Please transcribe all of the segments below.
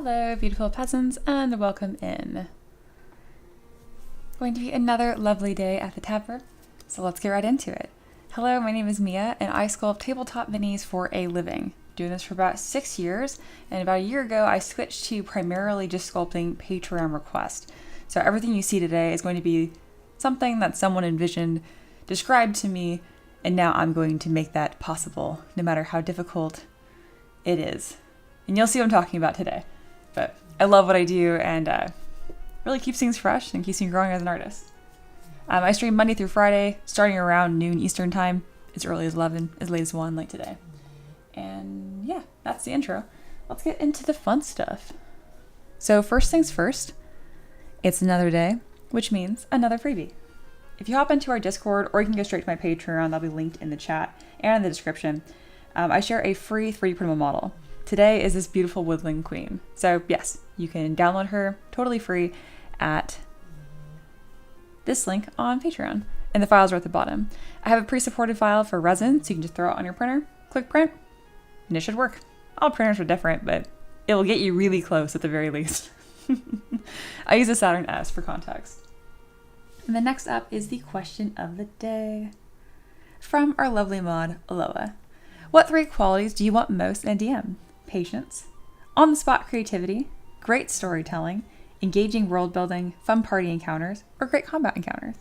Hello, beautiful peasants, and welcome in. Going to be another lovely day at the tavern, so let's get right into it. Hello, my name is Mia, and I sculpt tabletop minis for a living. Doing this for about 6 years, and about a year ago, I switched to primarily just sculpting Patreon requests. So everything you see today is going to be something that someone envisioned, described to me, and now I'm going to make that possible, no matter how difficult it is. And you'll see what I'm talking about today. But I love what I do, and really keeps things fresh and keeps me growing as an artist. I stream Monday through Friday, starting around noon Eastern time, as early as 11, as late as 1, like today. And yeah, that's the intro. Let's get into the fun stuff. So first things first, it's another day, which means another freebie. If you hop into our Discord, or you can go straight to my Patreon, that'll be linked in the chat and in the description. I share a free 3D printable model. Today is this beautiful woodland queen. So yes, you can download her totally free at this link on Patreon. And the files are at the bottom. I have a pre-supported file for resin, so you can just throw it on your printer, click print, and it should work. All printers are different, but it will get you really close at the very least. I use a Saturn S for context. And the next up is the question of the day from our lovely mod, Aloha. What 3 qualities do you want most in a DM? Patience, on-the-spot creativity, great storytelling, engaging world building, fun party encounters, or great combat encounters?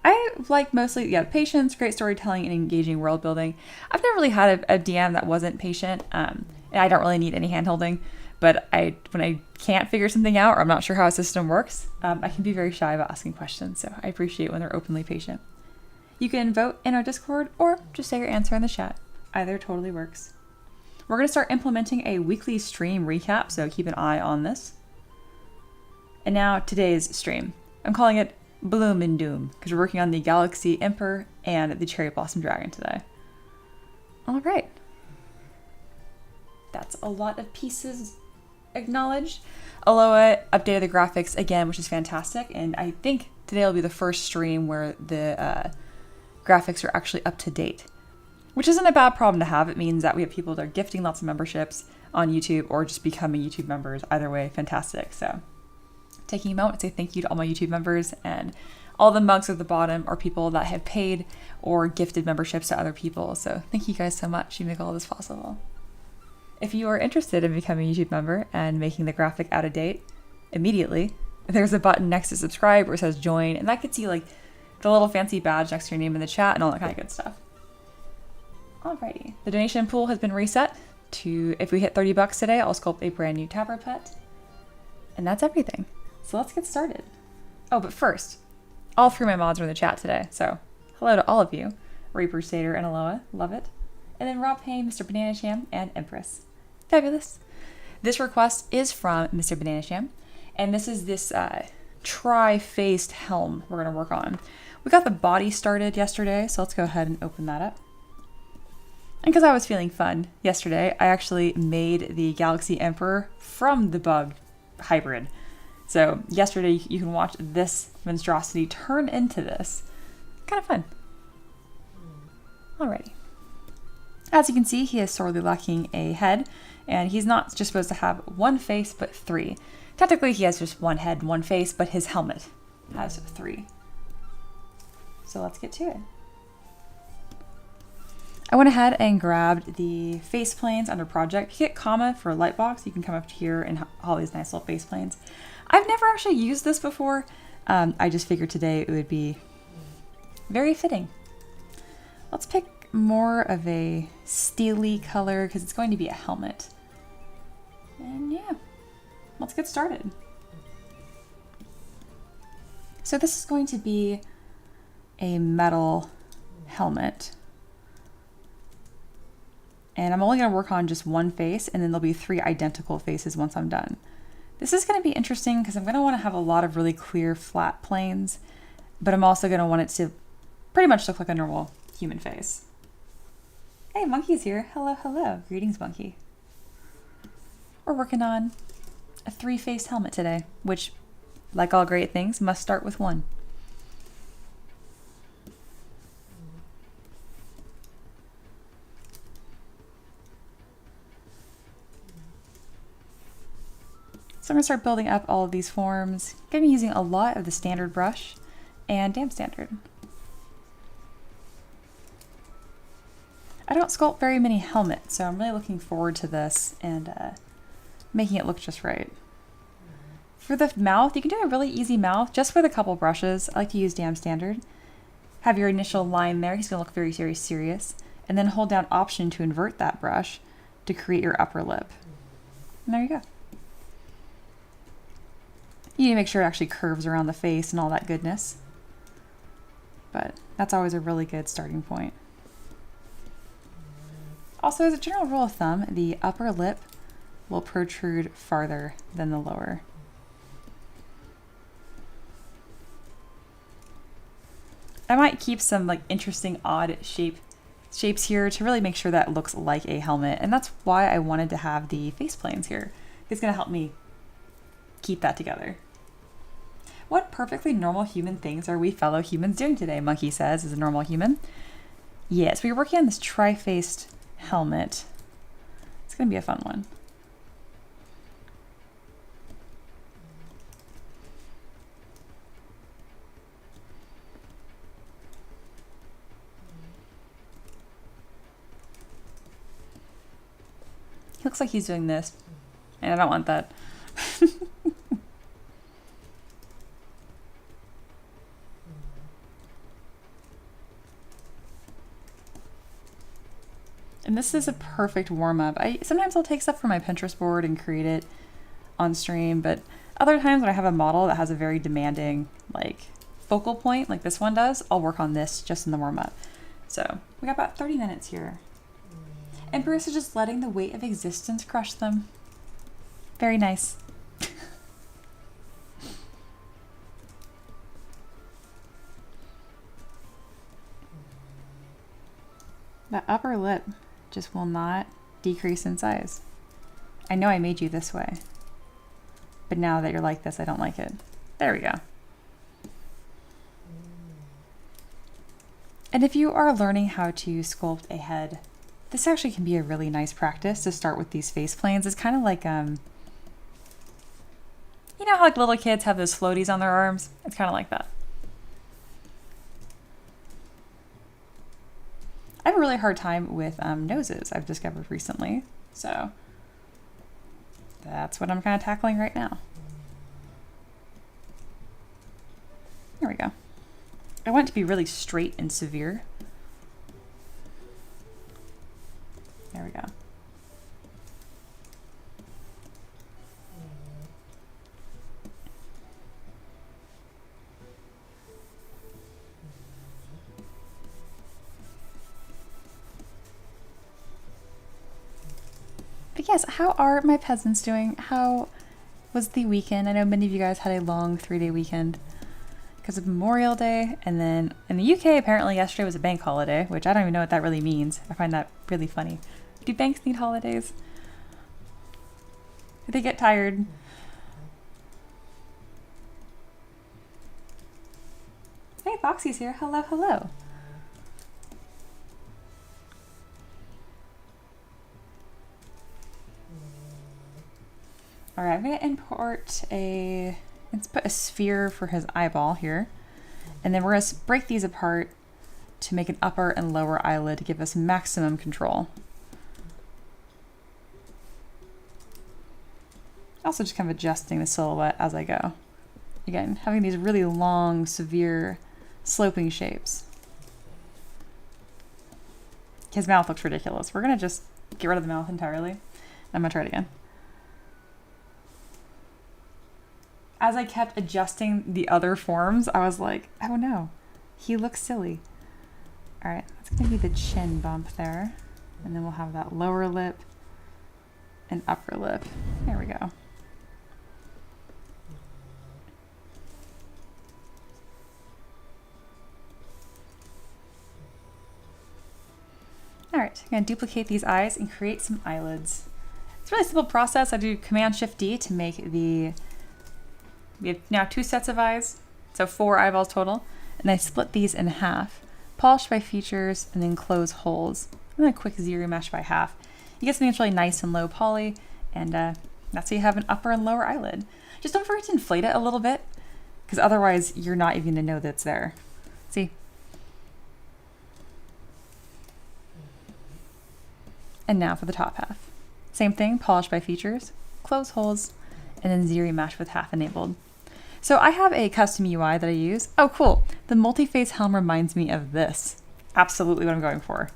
I like mostly, patience, great storytelling, and engaging world building. I've never really had a DM that wasn't patient, and I don't really need any hand-holding, but when I can't figure something out or I'm not sure how a system works, I can be very shy about asking questions, so I appreciate when they're openly patient. You can vote in our Discord or just say your answer in the chat. Either totally works. We're going to start implementing a weekly stream recap, so keep an eye on this. And now today's stream. I'm calling it Bloom and Doom, because we're working on the Galaxy Emperor and the Cherry Blossom Dragon today. All right. That's a lot of pieces acknowledged. Aloha updated the graphics again, which is fantastic, and I think today will be the first stream where the graphics are actually up to date. Which isn't a bad problem to have. It means that we have people that are gifting lots of memberships on YouTube or just becoming YouTube members. Either way, fantastic. So taking a moment to say thank you to all my YouTube members, and all the mugs at the bottom are people that have paid or gifted memberships to other people. So thank you guys so much. You make all this possible. If you are interested in becoming a YouTube member and making the graphic out of date immediately, there's a button next to subscribe where it says join, and that gets you like the little fancy badge next to your name in the chat and all that kind of good stuff. Alrighty, the donation pool has been reset to, if we hit $30 today, I'll sculpt a brand new Tavern pet. And that's everything. So let's get started. Oh, but first, all 3 of my mods are in the chat today, so hello to all of you. Reaper Satyr and Aloha, love it. And then Rob Payne, Mr. Banana Sham, and Empress. Fabulous. This request is from Mr. Banana Sham, and this is this tri-faced helm we're going to work on. We got the body started yesterday, so let's go ahead and open that up. And because I was feeling fun yesterday, I actually made the Galaxy Emperor from the bug hybrid. So yesterday you can watch this monstrosity turn into this. Kind of fun. Alrighty. As you can see, he is sorely lacking a head, and he's not just supposed to have 1 face, but 3. Technically he has just 1 head and 1 face, but his helmet has 3. So let's get to it. I went ahead and grabbed the face planes under project. Hit comma for lightbox. You can come up here and all these nice little face planes. I've never actually used this before. I just figured today it would be very fitting. Let's pick more of a steely color because it's going to be a helmet. And yeah, let's get started. So this is going to be a metal helmet. And I'm only going to work on just 1 face, and then there'll be 3 identical faces once I'm done. This is going to be interesting because I'm going to want to have a lot of really clear flat planes, but I'm also going to want it to pretty much look like a normal human face. Hey, Monkey's here. Hello, hello. Greetings, Monkey. We're working on a 3-faced helmet today, which, like all great things, must start with 1. So I'm going to start building up all of these forms. I'm going to be using a lot of the standard brush and damp standard. I don't sculpt very many helmets, so I'm really looking forward to this and making it look just right. For the mouth, you can do a really easy mouth just with a couple brushes. I like to use damp standard. Have your initial line there. He's going to look very, very serious. And then hold down Option to invert that brush to create your upper lip. And there you go. You need to make sure it actually curves around the face and all that goodness. But that's always a really good starting point. Also, as a general rule of thumb, the upper lip will protrude farther than the lower. I might keep some like interesting odd shapes here to really make sure that looks like a helmet, and that's why I wanted to have the face planes here. It's going to help me keep that together. What perfectly normal human things are we fellow humans doing today? Monkey says, as a normal human. Yes, we're working on this tri-faced helmet. It's going to be a fun one. He looks like he's doing this, and I don't want that. And this is a perfect warm-up. Sometimes I'll take stuff from my Pinterest board and create it on stream, but other times when I have a model that has a very demanding like focal point, like this one does, I'll work on this just in the warm-up. So we got about 30 minutes here. And Bruce is just letting the weight of existence crush them. Very nice. That upper lip just will not decrease in size. I know I made you this way, but now that you're like this, I don't like it. There we go. And if you are learning how to sculpt a head, this actually can be a really nice practice to start with these face planes. It's kind of like, you know how like little kids have those floaties on their arms? It's kind of like that. I have a really hard time with noses, I've discovered recently. So that's what I'm kind of tackling right now. There we go. I want it to be really straight and severe. There we go. But yes, how are my peasants doing? How was the weekend? I know many of you guys had a long 3-day weekend because of Memorial Day, and then in the UK apparently yesterday was a bank holiday, which I don't even know what that really means. I find that really funny. Do banks need holidays? Do they get tired? Hey, Foxy's here. Hello, hello. All right, I'm gonna import let's put a sphere for his eyeball here. And then we're gonna break these apart to make an upper and lower eyelid to give us maximum control. Also just kind of adjusting the silhouette as I go. Again, having these really long, severe, sloping shapes. His mouth looks ridiculous. We're gonna just get rid of the mouth entirely. I'm gonna try it again. As I kept adjusting the other forms, I was like, oh no, he looks silly. All right, that's gonna be the chin bump there. And then we'll have that lower lip and upper lip. There we go. All right, I'm gonna duplicate these eyes and create some eyelids. It's a really simple process. I do Command-Shift-D to make we have now 2 sets of eyes, so 4 eyeballs total, and I split these in half, polish by features, and then close holes. And then a quick zero mesh by half. You get something that's really nice and low poly, and That's how you have an upper and lower eyelid. Just don't forget to inflate it a little bit, because otherwise you're not even going to know that it's there. See? And now for the top half. Same thing, polish by features, close holes, and then Z mesh with half enabled. So I have a custom UI that I use. Oh, cool. The multi-phase helm reminds me of this. Absolutely what I'm going for.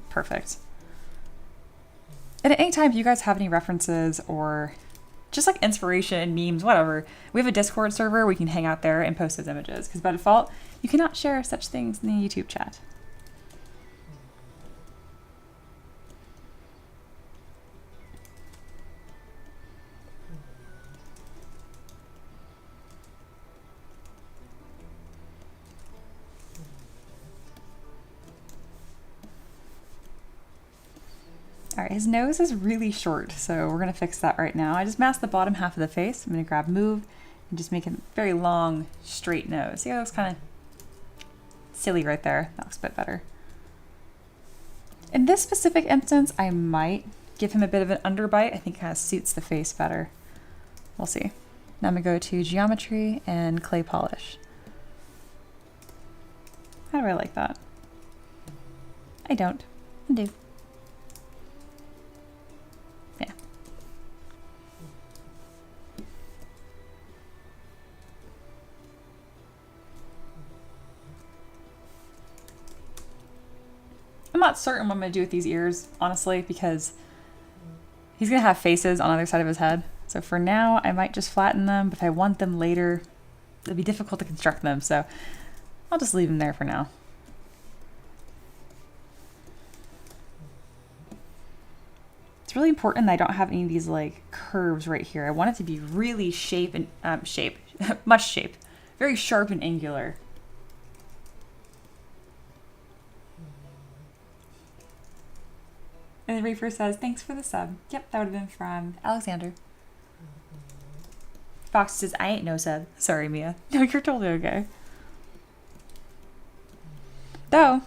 Perfect. And at any time, if you guys have any references or just like inspiration, memes, whatever, we have a Discord server. We can hang out there and post those images, because by default, you cannot share such things in the YouTube chat. All right, his nose is really short, so we're gonna fix that right now. I just masked the bottom half of the face. I'm gonna grab move and just make a very long, straight nose. See how that looks kind of silly right there? That looks a bit better. In this specific instance, I might give him a bit of an underbite. I think it kind of suits the face better. We'll see. Now I'm gonna go to geometry and clay polish. How do I like that? I don't. I do. Yeah. I'm not certain what I'm gonna do with these ears, honestly, because he's gonna have faces on either side of his head. So for now, I might just flatten them, but if I want them later, it'll be difficult to construct them, so I'll just leave them there for now. It's really important that I don't have any of these like curves right here. I want it to be really much shape, very sharp and angular. And the Reaper says, thanks for the sub. Yep, that would have been from Alexander. Fox says, I ain't no sub. Sorry, Mia. No, you're totally okay. Though,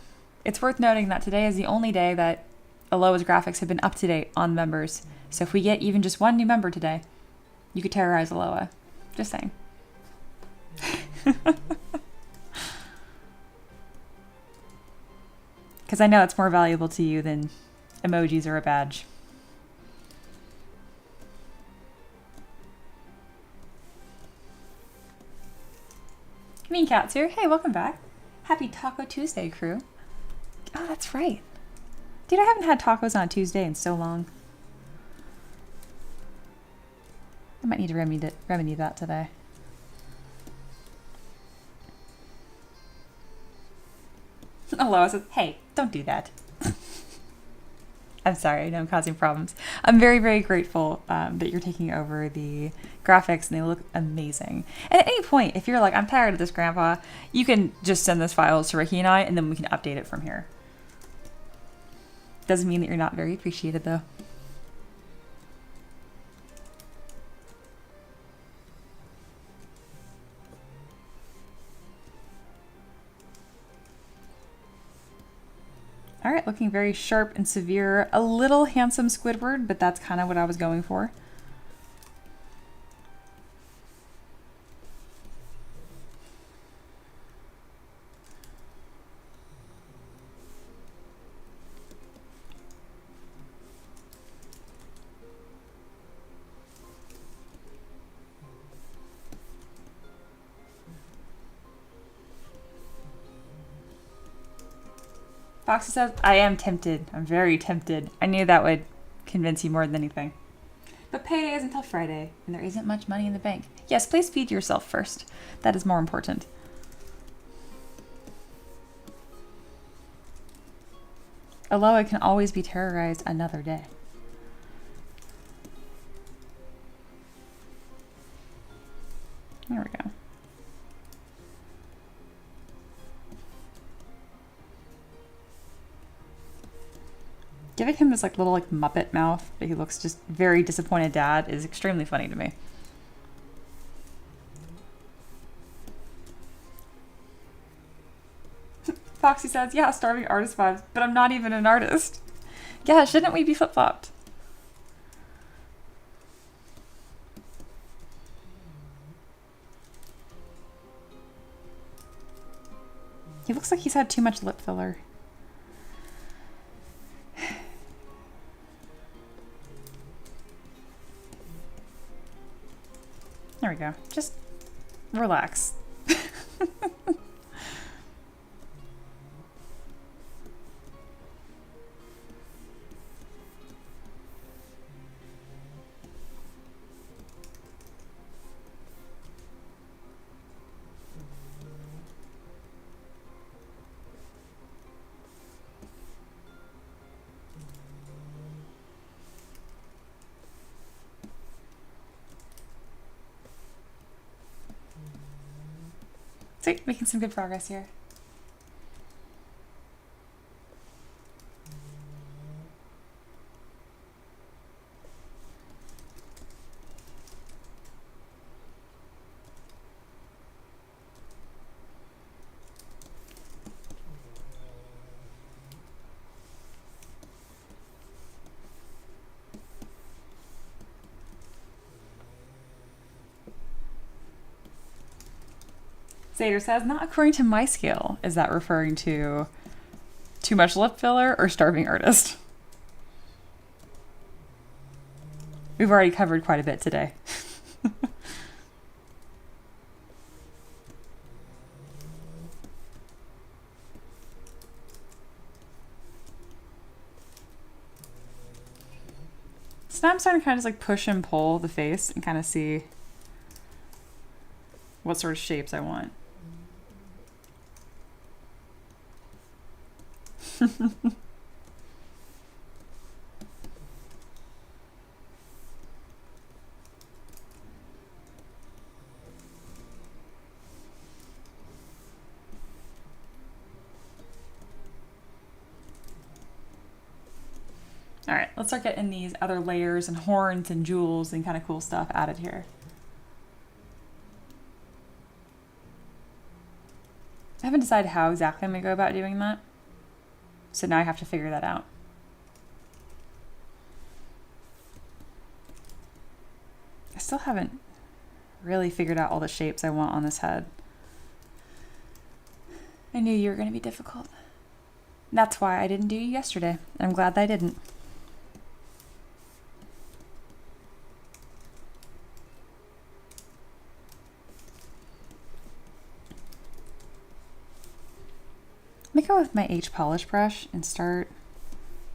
it's worth noting that today is the only day that Aloha's graphics have been up to date on members. So if we get even just one new member today, you could terrorize Aloha. Just saying. Because I know it's more valuable to you than emojis or a badge. Mean Cat's here. Hey, welcome back. Happy Taco Tuesday, crew. Oh, that's right. Dude, I haven't had tacos on Tuesday in so long. I might need to remedy that today. Aloha says, hey, don't do that. I'm sorry, I know I'm causing problems. I'm very, very grateful that you're taking over the graphics and they look amazing. And at any point, if you're like, I'm tired of this, Grandpa, you can just send those files to Ricky and I, and then we can update it from here. Doesn't mean that you're not very appreciated, though. All right, looking very sharp and severe. A little handsome Squidward, but that's kind of what I was going for. Foxy says, I am tempted. I'm very tempted. I knew that would convince you more than anything. But payday isn't until Friday, and there isn't much money in the bank. Yes, please feed yourself first. That is more important. Aloha can always be terrorized another day. There we go. Giving him this like little Muppet mouth that he looks just very disappointed dad is extremely funny to me. Foxy says, yeah, starving artist vibes, but I'm not even an artist. Yeah, shouldn't we be flip-flopped? He looks like he's had too much lip filler. There we go. Just relax. Sweet, making some good progress here. Zader says, not according to my scale. Is that referring to too much lip filler or starving artist? We've already covered quite a bit today. So now I'm starting to kind of just like push and pull the face and kind of see what sort of shapes I want. All right, let's start getting these other layers and horns and jewels and kind of cool stuff added here. I haven't decided how exactly I'm gonna go about doing that. So now I have to figure that out. I still haven't really figured out all the shapes I want on this head. I knew you were gonna be difficult. That's why I didn't do you yesterday. I'm glad that I didn't. Let me go with my H polish brush and start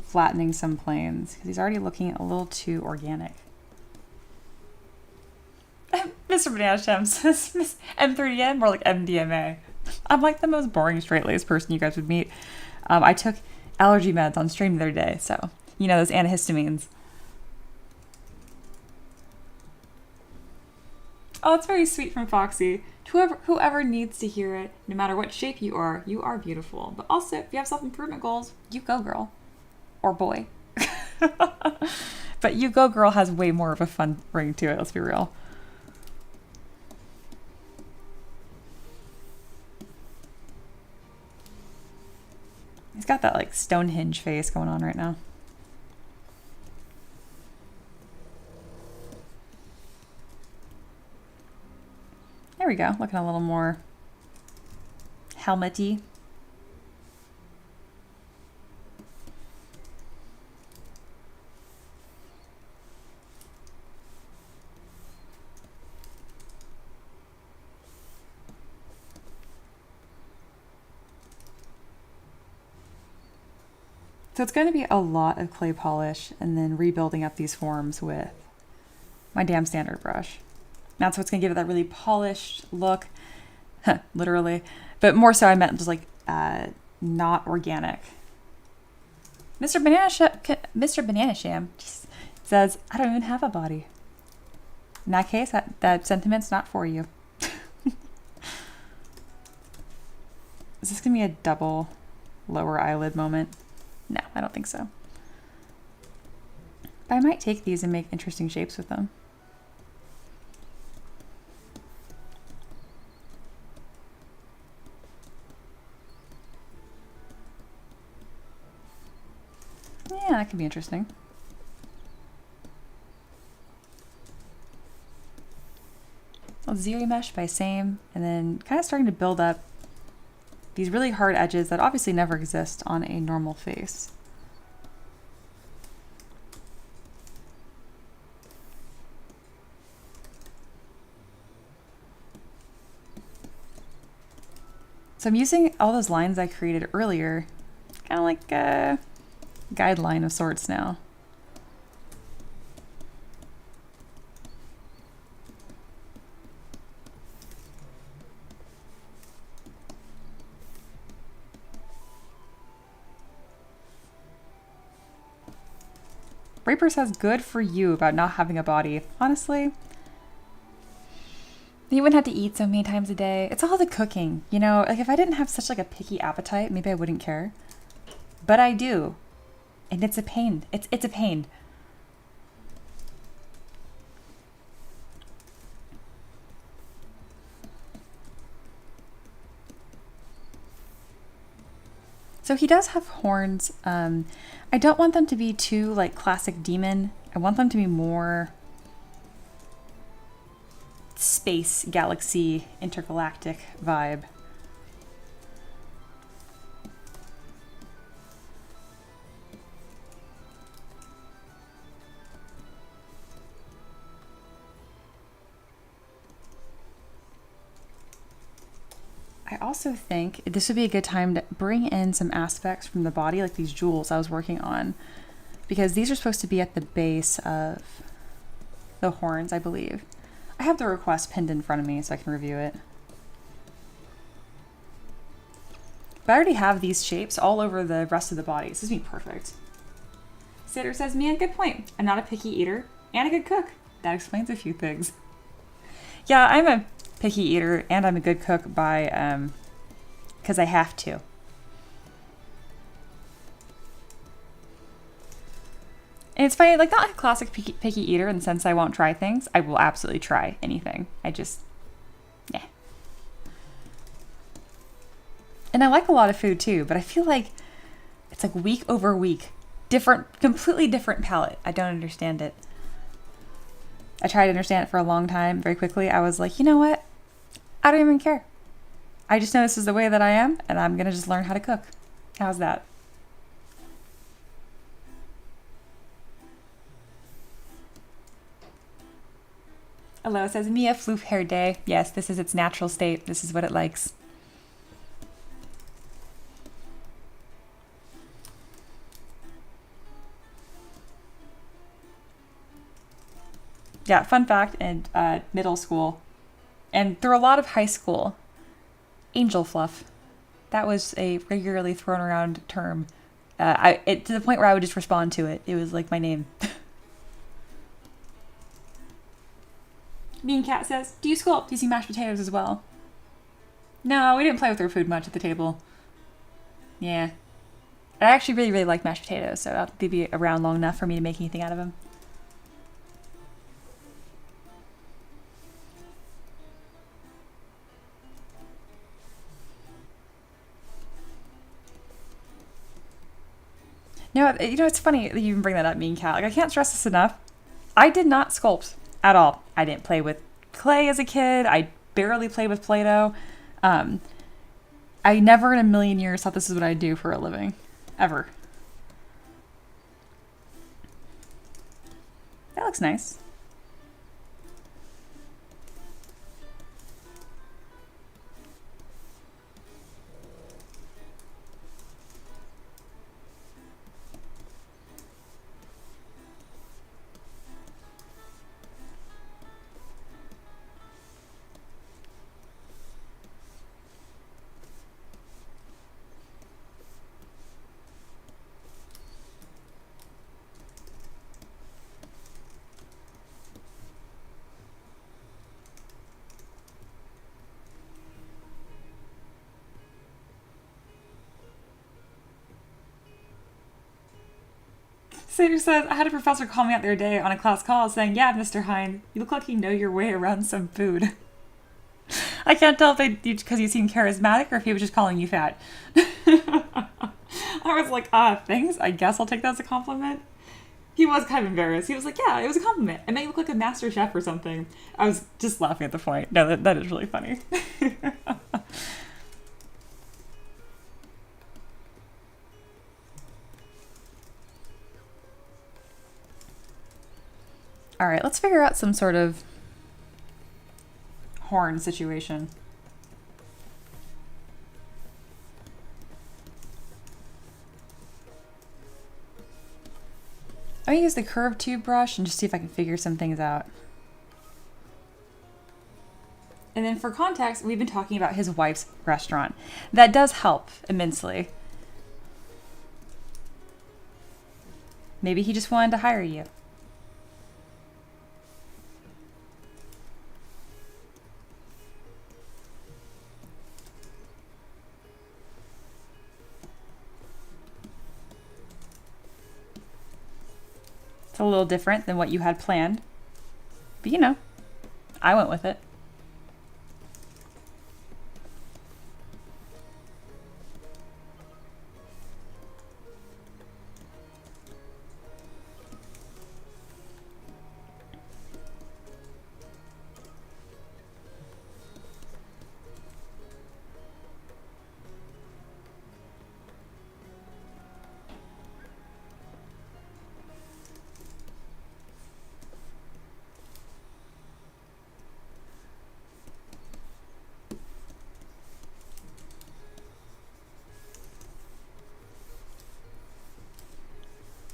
flattening some planes because he's already looking a little too organic. Mr. Banana Shem says M3DM, more like MDMA. I'm like the most boring straight-laced person you guys would meet. I took allergy meds on stream the other day, so you know those antihistamines. Oh, it's very sweet from Foxy. Whoever needs to hear it, no matter what shape you are beautiful. But also, if you have self-improvement goals, you go, girl. Or boy. But you go, girl has way more of a fun ring to it, let's be real. He's got that like Stonehenge face going on right now. There we go, looking a little more helmety. So it's going to be a lot of clay polish and then rebuilding up these forms with my damn standard brush. That's what's going to give it that really polished look, literally. But more so I meant just like not organic. Mr. Banana Sham says, I don't even have a body. In that case, that sentiment's not for you. Is this going to be a double lower eyelid moment? No, I don't think so. But I might take these and make interesting shapes with them. Yeah, that could be interesting. I'll zero mesh by same, and then kind of starting to build up these really hard edges that obviously never exist on a normal face. So I'm using all those lines I created earlier, kind of like a guideline of sorts now. Raper says, good for you about not having a body. Honestly, you wouldn't have to eat so many times a day. It's all the cooking, you know? Like if I didn't have such like a picky appetite, maybe I wouldn't care. But I do. And it's a pain. It's a pain. So he does have horns. I don't want them to be too like classic demon. I want them to be more space, galaxy, intergalactic vibe. I also think this would be a good time to bring in some aspects from the body, like these jewels I was working on, because these are supposed to be at the base of the horns, I believe. I have the request pinned in front of me so I can review it. But I already have these shapes all over the rest of the body. This is me perfect. Sitter says, Mia, good point. I'm not a picky eater and a good cook. That explains a few things. Yeah, I'm a picky eater and I'm a good cook by because I have to. And it's funny, like not like a classic picky eater in the sense I won't try things. I will absolutely try anything. I just, yeah. And I like a lot of food too, but I feel like it's like week over week, different, completely different palette. I don't understand it. I tried to understand it for a long time. Very quickly, I was like, you know what? I don't even care. I just know this is the way that I am, and I'm gonna just learn how to cook. How's that? Hello, says Mia, floof hair day. Yes, this is its natural state. This is what it likes. Yeah, fun fact, in middle school, and through a lot of high school, angel fluff. That was a regularly thrown around term. To the point where I would just respond to it. It was like my name. Mean Cat says, do you sculpt using mashed potatoes as well? No, we didn't play with our food much at the table. Yeah. I actually really, really like mashed potatoes, so they'd be around long enough for me to make anything out of them. No, you know, it's funny that you even bring that up, Mean Cat. Like, I can't stress this enough. I did not sculpt at all. I didn't play with clay as a kid. I barely played with Play-Doh. I never in a million years thought this is what I'd do for a living. Ever. That looks nice. Sater says, I had a professor call me out the other day on a class call saying, yeah, Mr. Hine, you look like you know your way around some food. I can't tell if because you seem charismatic or if he was just calling you fat. I was like, thanks. I guess I'll take that as a compliment. He was kind of embarrassed. He was like, yeah, it was a compliment. It made you look like a master chef or something. I was just laughing at the point. No, that is really funny. All right, let's figure out some sort of horn situation. I'm gonna use the curved tube brush and just see if I can figure some things out. And then for context, we've been talking about his wife's restaurant. That does help immensely. Maybe he just wanted to hire you. It's a little different than what you had planned. But you know, I went with it.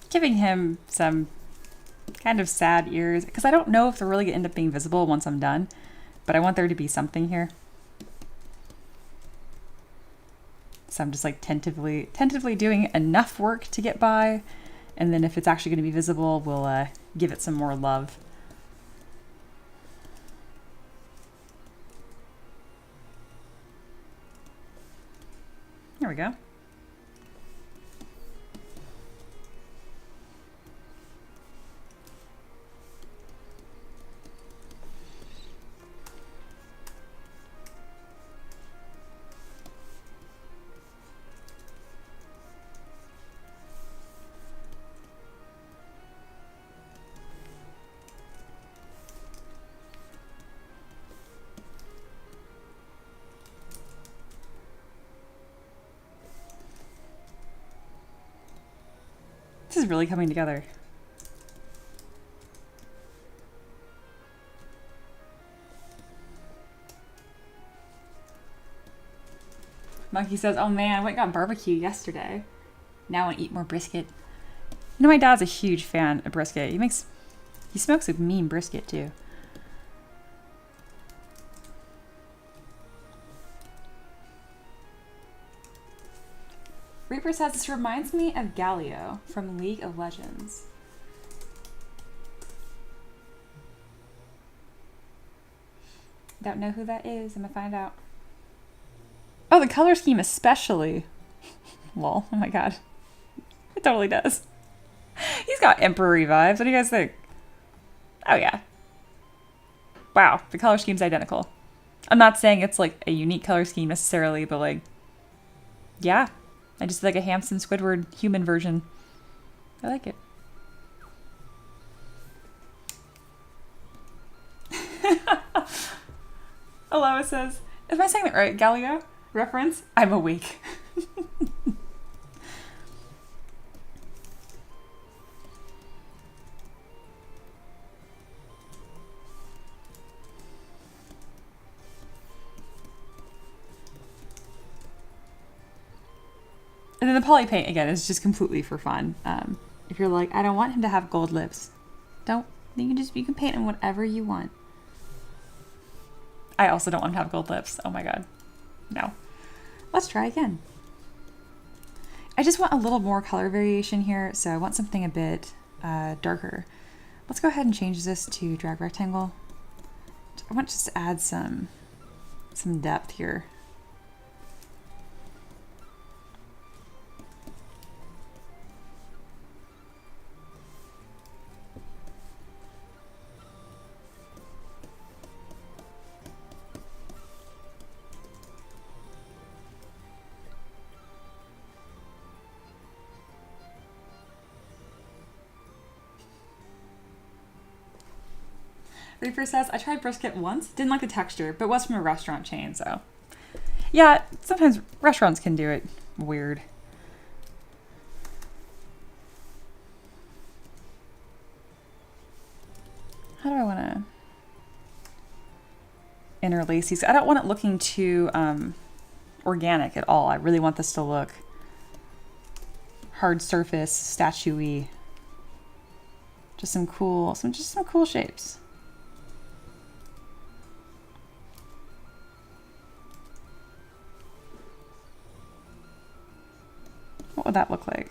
Giving him some kind of sad ears, because I don't know if they're really going to end up being visible once I'm done, but I want there to be something here. So I'm just like tentatively doing enough work to get by, and then if it's actually going to be visible, we'll give it some more love. There we go. This is really coming together. Monkey says, oh man, I went and got barbecue yesterday. Now I want to eat more brisket. You know, my dad's a huge fan of brisket. He smokes a mean brisket too. Reaper says, this reminds me of Galio from League of Legends. Don't know who that is. I'm gonna find out. Oh, the color scheme especially. Lol. Oh my god. It totally does. He's got Emperor vibes. What do you guys think? Oh yeah. Wow, the color scheme's identical. I'm not saying it's like a unique color scheme necessarily, but like, yeah. I just like a Hamson Squidward human version. I like it. Aloha says, am I saying that right? Galio? Reference? I'm awake. And then the poly paint, again, is just completely for fun. If you're like, I don't want him to have gold lips, don't. You can paint him whatever you want. I also don't want him to have gold lips. Oh my god. No. Let's try again. I just want a little more color variation here, so I want something a bit darker. Let's go ahead and change this to drag rectangle. I want just to add some depth here. Reaper says, I tried brisket once, didn't like the texture, but was from a restaurant chain, so. Yeah, sometimes restaurants can do it weird. how do I want to interlace these? I don't want it looking too organic at all. I really want this to look hard surface, statuey. Just some cool shapes. What would that look like?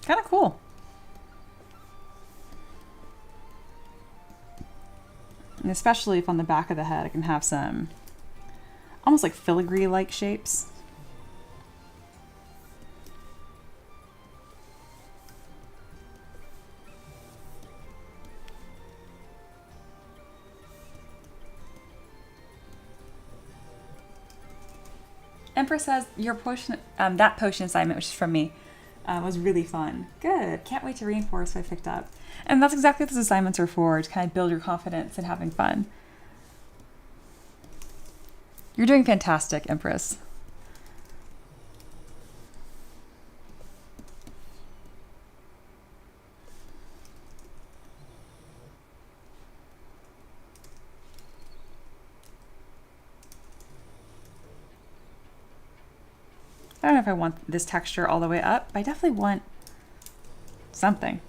Kind of cool. And especially if on the back of the head I can have some almost like filigree-like shapes. Empress says your potion, that potion assignment, which is from me, was really fun. Good. Can't wait to reinforce what I picked up. And that's exactly what those assignments are for, to kind of build your confidence and having fun. You're doing fantastic, Empress. I don't know if I want this texture all the way up, but I definitely want something.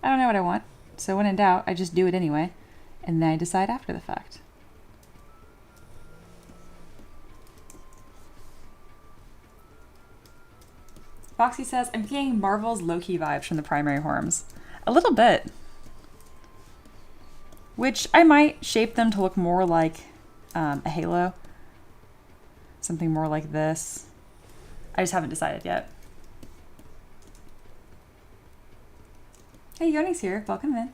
I don't know what I want, so when in doubt, I just do it anyway, and then I decide after the fact. Foxy says, I'm getting Marvel's Loki vibes from the primary horns. A little bit. Which I might shape them to look more like a halo. Something more like this. I just haven't decided yet. Hey, Yoni's here. Welcome in.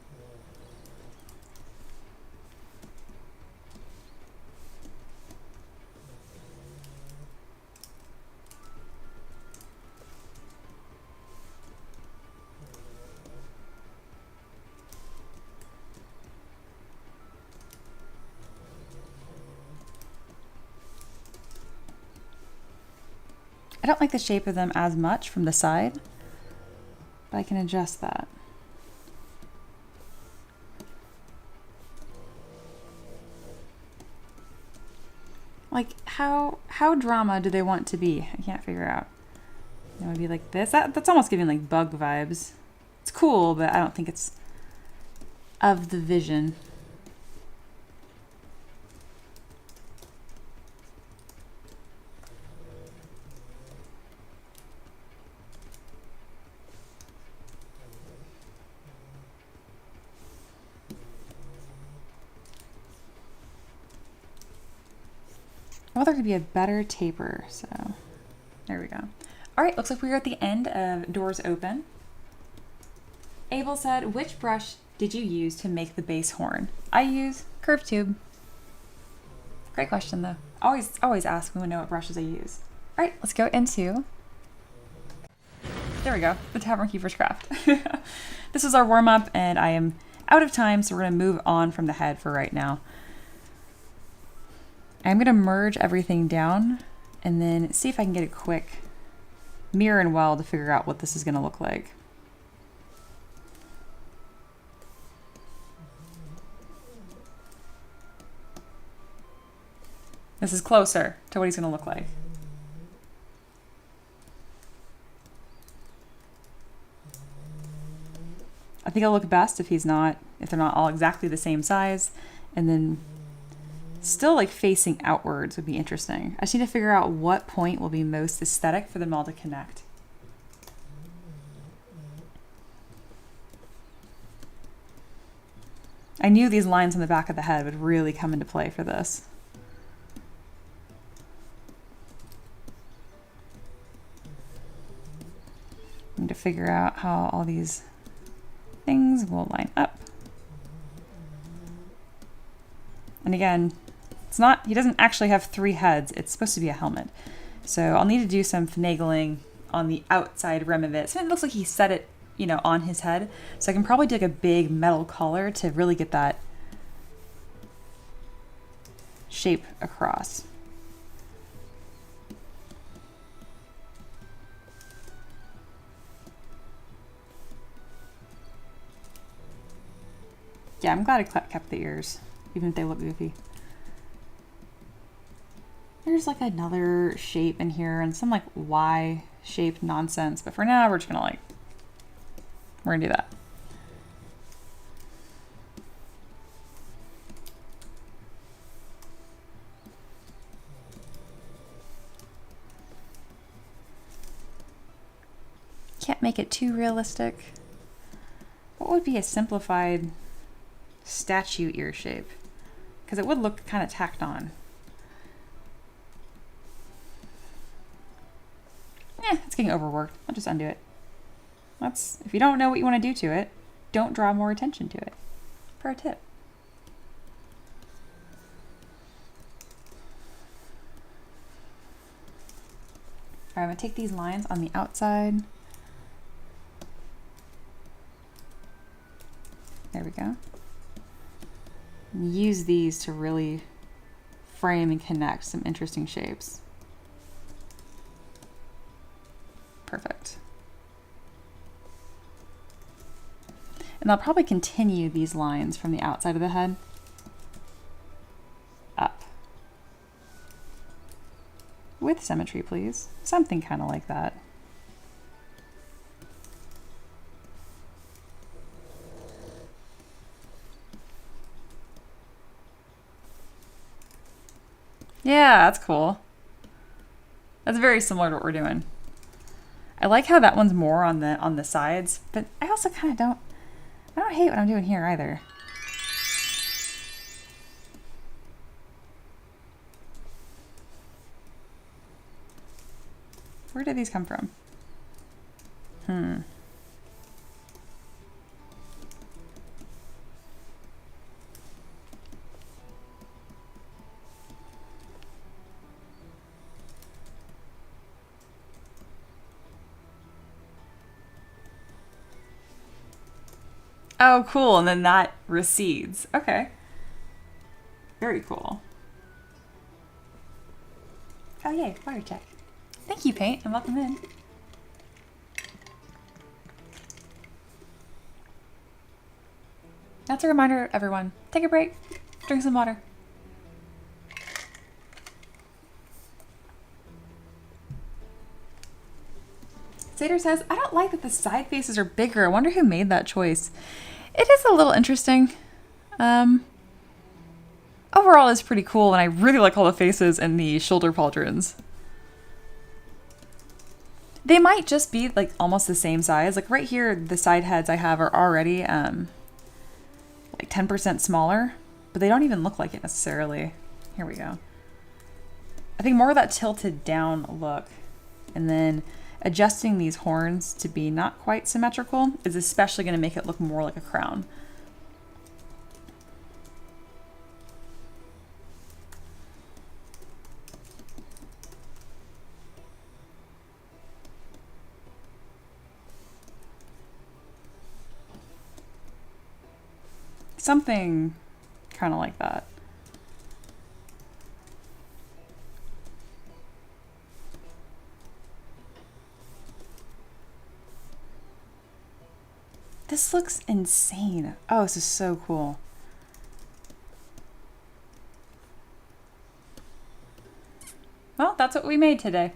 I don't like the shape of them as much from the side, but I can adjust that. Like, how drama do they want to be? I can't figure out. It would be like this. That's almost giving like bug vibes. It's cool, but I don't think it's of the vision. I want there to be a better taper, so there we go. All right, looks like we're at the end of Doors Open. Abel said, which brush did you use to make the base horn? I use Curve Tube. Great question though. Always ask when we know what brushes I use. All right, let's go into, there we go, the Tavern Keeper's Craft. This is our warm up and I am out of time, so we're gonna move on from the head for right now. I'm gonna merge everything down and then see if I can get a quick mirror and weld to figure out what this is gonna look like. This is closer to what he's gonna look like. I think it'll look best if they're not all exactly the same size, and then still like facing outwards would be interesting. I just need to figure out what point will be most aesthetic for them all to connect. I knew these lines on the back of the head would really come into play for this. I need to figure out how all these things will line up. And again, it's not, he doesn't actually have 3 heads. It's supposed to be a helmet. So I'll need to do some finagling on the outside rim of it. So it looks like he set it, on his head. So I can probably do like a big metal collar to really get that shape across. Yeah, I'm glad I kept the ears, even if they look goofy. There's like another shape in here and some like Y-shaped nonsense, but for now we're just gonna we're gonna do that. Can't make it too realistic. What would be a simplified statue ear shape? Because it would look kind of tacked on. It's getting overworked. I'll just undo it. If you don't know what you want to do to it, don't draw more attention to it. For a tip. All right, I'm gonna take these lines on the outside. There we go. And use these to really frame and connect some interesting shapes. Perfect. And I'll probably continue these lines from the outside of the head up. With symmetry, please. Something kind of like that. Yeah, that's cool. That's very similar to what we're doing. I like how that one's more on the sides, but I also kind of don't hate what I'm doing here either. Where did these come from? Oh, cool. And then that recedes. Okay. Very cool. Oh, yay. Water check. Thank you, Paint, and welcome in. That's a reminder, everyone. Take a break. Drink some water. Sater says, I don't like that the side faces are bigger. I wonder who made that choice. It is a little interesting. Overall, it's pretty cool, and I really like all the faces and the shoulder pauldrons. They might just be like almost the same size. Like right here, the side heads I have are already like 10% smaller, but they don't even look like it necessarily. Here we go. I think more of that tilted down look, and then adjusting these horns to be not quite symmetrical is especially going to make it look more like a crown. Something kind of like that. This looks insane. Oh, this is so cool. Well, that's what we made today.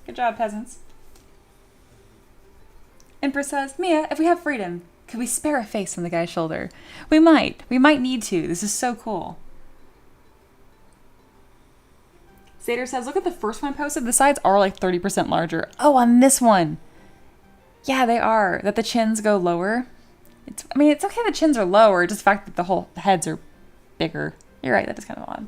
Good job, peasants. Empress says, Mia, if we have freedom, could we spare a face on the guy's shoulder? We might. We might need to. This is so cool. Sater says, look at the first one I posted. The sides are like 30% larger. Oh, on this one. Yeah, they are. That the chins go lower. I mean, it's okay the chins are lower, just the fact that the heads are bigger. You're right, that is kind of odd.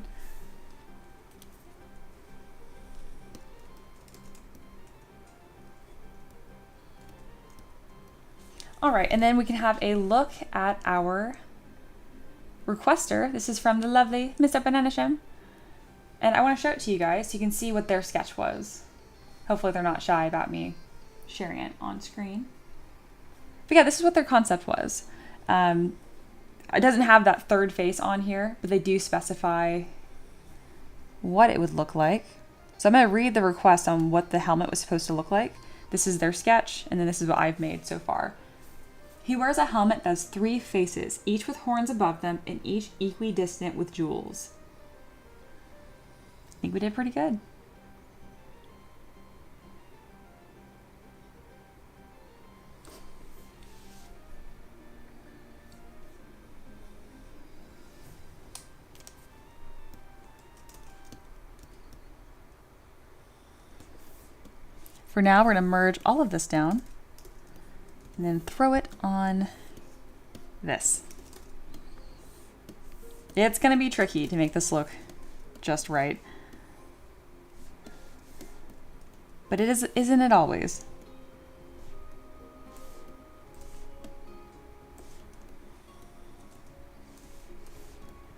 All right, and then we can have a look at our requester. This is from the lovely Mr. Banana Shem. And I want to show it to you guys so you can see what their sketch was. Hopefully they're not shy about me sharing it on screen. But yeah, this is what their concept was. It doesn't have that third face on here, but they do specify what it would look like. So I'm going to read the request on what the helmet was supposed to look like. This is their sketch, and then this is what I've made so far. He wears a helmet that has 3 faces, each with horns above them and each equidistant with jewels. I think we did pretty good. For now, we're going to merge all of this down and then throw it on this. It's going to be tricky to make this look just right. But it isn't it always?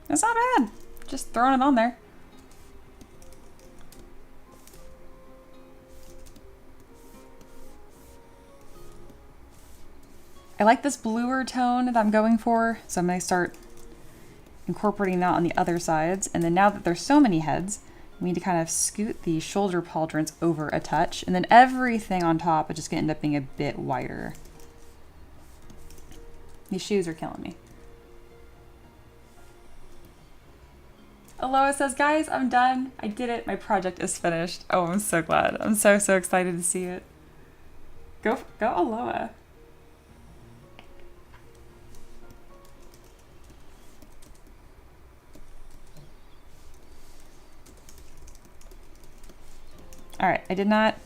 That's not bad. Just throwing it on there. I like this bluer tone that I'm going for, so I'm going to start incorporating that on the other sides. And then now that there's so many heads, we need to kind of scoot the shoulder pauldrons over a touch, and then everything on top is just going to end up being a bit wider. These shoes are killing me. Aloha says, guys, I'm done. I did it. My project is finished. Oh, I'm so glad. I'm so excited to see it. Go Aloha. All right, I did not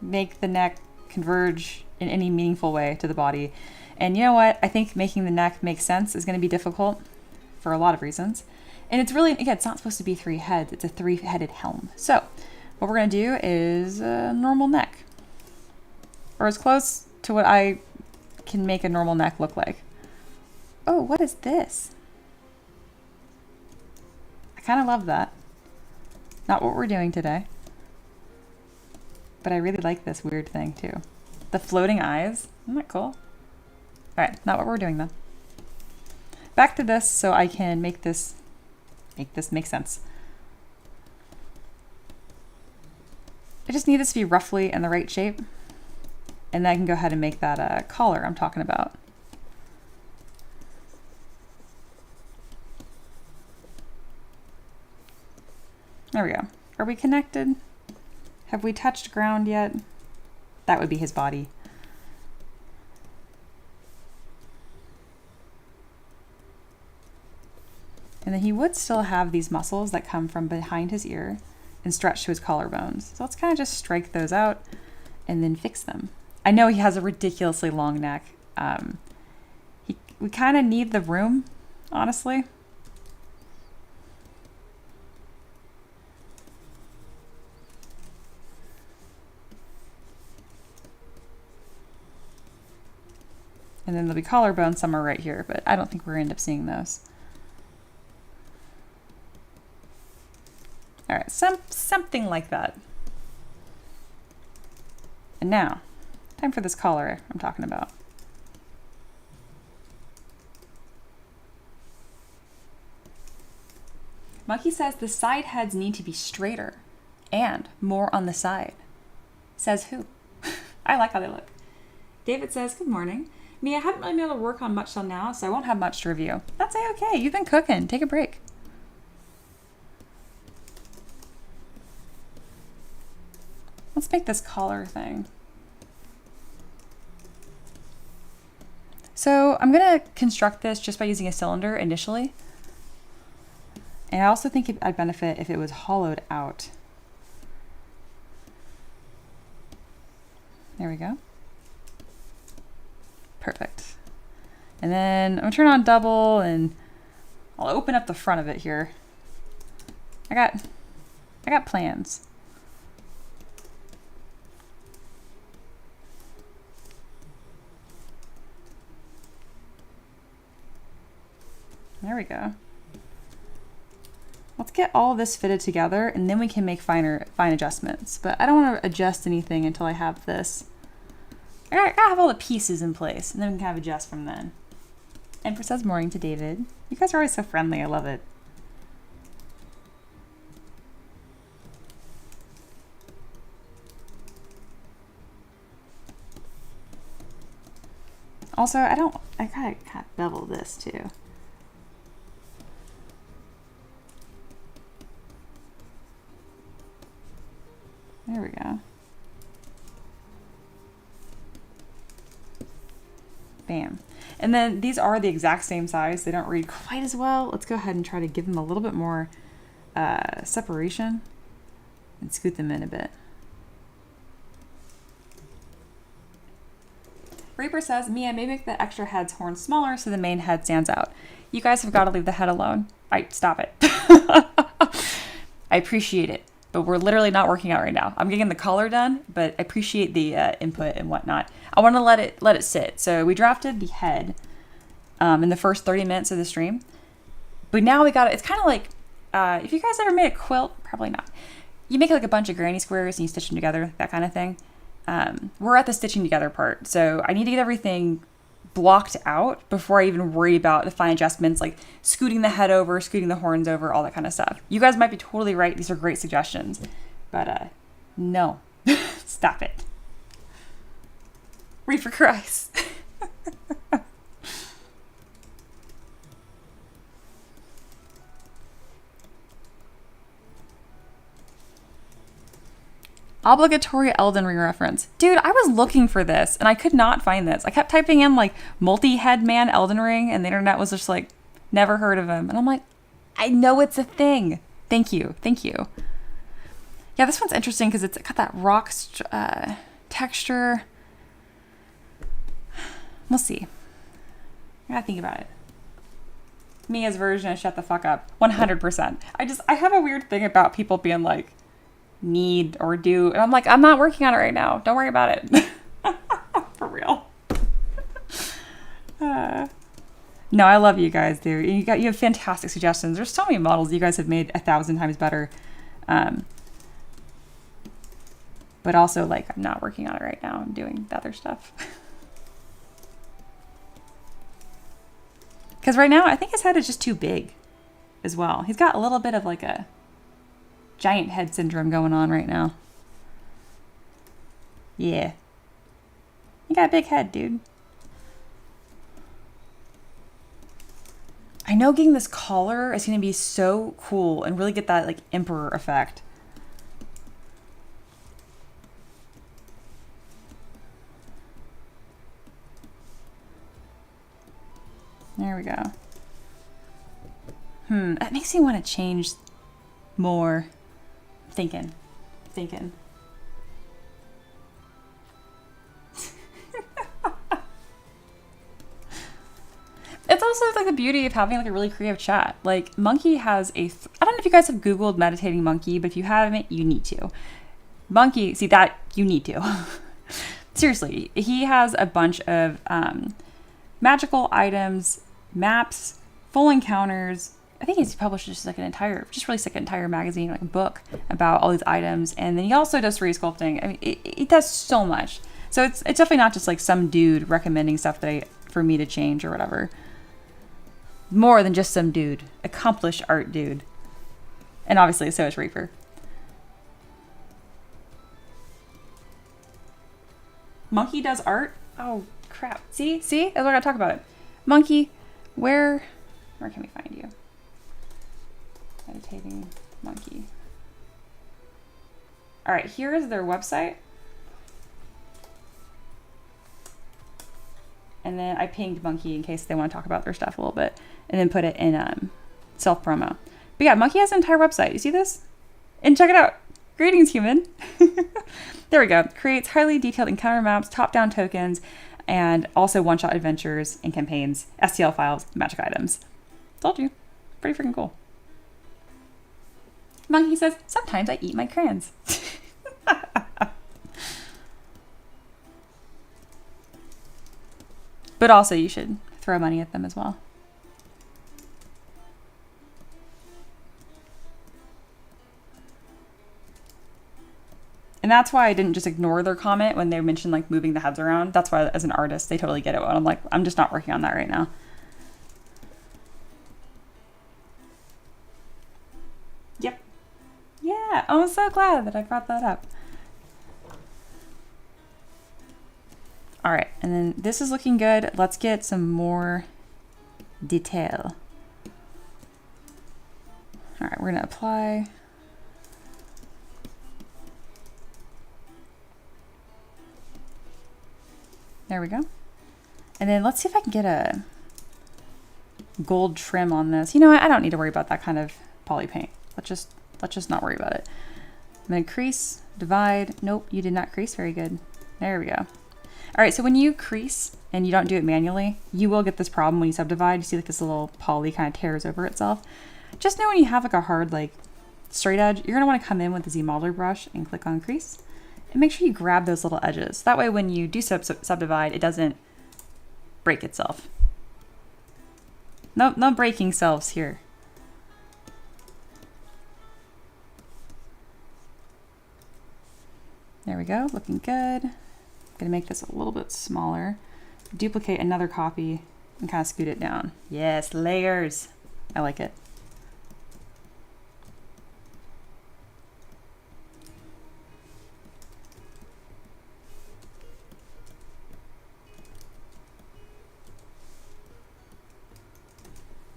make the neck converge in any meaningful way to the body. And you know what? I think making the neck make sense is going to be difficult for a lot of reasons. And it's really, again, it's not supposed to be 3 heads. It's a 3-headed helm. So what we're going to do is a normal neck, or as close to what I can make a normal neck look like. Oh, what is this? I kind of love that. Not what we're doing today, but I really like this weird thing too. The floating eyes, isn't that cool? All right, not what we're doing though. Back to this so I can make this make sense. I just need this to be roughly in the right shape, and then I can go ahead and make that collar I'm talking about. There we go. Are we connected? Have we touched ground yet? That would be his body. And then he would still have these muscles that come from behind his ear and stretch to his collarbones. So let's kind of just strike those out and then fix them. I know he has a ridiculously long neck. We kind of need the room, honestly. And then there'll be collarbone somewhere right here, but I don't think we're going to end up seeing those. All right, something like that. And now, time for this collar I'm talking about. Monkey says the side heads need to be straighter and more on the side. Says who? I like how they look. David says, good morning. Mia, I haven't really been able to work on much till now, so I won't have much to review. That's okay. You've been cooking. Take a break. Let's make this collar thing. So I'm going to construct this just by using a cylinder initially. And I also think I'd benefit if it was hollowed out. There we go. Perfect. And then I'm gonna turn on double and I'll open up the front of it here. I got plans. There we go. Let's get all of this fitted together and then we can make fine adjustments. But I don't want to adjust anything until I have this. I gotta have all the pieces in place, and then we can have adjust from then. Empress says morning to David. You guys are always so friendly. I love it. Also, I gotta kind of bevel this too. There we go. Bam. And then these are the exact same size. They don't read quite as well. Let's go ahead and try to give them a little bit more separation and scoot them in a bit. Reaper says, Mia, maybe make the extra head's horn smaller so the main head stands out. You guys have got to leave the head alone. Stop it. I appreciate it, but we're literally not working out right now. I'm getting the collar done, but I appreciate the input and whatnot. I want to let it sit. So we drafted the head in the first 30 minutes of the stream, but now we got it. It's kind of like if you guys ever made a quilt, probably not. You make like a bunch of granny squares and you stitch them together, that kind of thing. We're at the stitching together part, so I need to get everything blocked out before I even worry about the fine adjustments, like scooting the head over, scooting the horns over, all that kind of stuff. You guys might be totally right. These are great suggestions, but no, stop it. Read for Christ. Obligatory Elden Ring reference. Dude, I was looking for this and I could not find this. I kept typing in like multi-head man Elden Ring and the internet was just like, never heard of him. And I'm like, I know it's a thing. Thank you. Thank you. Yeah, this one's interesting because it's got that rock texture. We'll see. I gotta think about it. Mia's version of shut the fuck up. 100%. I have a weird thing about people being like, need or do, and I'm like, I'm not working on it right now, don't worry about it. For real. No, I love you guys, dude. You have fantastic suggestions. There's so many models you guys have made 1,000 times better, but also like I'm not working on it right now. I'm doing the other stuff. Because right now I think his head is just too big as well. He's got a little bit of like a giant head syndrome going on right now. Yeah. You got a big head, dude. I know getting this collar is going to be so cool and really get that like emperor effect. There we go. That makes me want to change more. Thinking. It's also like the beauty of having like a really creative chat. Like Monkey has I don't know if you guys have Googled meditating monkey, but if you haven't, you need to. Monkey, see that you need to. Seriously, he has a bunch of magical items, maps, full encounters. I think he's published just released like an entire magazine, like a book about all these items. And then he also does 3D sculpting. I mean, it does so much. So it's definitely not just like some dude recommending stuff for me to change or whatever. More than just some dude. Accomplished art dude. And obviously so is Reaper. Monkey does art? Oh, crap. See? That's what I gotta talk about it. Monkey, where can we find you? Meditating monkey. All right, here is their website. And then I pinged Monkey in case they want to talk about their stuff a little bit, and then put it in self-promo. But yeah, Monkey has an entire website. You see this? And check it out. Greetings, human. There we go. Creates highly detailed encounter maps, top-down tokens, and also one-shot adventures and campaigns, STL files, magic items. Told you. Pretty freaking cool. Monkey says, sometimes I eat my crayons. But also you should throw money at them as well. And that's why I didn't just ignore their comment when they mentioned like moving the heads around. That's why as an artist, they totally get it. And I'm like, I'm just not working on that right now. Yep. Yeah, I'm so glad that I brought that up. All right, and then this is looking good. Let's get some more detail. All right, we're gonna apply. There we go. And then let's see if I can get a gold trim on this. You know what? I don't need to worry about that kind of poly paint. Let's just not worry about it. I'm gonna crease, divide. Nope, you did not crease. Very good. There we go. All right, so when you crease and you don't do it manually, you will get this problem when you subdivide. You see like this little poly kind of tears over itself. Just know when you have like a hard, like straight edge, you're gonna wanna come in with the ZBrush brush and click on crease. And make sure you grab those little edges. That way when you do subdivide, it doesn't break itself. No breaking selves here. There we go, looking good. I'm gonna make this a little bit smaller. Duplicate another copy and kind of scoot it down. Yes, layers. I like it.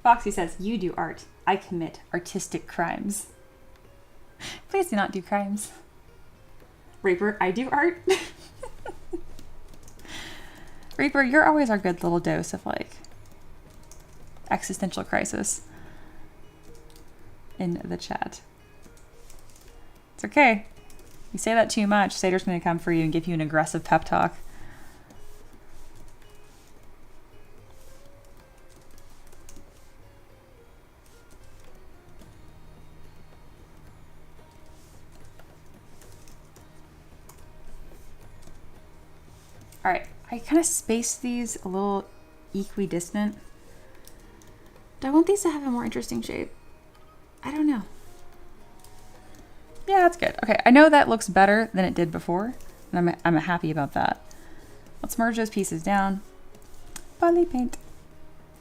Foxy says, you do art. I commit artistic crimes. Please do not do crimes. Reaper, I do art. Reaper, you're always our good little dose of like existential crisis in the chat. It's okay. You say that too much, Sator's gonna come for you and give you an aggressive pep talk. All right, I kind of spaced these a little equidistant. Do I want these to have a more interesting shape? I don't know. Yeah, that's good. Okay, I know that looks better than it did before, and I'm happy about that. Let's merge those pieces down. Poly paint.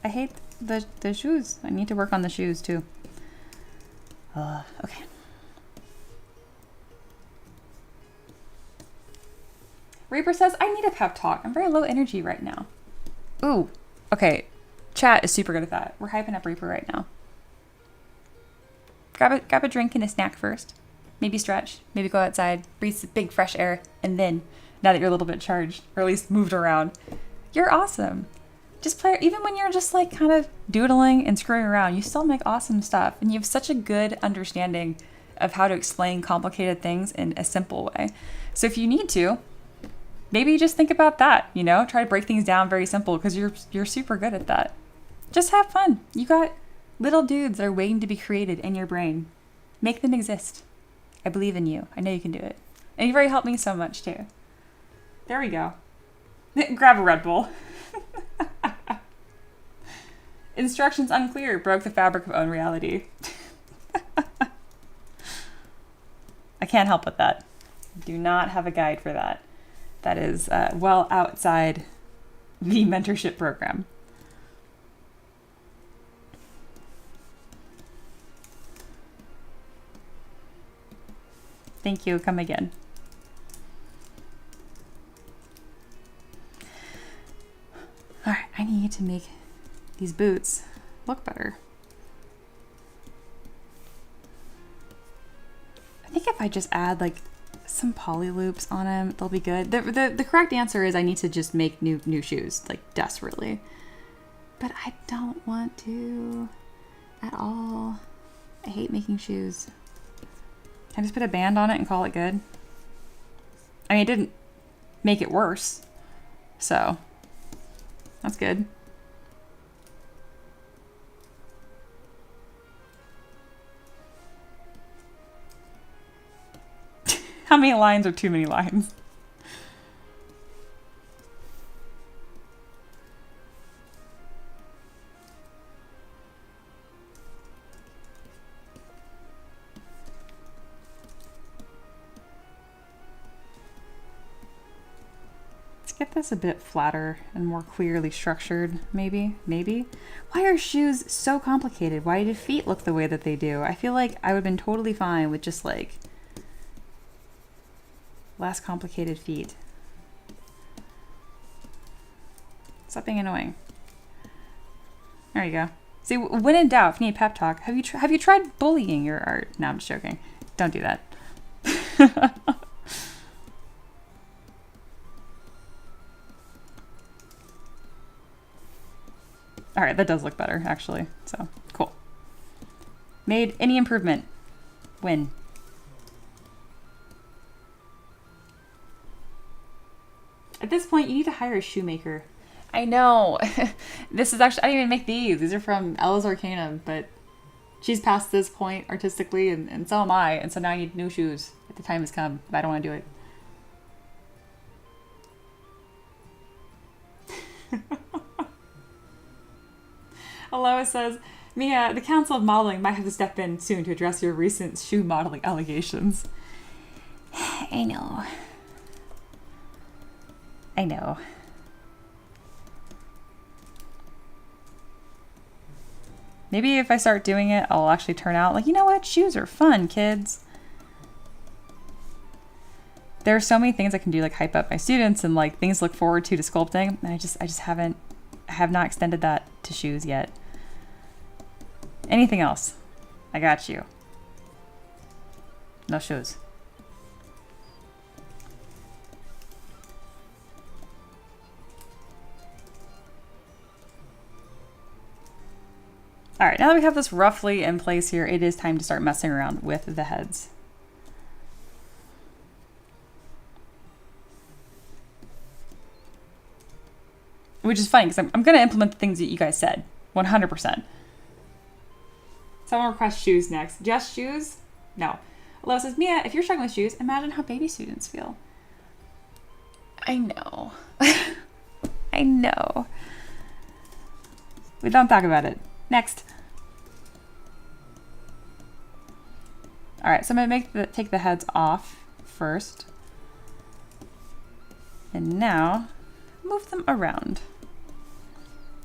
I hate the shoes. I need to work on the shoes too. Okay. Reaper says, I need a pep talk. I'm very low energy right now. Ooh, okay. Chat is super good at that. We're hyping up Reaper right now. Grab a drink and a snack first. Maybe stretch. Maybe go outside. Breathe some big fresh air. And then, now that you're a little bit charged, or at least moved around, you're awesome. Just play, even when you're just like kind of doodling and screwing around, you still make awesome stuff. And you have such a good understanding of how to explain complicated things in a simple way. So if you need to, maybe just think about that, you know, try to break things down very simple because you're super good at that. Just have fun. You got little dudes that are waiting to be created in your brain. Make them exist. I believe in you. I know you can do it. And you've already helped me so much too. There we go. Grab a Red Bull. Instructions unclear. Broke the fabric of own reality. I can't help with that. Do not have a guide for that. That is well outside the mentorship program. Thank you. Come again. All right, I need to make these boots look better. I think if I just add like some poly loops on them, they'll be good. The correct answer is I need to just make new shoes, like desperately. But I don't want to at all. I hate making shoes. Can I just put a band on it and call it good? I mean, it didn't make it worse, so that's good. How many lines are too many lines? Let's get this a bit flatter and more clearly structured, maybe. Why are shoes so complicated? Why do feet look the way that they do? I feel like I would have been totally fine with just like less complicated feet. Stop being annoying. There you go. See, when in doubt, if you need a pep talk, have you tried bullying your art? No, I'm just joking. Don't do that. All right, that does look better, actually. So, cool. Made any improvement. Win. At this point, you need to hire a shoemaker. I know. This is actually, I didn't even make these. These are from Ella's Arcanum, but she's past this point artistically, and so am I. And so now I need new shoes. The time has come, but I don't want to do it. Aloha says, Mia, the Council of Modeling might have to step in soon to address your recent shoe modeling allegations. I know. I know. Maybe if I start doing it, I'll actually turn out like, you know what? Shoes are fun, kids. There are so many things I can do, like hype up my students and like things to look forward to sculpting. And I just have not extended that to shoes yet. Anything else? I got you. No shoes. All right, now that we have this roughly in place here, it is time to start messing around with the heads. Which is funny, because I'm going to implement the things that you guys said, 100%. Someone requests shoes next. Just shoes? No. Aloha says, Mia, if you're struggling with shoes, imagine how baby students feel. I know. I know. We don't talk about it. Next. All right, so I'm gonna take the heads off first. And now move them around.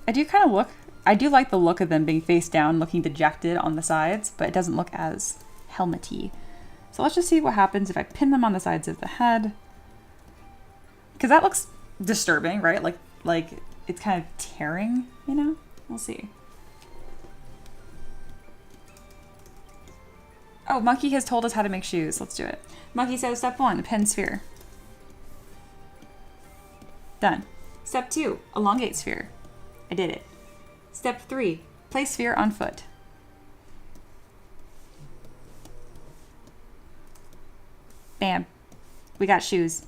I do like the look of them being face down, looking dejected on the sides, but it doesn't look as helmety. So let's just see what happens if I pin them on the sides of the head. Because that looks disturbing, right? Like it's kind of tearing, you know? We'll see. Oh, Monkey has told us how to make shoes. Let's do it. Monkey says, step 1, pin sphere. Done. Step 2, elongate sphere. I did it. Step 3, place sphere on foot. Bam. We got shoes.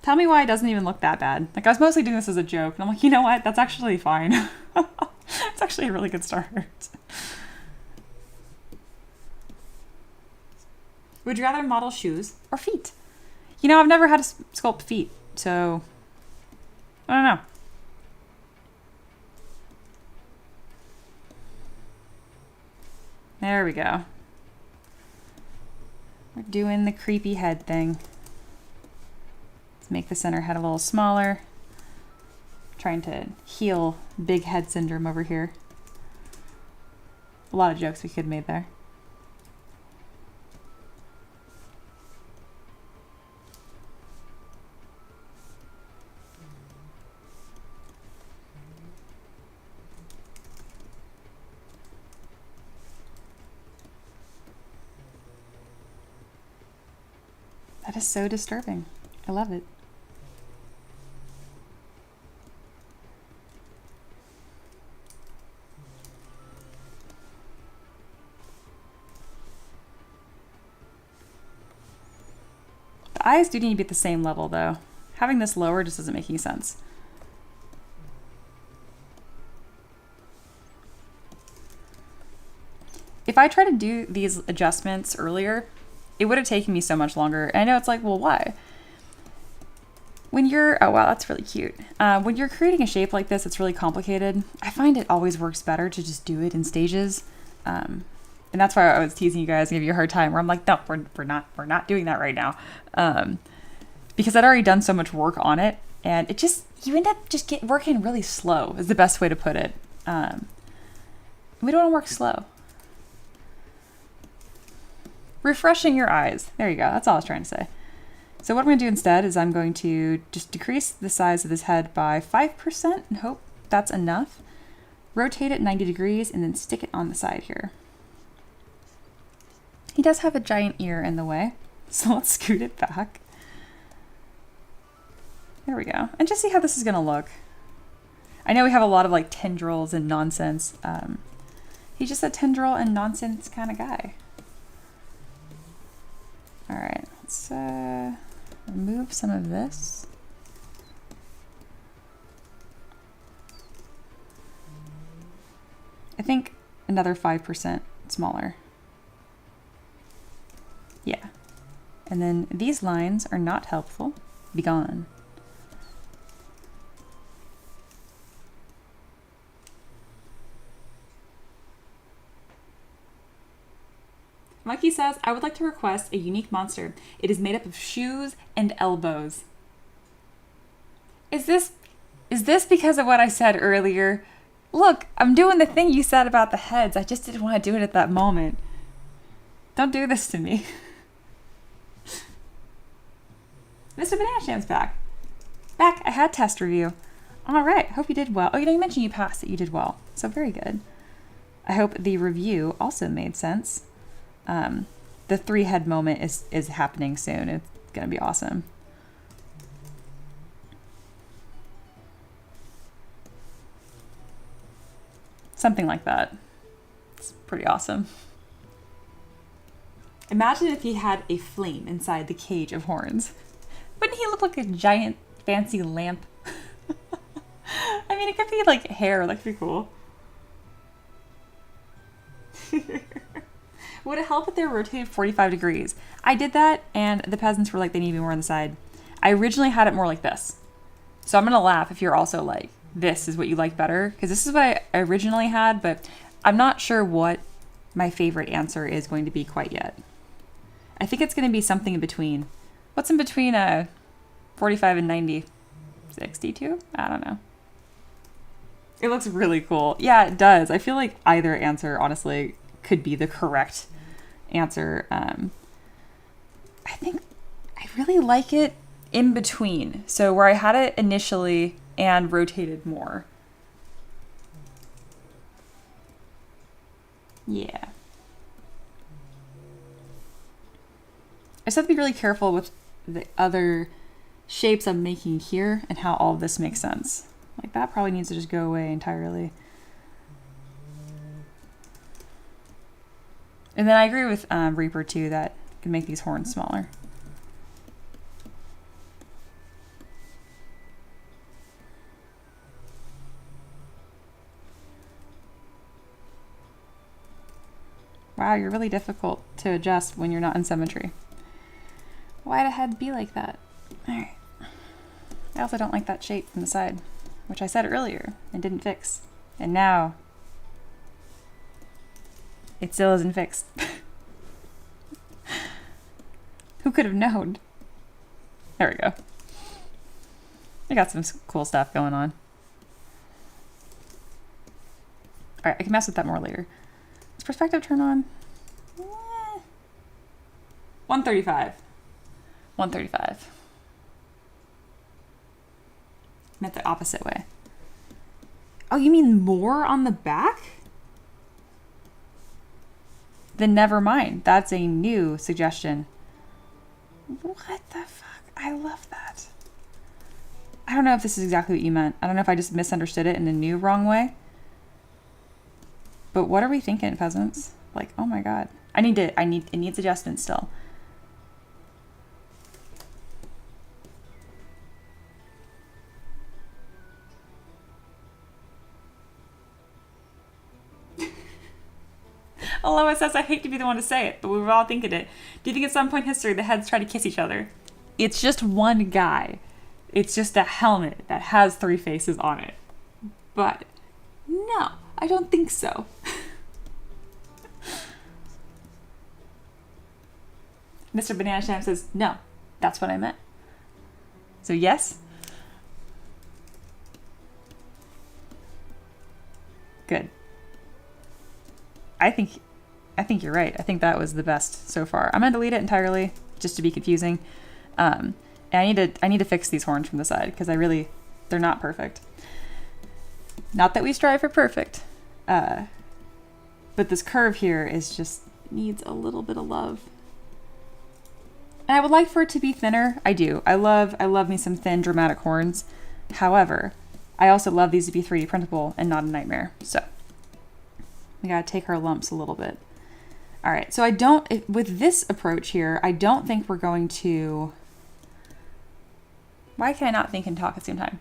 Tell me why it doesn't even look that bad. Like, I was mostly doing this as a joke, and I'm like, you know what? That's actually fine. It's actually a really good start. Would you rather model shoes or feet? You know, I've never had to sculpt feet, so I don't know. There we go. We're doing the creepy head thing. Let's make the center head a little smaller. Trying to heal big head syndrome over here. A lot of jokes we could have made there. That is so disturbing. I love it. The eyes do need to be at the same level though. Having this lower just doesn't make any sense. If I try to do these adjustments earlier, it would have taken me so much longer. And I know it's like, well, why? When you're, oh wow, that's really cute. When you're creating a shape like this, it's really complicated. I find it always works better to just do it in stages. And that's why I was teasing you guys and give you a hard time where I'm like, no, we're not doing that right now. Because I'd already done so much work on it, and it just, you end up just working really slow is the best way to put it. We don't want to work slow. Refreshing your eyes. There you go. That's all I was trying to say. So what I'm going to do instead is I'm going to just decrease the size of this head by 5% and hope that's enough. Rotate it 90 degrees and then stick it on the side here. He does have a giant ear in the way, so let's scoot it back. There we go. And just see how this is going to look. I know we have a lot of like tendrils and nonsense. He's just a tendril and nonsense kind of guy. All right, let's remove some of this. I think another 5% smaller. Yeah. And then these lines are not helpful. Be gone. Mikey says, I would like to request a unique monster. It is made up of shoes and elbows. Is this because of what I said earlier? Look, I'm doing the thing you said about the heads. I just didn't want to do it at that moment. Don't do this to me. Mr. Banana Sham's back. Back, I had test review. All right, hope you did well. Oh, you mentioned you passed, that you did well. So very good. I hope the review also made sense. The 3-head moment is happening soon. It's going to be awesome. Something like that. It's pretty awesome. Imagine if he had a flame inside the cage of horns. Wouldn't he look like a giant fancy lamp? I mean, it could be like hair. That could be cool. Would it help if they were rotated 45 degrees? I did that, and the peasants were like, they need to be more on the side. I originally had it more like this. So I'm going to laugh if you're also like, this is what you like better, because this is what I originally had, but I'm not sure what my favorite answer is going to be quite yet. I think it's going to be something in between. What's in between 45 and 90? 62? I don't know. It looks really cool. Yeah, it does. I feel like either answer, honestly, could be the correct answer. I think I really like it in between. So where I had it initially and rotated more. Yeah. I just have to be really careful with the other shapes I'm making here and how all of this makes sense. Like that probably needs to just go away entirely. And then I agree with Reaper too, that you can make these horns smaller. Wow, you're really difficult to adjust when you're not in symmetry. Why'd a head be like that? All right. I also don't like that shape from the side, which I said earlier and didn't fix. And now it still isn't fixed. Who could have known? There we go. I got some cool stuff going on. All right, I can mess with that more later. Is perspective turn on? 135. 135. Meant the opposite way. Oh, you mean more on the back? Then never mind. That's a new suggestion. What the fuck? I love that. I don't know if this is exactly what you meant. I don't know if I just misunderstood it in a new wrong way. But what are we thinking, peasants? Like, oh my god. It needs adjustment still. Aloha says, I hate to be the one to say it, but we were all thinking it. Do you think at some point in history the heads try to kiss each other? It's just one guy. It's just a helmet that has 3 faces on it. But no, I don't think so. Mr. Banana Sham says, no, that's what I meant. So yes. Good. I think you're right. I think that was the best so far. I'm gonna delete it entirely just to be confusing. And I need to fix these horns from the side because they're not perfect. Not that we strive for perfect, but this curve here needs a little bit of love. And I would like for it to be thinner. I do. I love me some thin, dramatic horns. However, I also love these to be 3D printable and not a nightmare. So we gotta take our lumps a little bit. All right, so with this approach here, I don't think we're going to, why can I not think and talk at the same time?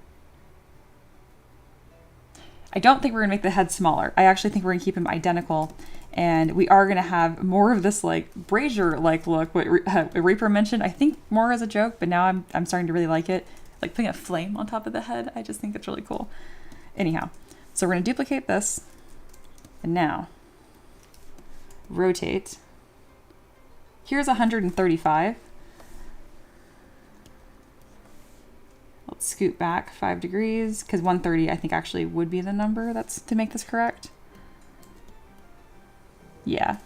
I don't think we're gonna make the head smaller. I actually think we're gonna keep them identical, and we are gonna have more of this like brazier-like look, what Reaper mentioned, I think more as a joke, but now I'm starting to really like it. Like putting a flame on top of the head, I just think it's really cool. Anyhow, so we're gonna duplicate this, and now rotate. Here's 135. Let's scoot back 5 degrees because 130 I think actually would be the number that's to make this correct. Yeah.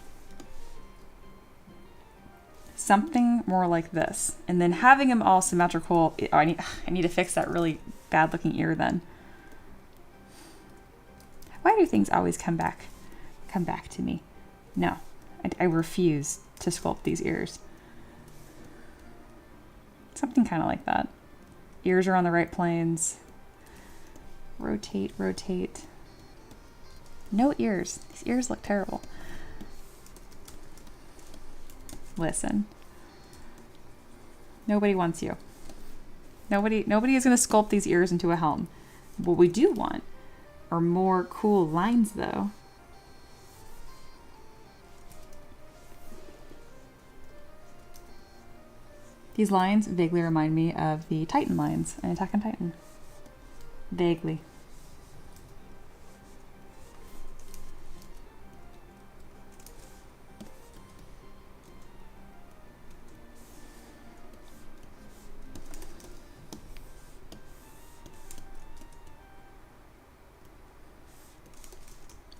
Something more like this. And then having them all symmetrical, I need to fix that really bad looking ear then. Why do things always come back to me? No, I refuse to sculpt these ears. Something kind of like that. Ears are on the right planes. Rotate, rotate. No ears. These ears look terrible. Listen. Nobody wants you. Nobody is going to sculpt these ears into a helm. What we do want are more cool lines though. These lines vaguely remind me of the Titan lines in Attack on Titan. Vaguely.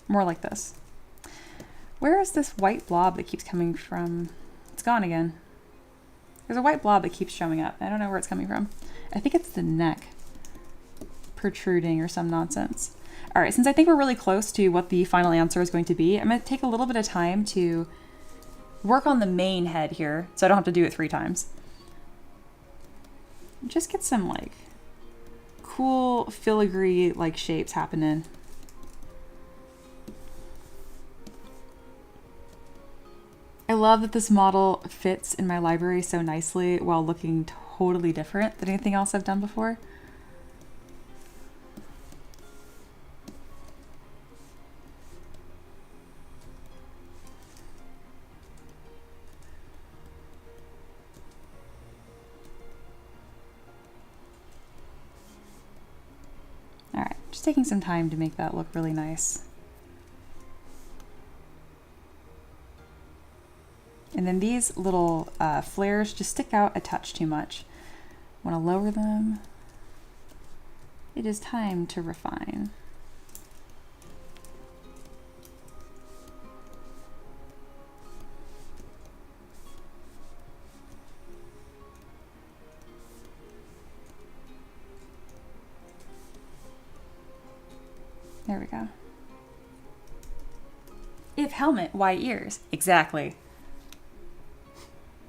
More like this. Where is this white blob that keeps coming from? It's gone again. There's a white blob that keeps showing up. I don't know where it's coming from. I think it's the neck protruding or some nonsense. All right, since I think we're really close to what the final answer is going to be, I'm going to take a little bit of time to work on the main head here so I don't have to do it 3 times. Just get some like cool filigree like shapes happening. I love that this model fits in my library so nicely while looking totally different than anything else I've done before. All right, just taking some time to make that look really nice. And then these little flares just stick out a touch too much. Want to lower them. It is time to refine. There we go. If helmet, why ears? Exactly.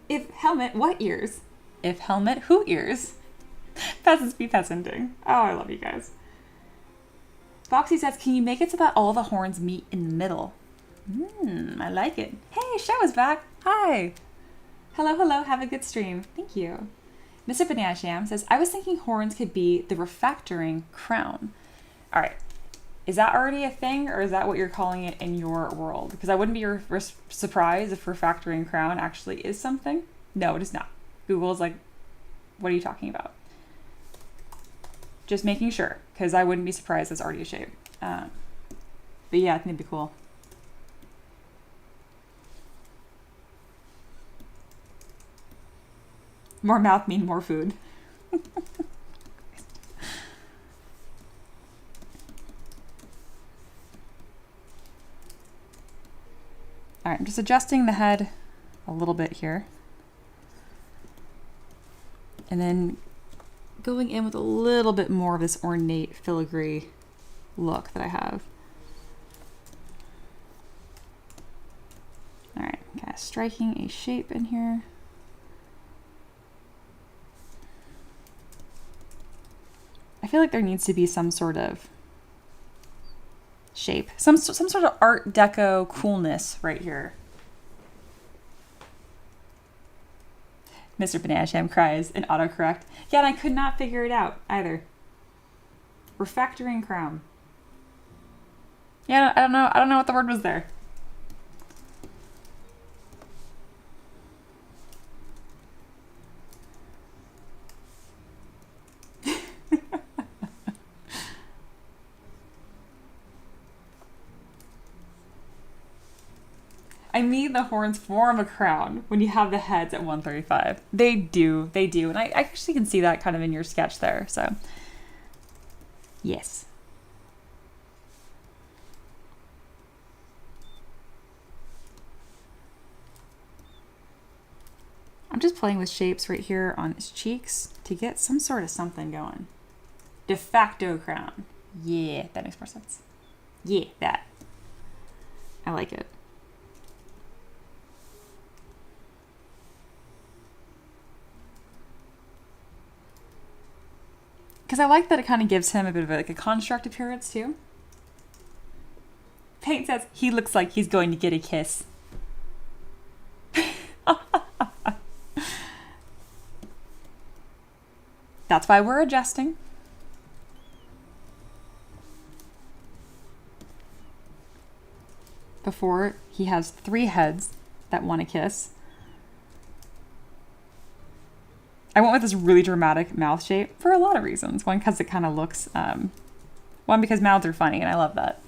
If helmet, what ears? If helmet, who ears? Peasants be peasanting. Oh, I love you guys. Foxy says, can you make it so that all the horns meet in the middle? I like it. Hey, Show is back. Hi. Hello, hello. Have a good stream. Thank you. Mr. Banana Sham says, I was thinking horns could be the refactoring crown. All right. Is that already a thing, or is that what you're calling it in your world? Because I wouldn't be surprised if refactoring crown actually is something. No, it is not. Google's like, what are you talking about? Just making sure, because I wouldn't be surprised it's already a shape. But yeah, I think it'd be cool. More mouth mean more food. All right, I'm just adjusting the head a little bit here. And then going in with a little bit more of this ornate filigree look that I have. All right, kind of striking a shape in here. I feel like there needs to be some sort of shape, some sort of Art Deco coolness right here. Mr. Banana Jam cries in autocorrect. Yeah, and I could not figure it out either. Refactoring crown. Yeah, I don't know what the word was there. I mean, the horns form a crown when you have the heads at 135. They do. And I actually can see that kind of in your sketch there, so. Yes. I'm just playing with shapes right here on his cheeks to get some sort of something going. De facto crown. Yeah, that makes more sense. Yeah, that. I like it. Because I like that it kind of gives him a bit of like a construct appearance too. Paint says he looks like he's going to get a kiss. That's why we're adjusting. Before he has 3 heads that want to kiss. I went with this really dramatic mouth shape for a lot of reasons. One, because it kind of looks, one, because mouths are funny and I love that.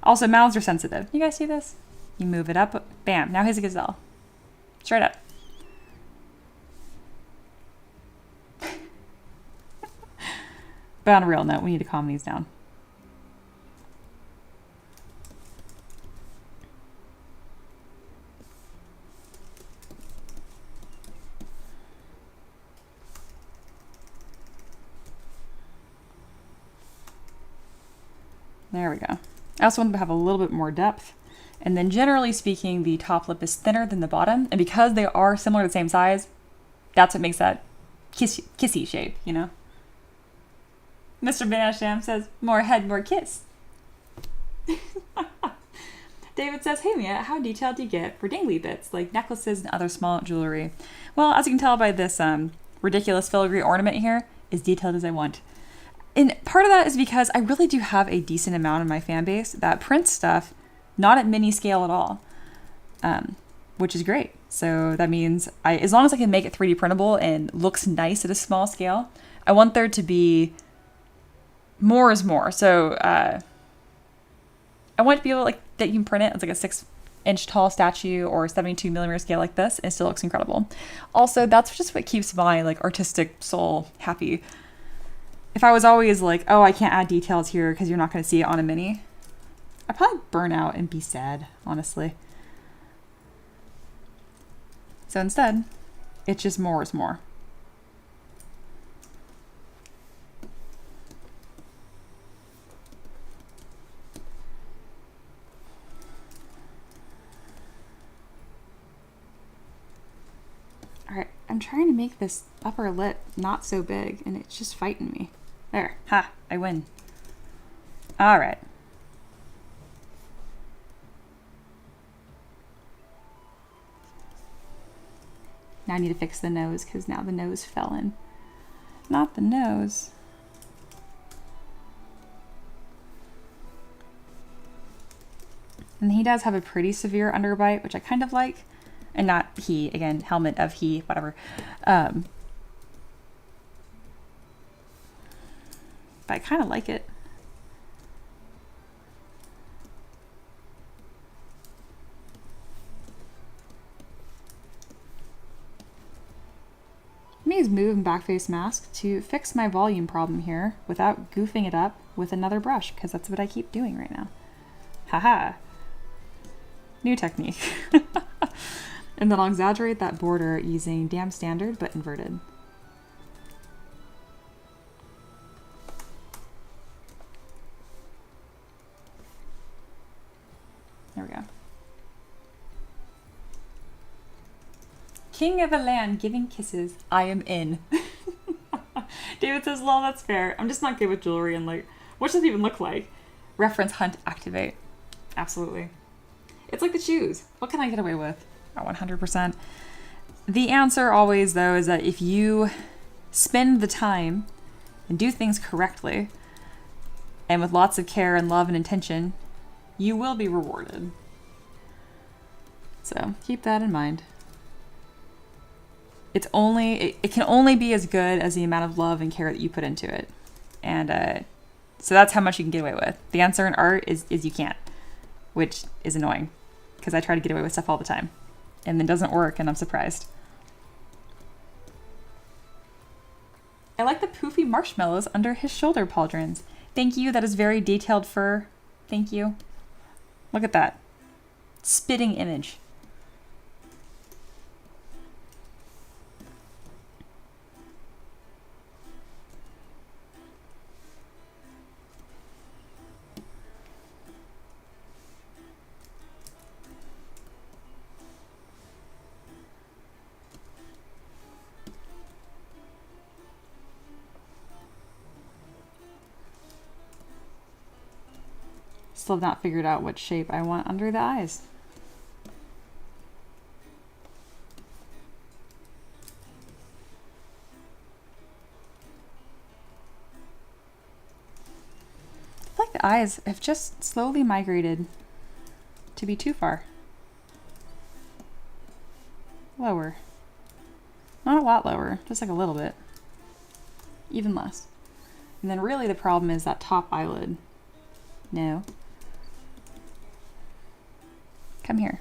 Also, mouths are sensitive. You guys see this? You move it up, bam, now he's a gazelle. Straight up. But on a real note, we need to calm these down. There we go. I also want to have a little bit more depth. And then generally speaking, the top lip is thinner than the bottom. And because they are similar to the same size, that's what makes that kissy shape, you know? Mr. Banana Jam says, more head, more kiss. David says, hey Mia, how detailed do you get for dangly bits like necklaces and other small jewelry? Well, as you can tell by this ridiculous filigree ornament here, as detailed as I want. And part of that is because I really do have a decent amount of my fan base that prints stuff not at mini scale at all, which is great. So that means as long as I can make it 3D printable and looks nice at a small scale, I want there to be more is more. So I want to be able that you can print it as like a 6-inch tall statue or 72mm scale like this, and it still looks incredible. Also, that's just what keeps my artistic soul happy. If I was always like, oh, I can't add details here because you're not going to see it on a mini, I'd probably burn out and be sad, honestly. So instead, it's just more is more. All right, I'm trying to make this upper lip not so big, and it's just fighting me. There, ha, I win. All right. Now I need to fix the nose because now the nose fell in. Not the nose. And he does have a pretty severe underbite, which I kind of like. And not he, again, helmet of he, whatever. But I kind of like it. Let me use move and backface mask to fix my volume problem here without goofing it up with another brush, because that's what I keep doing right now. Haha. New technique. And then I'll exaggerate that border using damn standard but inverted. king of a land giving kisses, I am in. David says, lol, that's fair. I'm just not good with jewelry and like, what does it even look like? Reference hunt activate. Absolutely. It's like the shoes. What can I get away with? Oh, 100%. The answer always, though, is that if you spend the time and do things correctly and with lots of care and love and intention, you will be rewarded. So keep that in mind. It can only be as good as the amount of love and care that you put into it. And so that's how much you can get away with. The answer in art is you can't, which is annoying because I try to get away with stuff all the time and then it doesn't work and I'm surprised. I like the poofy marshmallows under his shoulder pauldrons. Thank you. That is very detailed fur. Thank you. Look at that. Spitting image. Still have not figured out what shape I want under the eyes. I feel like the eyes have just slowly migrated to be too far. Lower. Not a lot lower, just like a little bit. Even less. And then really the problem is that top eyelid. No. Come here.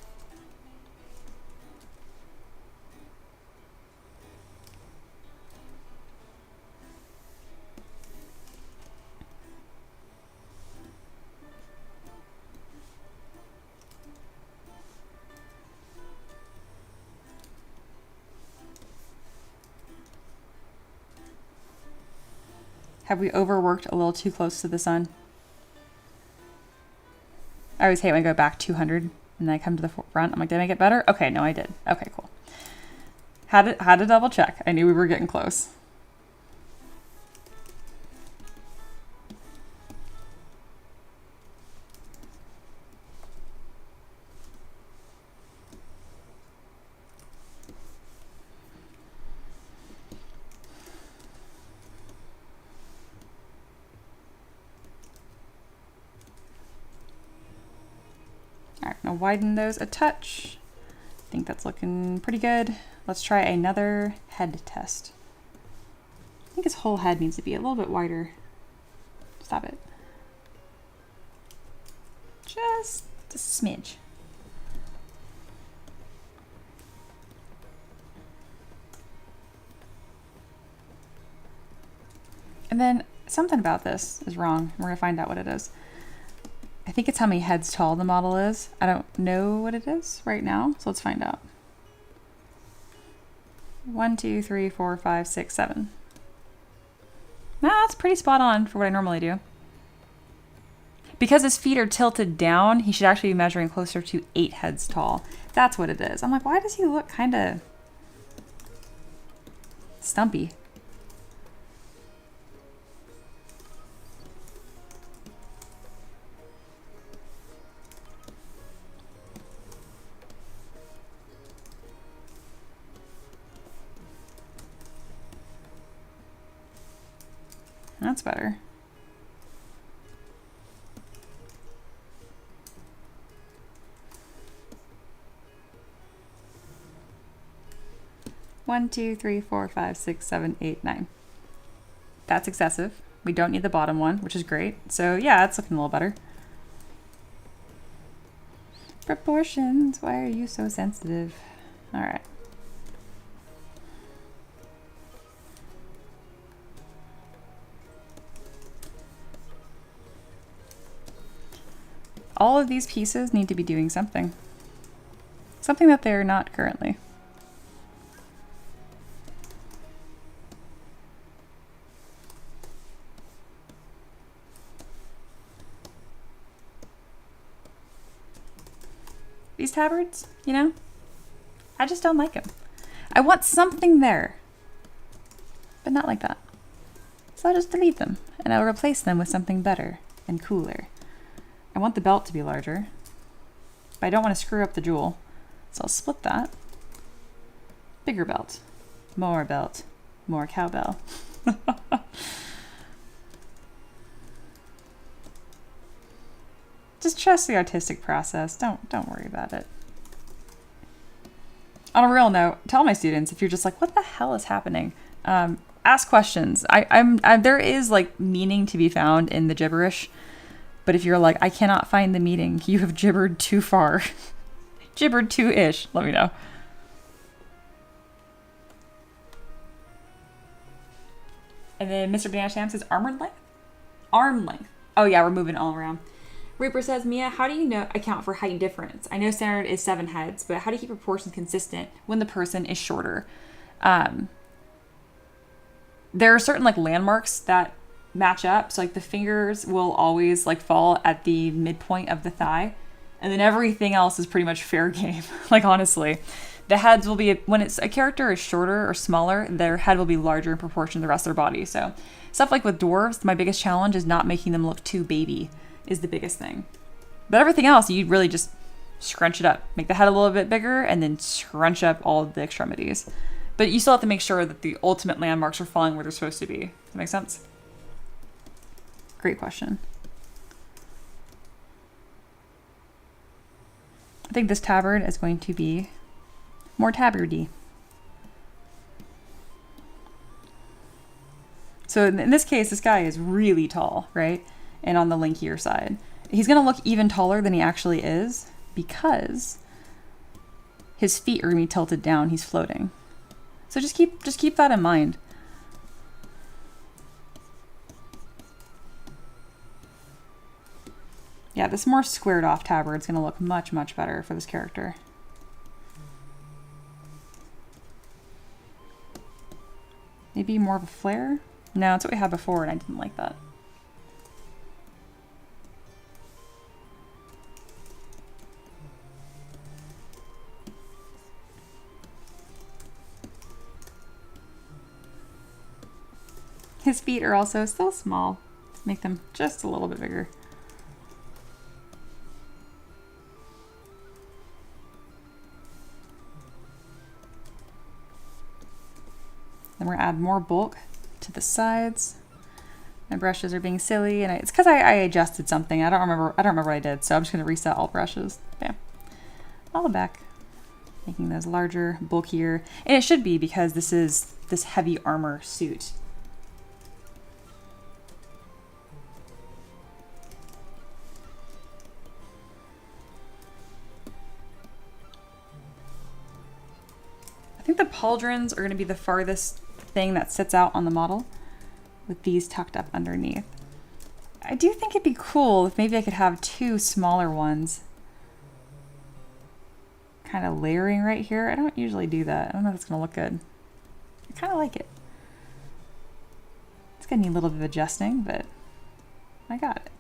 Have we overworked a little too close to the sun? I always hate when I go back 200 and then I come to the front. I'm like, did I make it better? Okay, no, I did. Okay, cool. Had to double check. I knew we were getting close. Now widen those a touch. I think that's looking pretty good. Let's try another head test. I think his whole head needs to be a little bit wider. Stop it. Just a smidge. And then something about this is wrong. We're gonna find out what it is. I think it's how many heads tall the model is. I don't know what it is right now, so let's find out. 1, 2, 3, 4, 5, 6, 7. Nah, that's pretty spot on for what I normally do. Because his feet are tilted down, he should actually be measuring closer to 8 heads tall. That's what it is. I'm like, why does he look kind of stumpy? That's better. One, 2, 3, 4, 5, 6, 7, 8, 9. That's excessive. We don't need the bottom one, which is great. So yeah, it's looking a little better. Proportions, why are you so sensitive? All right. All of these pieces need to be doing something. Something that they're not currently. These tabards, you know, I just don't like them. I want something there, but not like that. So I'll just delete them and I'll replace them with something better and cooler. I want the belt to be larger, but I don't want to screw up the jewel. So I'll split that. Bigger belt, more cowbell. Just trust the artistic process. Don't worry about it. On a real note, tell my students if you're just like, what the hell is happening? Ask questions. There is like meaning to be found in the gibberish, but if you're like, I cannot find the meaning, you have gibbered too far. Gibbered too-ish. Let me know. And then Mr. Banana Sham says arm length? Arm length. Oh yeah, we're moving all around. Reaper says, Mia, how do you account for height difference? I know standard is 7 heads, but how do you keep proportions consistent when the person is shorter? There are certain like landmarks that match up. So like the fingers will always like fall at the midpoint of the thigh. And then everything else is pretty much fair game. Like honestly, the heads will be, when a character is shorter or smaller, their head will be larger in proportion to the rest of their body. So stuff like with dwarves, my biggest challenge is not making them look too baby is the biggest thing. But everything else, you really just scrunch it up. Make the head a little bit bigger and then scrunch up all of the extremities. But you still have to make sure that the ultimate landmarks are falling where they're supposed to be. Does that make sense? Great question. I think this tabard is going to be more tabardy. So in this case, this guy is really tall, right? And on the linkier side. He's going to look even taller than he actually is because his feet are going to be tilted down. He's floating. So just keep that in mind. Yeah, this more squared off tabard is going to look much, much better for this character. Maybe more of a flare? No, it's what we had before and I didn't like that. His feet are also still small. Let's make them just a little bit bigger. Then we're gonna add more bulk to the sides. My brushes are being silly, and it's because I adjusted something. I don't remember what I did, so I'm just gonna reset all brushes. Bam. All the back. Making those larger, bulkier. And it should be because this is this heavy armor suit. I think the pauldrons are going to be the farthest thing that sits out on the model with these tucked up underneath. I do think it'd be cool if maybe I could have 2 smaller ones kind of layering right here. I don't usually do that. I don't know if it's going to look good. I kind of like it. It's going to need a little bit of adjusting, but I got it.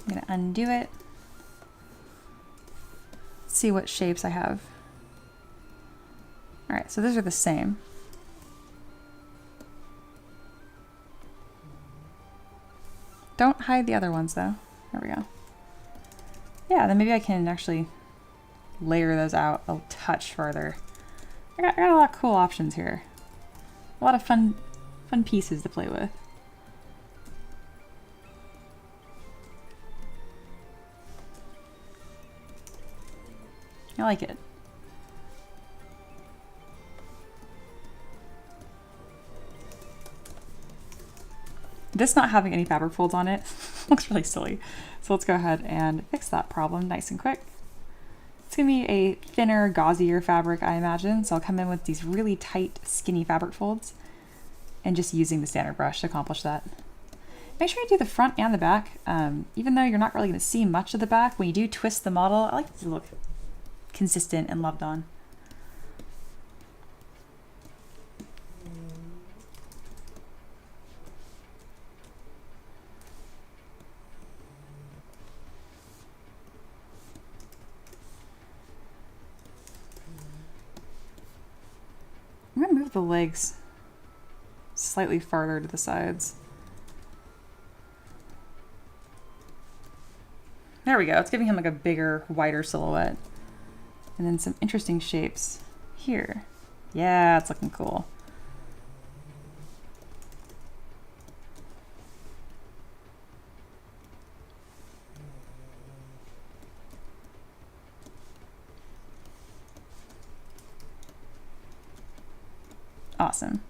I'm going to undo it. See what shapes I have. All right, so those are the same. Don't hide the other ones though. There we go. Yeah, then maybe I can actually layer those out a touch further. I got a lot of cool options here. A lot of fun pieces to play with. I like it. This not having any fabric folds on it looks really silly. So let's go ahead and fix that problem nice and quick. It's gonna be a thinner, gauzier fabric, I imagine. So I'll come in with these really tight, skinny fabric folds and just using the standard brush to accomplish that. Make sure you do the front and the back. Even though you're not really gonna see much of the back, when you do twist the model, I like it to look consistent and loved on. move the legs slightly farther to the sides. There we go. It's giving him like a bigger, wider silhouette. And then some interesting shapes here. Yeah, it's looking cool. Awesome.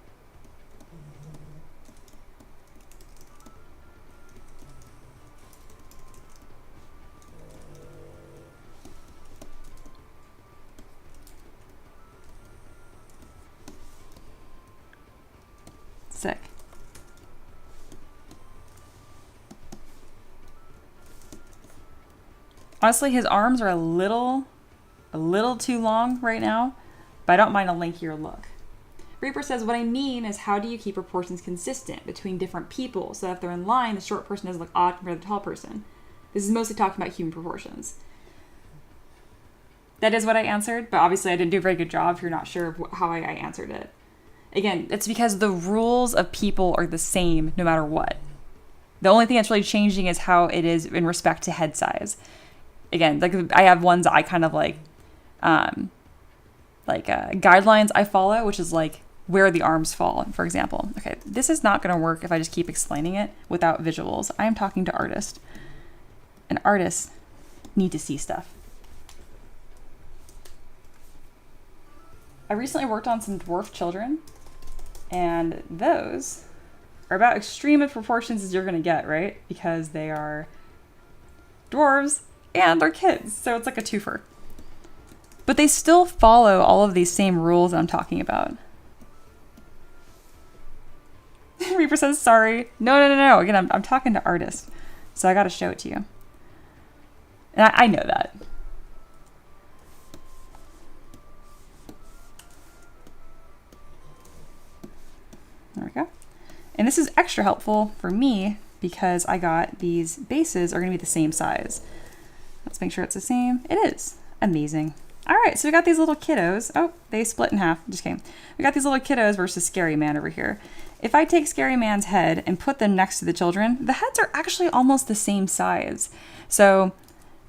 Sick. Honestly, his arms are a little too long right now, but I don't mind a lankier look. Reaper says, what I mean is how do you keep proportions consistent between different people so that if they're in line, the short person doesn't look odd compared to the tall person? This is mostly talking about human proportions. That is what I answered, but obviously I didn't do a very good job if you're not sure how I answered it. Again, it's because the rules of people are the same no matter what. The only thing that's really changing is how it is in respect to head size. Again, like I have ones I kind of like guidelines I follow, which is like where the arms fall, for example. Okay, this is not going to work if I just keep explaining it without visuals. I am talking to artists, and artists need to see stuff. I recently worked on some dwarf children, and those are about extreme in proportions as you're going to get, right? Because they are dwarves and they're kids, so it's like a twofer. But they still follow all of these same rules I'm talking about. Reaper says, sorry. No. Again, I'm talking to artists, so I got to show it to you. And I know that. There we go. And this is extra helpful for me because I got these bases are going to be the same size. Let's make sure it's the same. It is. Amazing. All right, so we got these little kiddos. Oh, they split in half. Just kidding. We got these little kiddos versus Scary Man over here. If I take Scary Man's head and put them next to the children, the heads are actually almost the same size. So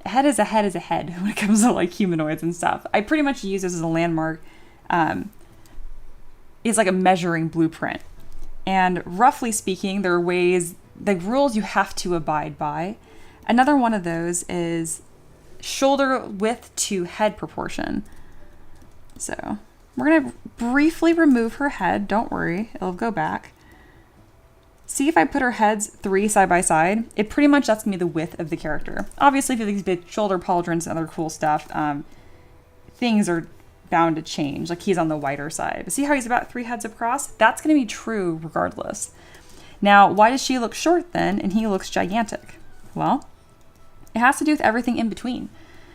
a head is a head is a head when it comes to like humanoids and stuff. I pretty much use this as a landmark. It's like a measuring blueprint. And roughly speaking, there are ways, the rules you have to abide by. Another one of those is shoulder width to head proportion. So we're going to briefly remove her head. Don't worry, it'll go back. See if I put her heads 3 side by side, it pretty much that's going to be the width of the character. Obviously, if you have these big shoulder pauldrons and other cool stuff, things are bound to change. Like he's on the wider side. But see how he's about 3 heads across? That's going to be true regardless. Now, why does she look short then and he looks gigantic? Well, it has to do with everything in between.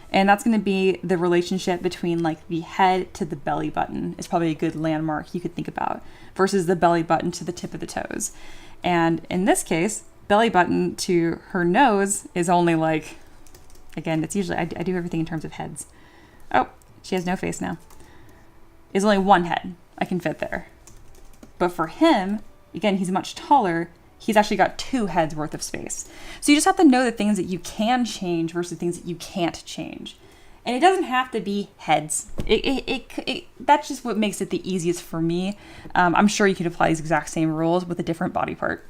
And that's going to be the relationship between like the head to the belly button is probably a good landmark you could think about versus the belly button to the tip of the toes. And in this case, belly button to her nose is only like, again, it's usually, I do everything in terms of heads. Oh, she has no face now. Is only 1 head I can fit there. But for him, again, he's much taller. He's actually got 2 heads worth of space. So you just have to know the things that you can change versus things that you can't change. And it doesn't have to be heads. That's just what makes it the easiest for me. I'm sure you could apply these exact same rules with a different body part.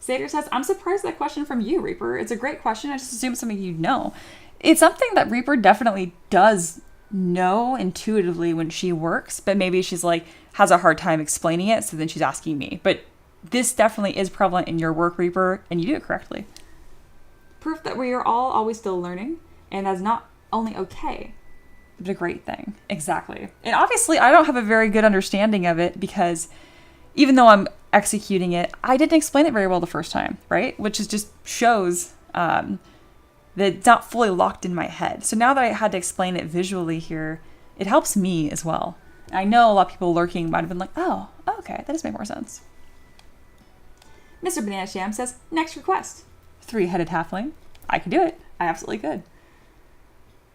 Sater says, I'm surprised at that question from you, Reaper. It's a great question. I just assumed something you'd know. It's something that Reaper definitely does know intuitively when she works, but maybe she's like, has a hard time explaining it, so then she's asking me. But this definitely is prevalent in your work, Reaper, and you do it correctly. Proof that we are all always still learning, and that's not only okay, but a great thing. Exactly. And obviously, I don't have a very good understanding of it because even though I'm executing it, I didn't explain it very well the first time, right? Which is just shows that it's not fully locked in my head. So now that I had to explain it visually here, it helps me as well. I know a lot of people lurking might have been like, oh, okay, that does make more sense. Mr. Banana Sham says, next request. 3-headed halfling. I could do it. I absolutely could.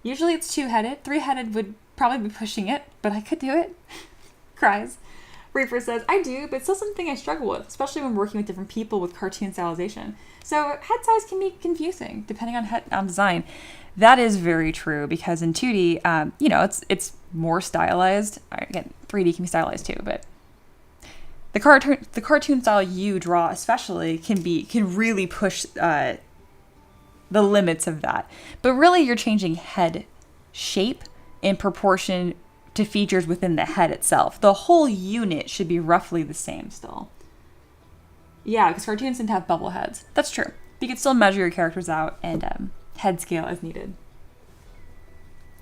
Usually it's 2-headed. 3-headed would probably be pushing it, but I could do it. Cries. Reaper says, I do, but it's still something I struggle with, especially when working with different people with cartoon stylization. So head size can be confusing depending on design. That is very true because in 2D, it's more stylized. Again, 3D can be stylized too, but the cartoon style you draw especially can really push the limits of that. But really, you're changing head shape in proportion to features within the head itself. The whole unit should be roughly the same still. Yeah, because cartoons tend to have bubble heads. That's true. You can still measure your characters out and head scale as needed.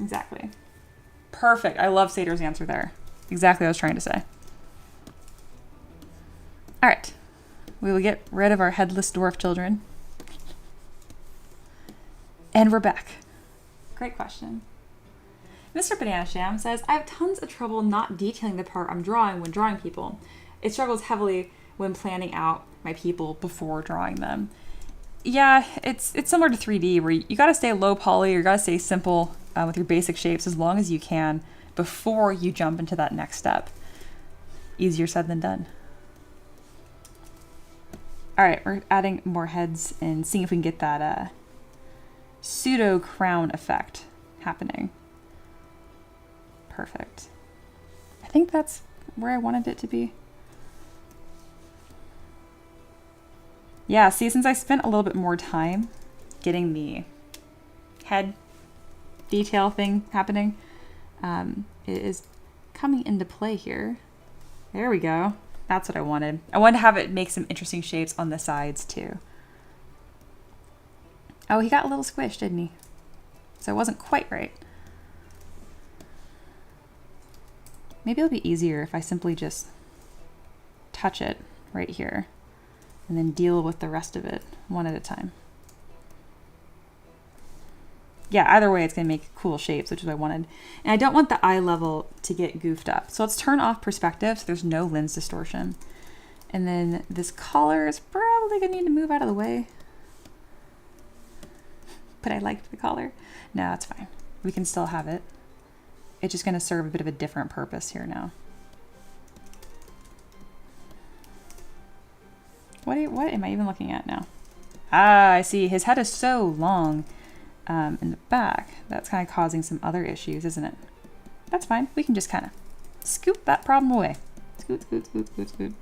Exactly. Perfect. I love Sater's answer there. Exactly what I was trying to say. All right. We will get rid of our headless dwarf children. And we're back. Great question. Mr. Banana Sham says, I have tons of trouble not detailing the part I'm drawing when drawing people. It struggles heavily when planning out my people before drawing them. Yeah, it's similar to 3D where you got to stay low poly or you got to stay simple with your basic shapes as long as you can before you jump into that next step. Easier said than done. All right, we're adding more heads and seeing if we can get that pseudo crown effect happening. Perfect. I think that's where I wanted it to be. Yeah, see, since I spent a little bit more time getting the head detail thing happening, it is coming into play here. There we go. That's what I wanted. I wanted to have it make some interesting shapes on the sides too. Oh, he got a little squished, didn't he? So it wasn't quite right. Maybe it'll be easier if I simply just touch it right here and then deal with the rest of it one at a time. Yeah, either way, it's going to make cool shapes, which is what I wanted. And I don't want the eye level to get goofed up. So let's turn off perspective so there's no lens distortion. And then this collar is probably going to need to move out of the way. But I liked the collar. No, it's fine. We can still have it. It's just going to serve a bit of a different purpose here now. What am I even looking at now? Ah, I see. His head is so long in the back. That's kind of causing some other issues, isn't it? That's fine. We can just kind of scoop that problem away. Scoot, scoot, scoot, scoot, scoot.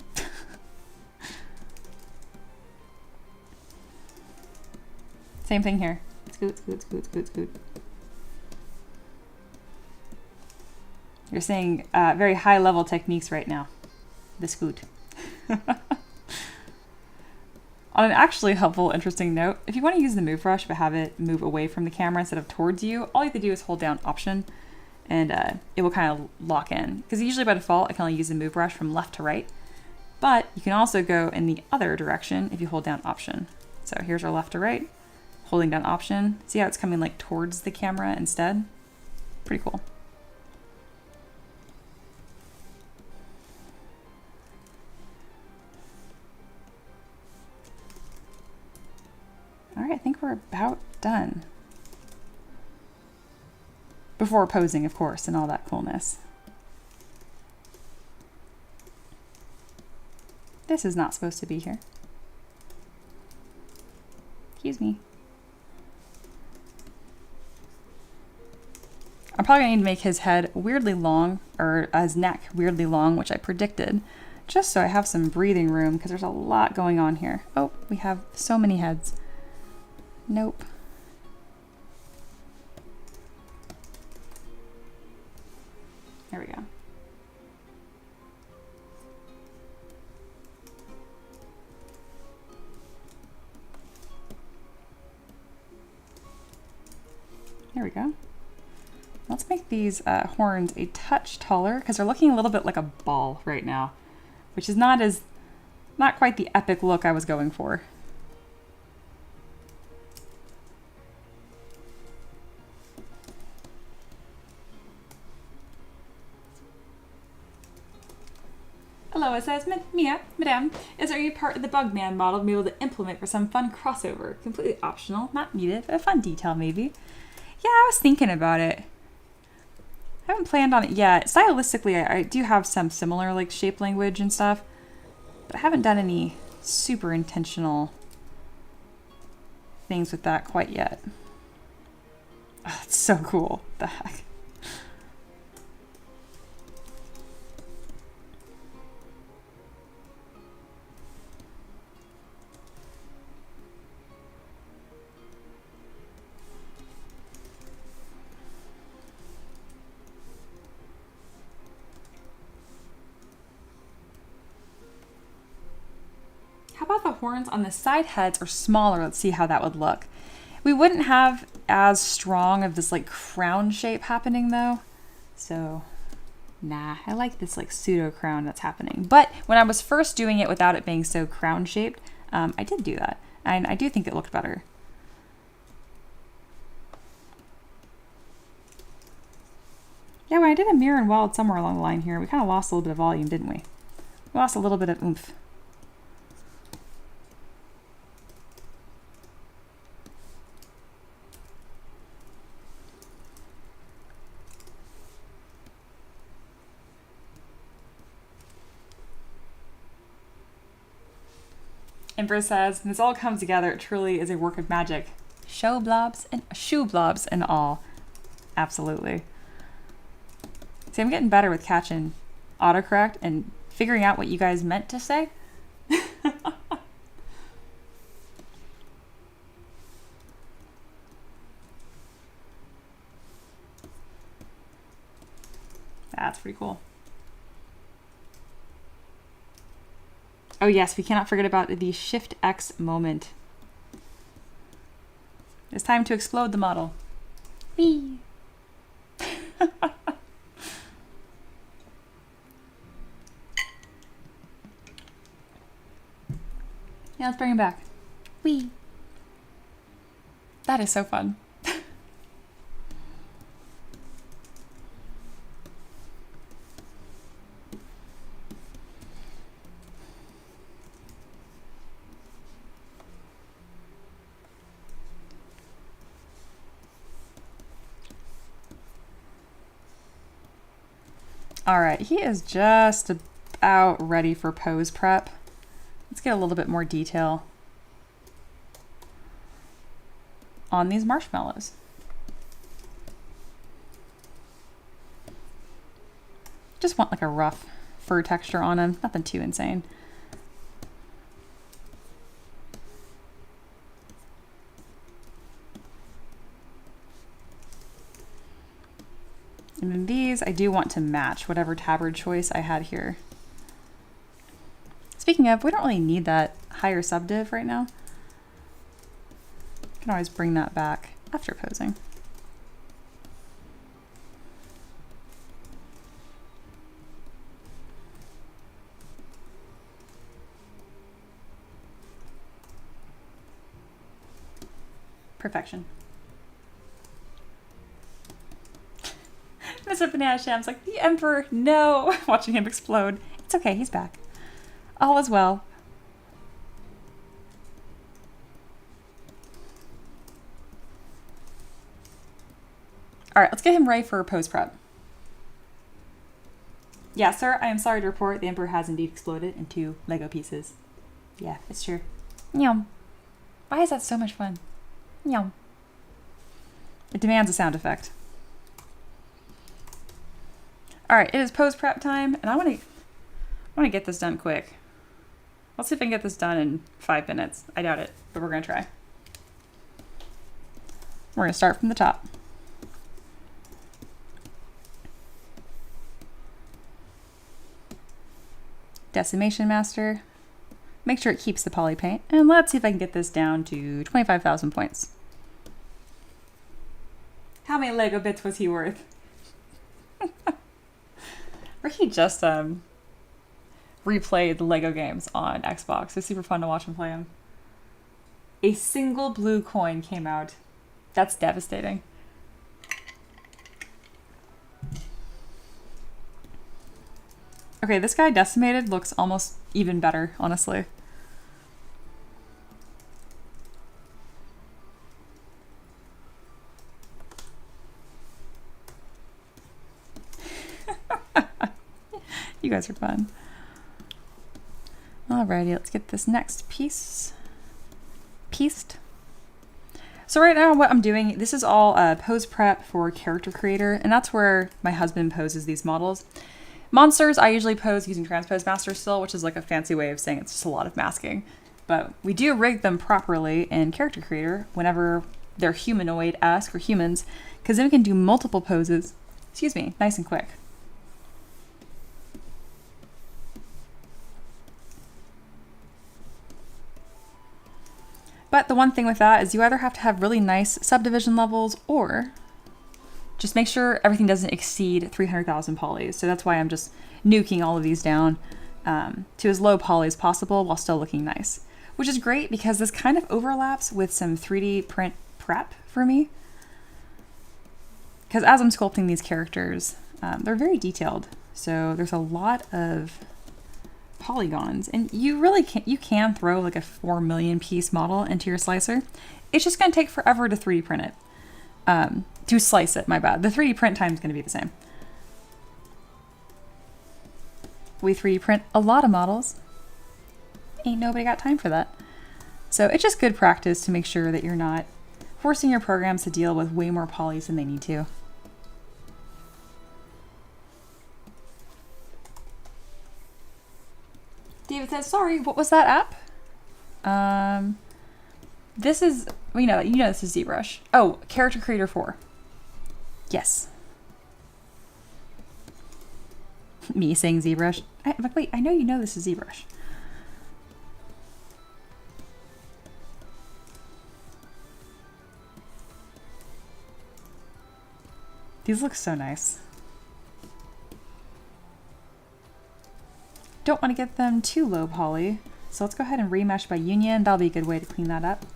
Same thing here. Scoot, scoot, scoot, scoot, scoot. You're saying very high level techniques right now. The scoot. On an actually helpful, interesting note, if you want to use the move brush but have it move away from the camera instead of towards you, all you have to do is hold down Option and it will kind of lock in. Because usually by default, I can only use the move brush from left to right. But you can also go in the other direction if you hold down Option. So here's our left to right, holding down Option. See how it's coming like towards the camera instead? Pretty cool. All right, I think we're about done. Before posing, of course, and all that coolness. This is not supposed to be here. Excuse me. I'm probably gonna need to make his head weirdly long, or his neck weirdly long, which I predicted, just so I have some breathing room, because there's a lot going on here. Oh, we have so many heads. Nope. There we go. There we go. Let's make these horns a touch taller because they're looking a little bit like a ball right now, which is not quite the epic look I was going for. Hello, it says, Mia, Madame, is there any part of the Bugman model to be able to implement for some fun crossover? Completely optional, not needed, but a fun detail maybe. Yeah, I was thinking about it. Haven't planned on it yet. Stylistically, I do have some similar like shape language and stuff, but I haven't done any super intentional things with that quite yet. Oh, it's so cool. What the heck? How about the horns on the side heads are smaller? Let's see how that would look. We wouldn't have as strong of this like crown shape happening though. So nah, I like this like pseudo crown that's happening. But when I was first doing it without it being so crown shaped, I did do that. And I do think it looked better. Yeah, when I did a mirror and weld somewhere along the line here, we kind of lost a little bit of volume, didn't we? We lost a little bit of oomph. Ember says, this all comes together. It truly is a work of magic. Shoe blobs and all. Absolutely. See, I'm getting better with catching autocorrect and figuring out what you guys meant to say. That's pretty cool. Oh yes, we cannot forget about the Shift X moment. It's time to explode the model. Whee! Yeah, let's bring him back. Whee! That is so fun. All right, he is just about ready for pose prep. Let's get a little bit more detail on these marshmallows. Just want like a rough fur texture on them, nothing too insane. And then these, I do want to match whatever tabard choice I had here. Speaking of, we don't really need that higher subdiv right now. Can always bring that back after posing. Perfection. Mr. Banana Sham's like, the Emperor, no! Watching him explode. It's okay, he's back. All is well. All right, let's get him ready for pose prep. Yeah, sir, I am sorry to report the Emperor has indeed exploded into Lego pieces. Yeah, it's true. Yum. Why is that so much fun? Yum. It demands a sound effect. All right, it is pose prep time, and I want to get this done quick. Let's see if I can get this done in 5 minutes. I doubt it, but we're gonna try. We're gonna start from the top. Decimation master. Make sure it keeps the poly paint, and let's see if I can get this down to 25,000 points. How many Lego bits was he worth? Or he just replayed the Lego games on Xbox. It's super fun to watch him play them. A single blue coin came out. That's devastating. Okay, this guy decimated looks almost even better, honestly. You guys are fun. Alrighty, let's get this next pieced. So right now what I'm doing, this is all pose prep for Character Creator, and that's where my husband poses these models. Monsters, I usually pose using Transpose Master still, which is like a fancy way of saying it's just a lot of masking. But we do rig them properly in Character Creator whenever they're humanoid-esque or humans, because then we can do multiple poses, nice and quick. But the one thing with that is you either have to have really nice subdivision levels or just make sure everything doesn't exceed 300,000 polys. So that's why I'm just nuking all of these down to as low poly as possible while still looking nice. Which is great because this kind of overlaps with some 3D print prep for me. Because as I'm sculpting these characters, they're very detailed. So there's a lot of polygons, and you can throw like a 4 million piece model into your slicer. It's just going to take forever to 3D print it. To slice it, my bad. The 3D print time is going to be the same. We 3D print a lot of models. Ain't nobody got time for that. So it's just good practice to make sure that you're not forcing your programs to deal with way more polys than they need to. David says, sorry, what was that app? This is, well, you know this is ZBrush. Oh, Character Creator 4. Yes. Me saying ZBrush. Wait, I know you know this is ZBrush. These look so nice. Don't want to get them too low poly, so let's go ahead and remesh by union. That'll be a good way to clean that up.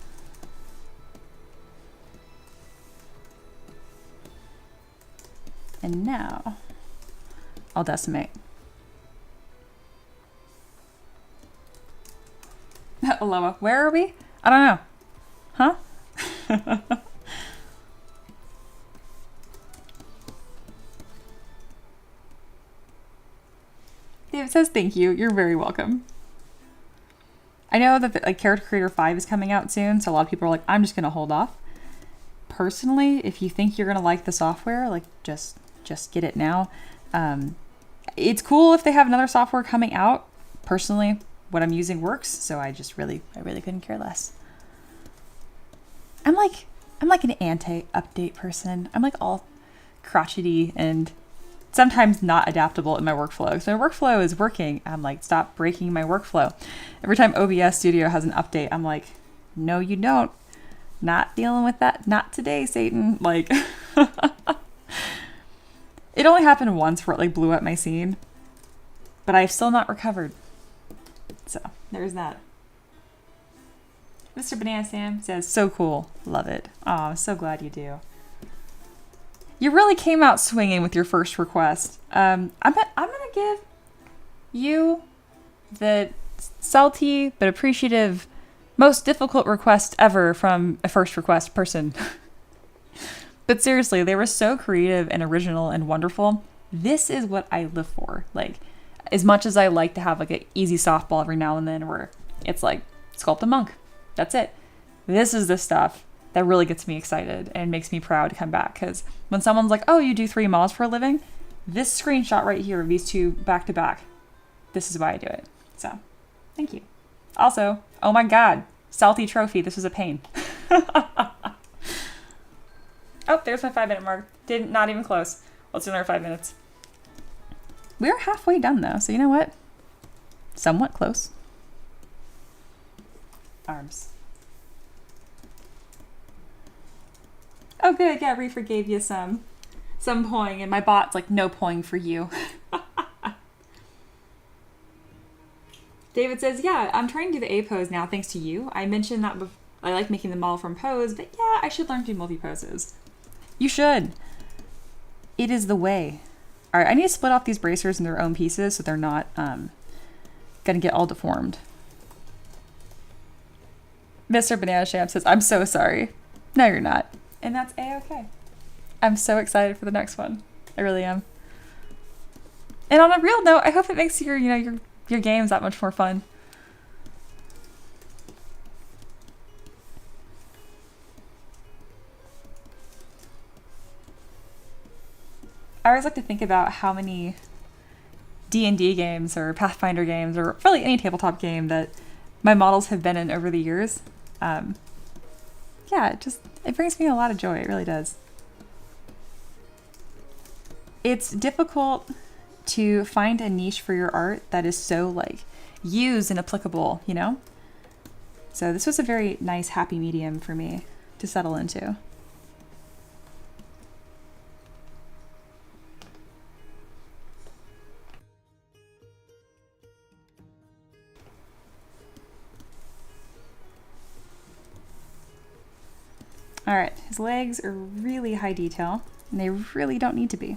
And now I'll decimate. Aloha, where are we? I don't know. Huh? David says thank you. You're very welcome. I know that like Character Creator 5 is coming out soon, so a lot of people are like, I'm just gonna hold off. Personally, if you think you're gonna like the software, like just get it now. It's cool if they have another software coming out. Personally, what I'm using works, so I really couldn't care less. I'm like an anti-update person. I'm like all crotchety and sometimes not adaptable in my workflow. So my workflow is working. I'm like, stop breaking my workflow. Every time OBS Studio has an update, I'm like, no, you don't. Not dealing with that. Not today, Satan. Like, it only happened once where it like blew up my scene, but I've still not recovered. So there's that. Mr. Banana Sam says, so cool. Love it. Oh, I'm so glad you do. You really came out swinging with your first request. I'm gonna give you the salty but appreciative, most difficult request ever from a first request person. But seriously, they were so creative and original and wonderful. This is what I live for. Like, as much as I like to have like an easy softball every now and then where it's like sculpt a monk. That's it. This is the stuff that really gets me excited and makes me proud to come back. Because when someone's like, oh, you do 3 models for a living? This screenshot right here of these two back to back, this is why I do it. So, thank you. Also, oh my God, salty trophy. This was a pain. Oh, there's my 5-minute mark. Not even close. Let's do another 5 minutes. We're halfway done though, so you know what? Somewhat close. Arms. Oh good, yeah, Reefer gave you some poing, and my bot's like, no poing for you. David says, yeah, I'm trying to do the A pose now thanks to you. I mentioned that I like making the model from pose, but yeah, I should learn to do multi-poses. You should. It is the way. All right, I need to split off these bracers in their own pieces so they're not gonna get all deformed. Mr. Banana Sham says, I'm so sorry. No, you're not. And that's A-okay. I'm so excited for the next one. I really am. And on a real note, I hope it makes your games that much more fun. I always like to think about how many D&D games or Pathfinder games or really any tabletop game that my models have been in over the years. Yeah, it brings me a lot of joy. It really does. It's difficult to find a niche for your art that is so like used and applicable, you know? So this was a very nice happy medium for me to settle into. All right, his legs are really high detail, and they really don't need to be.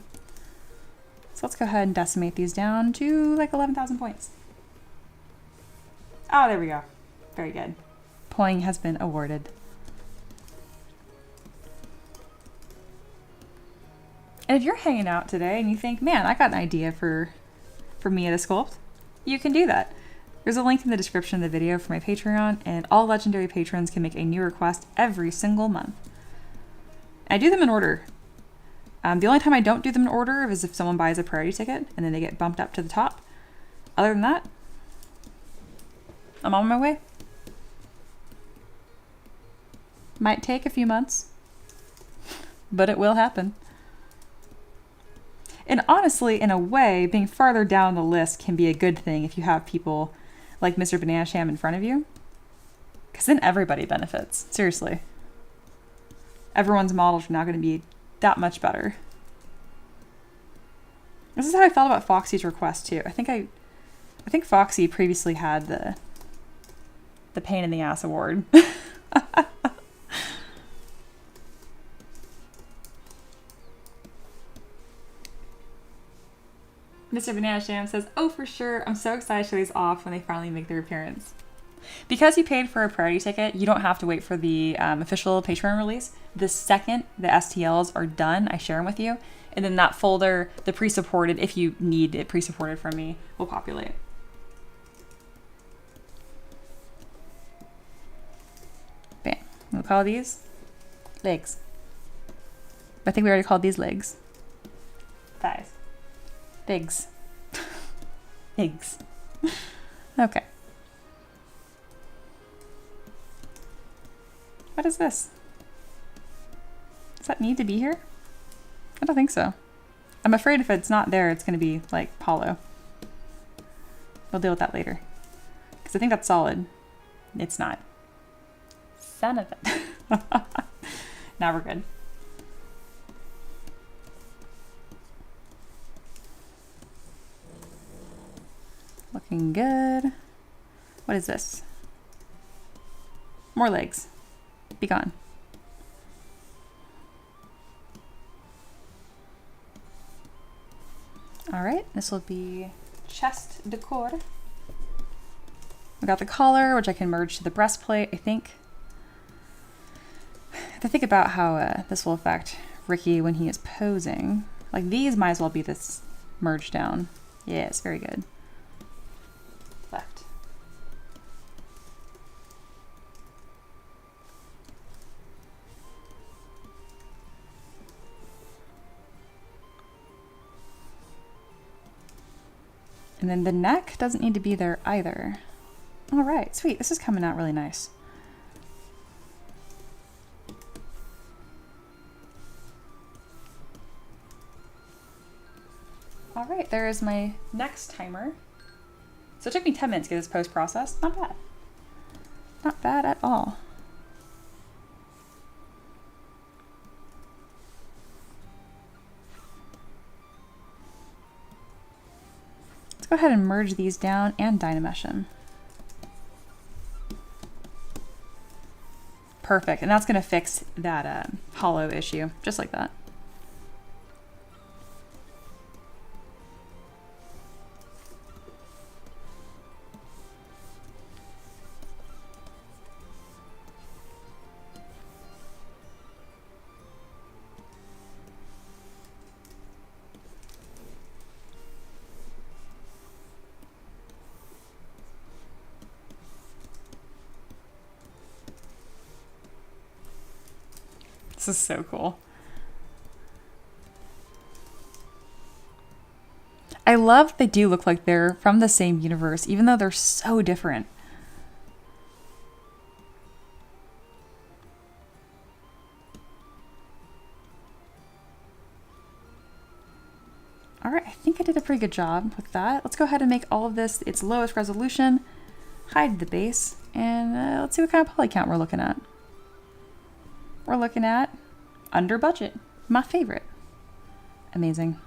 So let's go ahead and decimate these down to like 11,000 points. Oh, there we go. Very good. Point has been awarded. And if you're hanging out today and you think, man, I got an idea for Mia to sculpt, you can do that. There's a link in the description of the video for my Patreon, and all legendary patrons can make a new request every single month. I do them in order. The only time I don't do them in order is if someone buys a priority ticket and then they get bumped up to the top. Other than that, I'm on my way. Might take a few months, but it will happen. And honestly, in a way, being farther down the list can be a good thing if you have people like Mr. Banana Sham in front of you, because then everybody benefits. Seriously. Everyone's models are now going to be that much better. This is how I felt about Foxy's request too. I think Foxy previously had the pain in the ass award. Mr. Banana Sham says, oh, for sure. I'm so excited to show these off when they finally make their appearance. Because you paid for a priority ticket, you don't have to wait for the official Patreon release. The second the STLs are done, I share them with you. And then that folder, the pre-supported, if you need it pre-supported from me, will populate. Bam. We'll call these legs. I think we already called these legs. Thighs. Figs. Figs. Okay. What is this? Does that need to be here? I don't think so. I'm afraid if it's not there, it's going to be like hollow. We'll deal with that later. Because I think that's solid. It's not. Son of it. Now we're good. Looking good. What is this? More legs. Be gone. All right, this will be chest decor. We got the collar, which I can merge to the breastplate, I think. To think about how this will affect Ricky when he is posing. Like these might as well be this merged down. Yes, very good. Left. And then the neck doesn't need to be there either. All right, sweet. This is coming out really nice. All right, there is my next timer. So it took me 10 minutes to get this post processed. Not bad. Not bad at all. Let's go ahead and merge these down and Dynamesh them. Perfect, and that's gonna fix that hollow issue, just like that. This is so cool. I love they do look like they're from the same universe, even though they're so different. All right, I think I did a pretty good job with that. Let's go ahead and make all of this its lowest resolution, hide the base, and let's see what kind of poly count we're looking at. We're looking at under budget, my favorite. Amazing.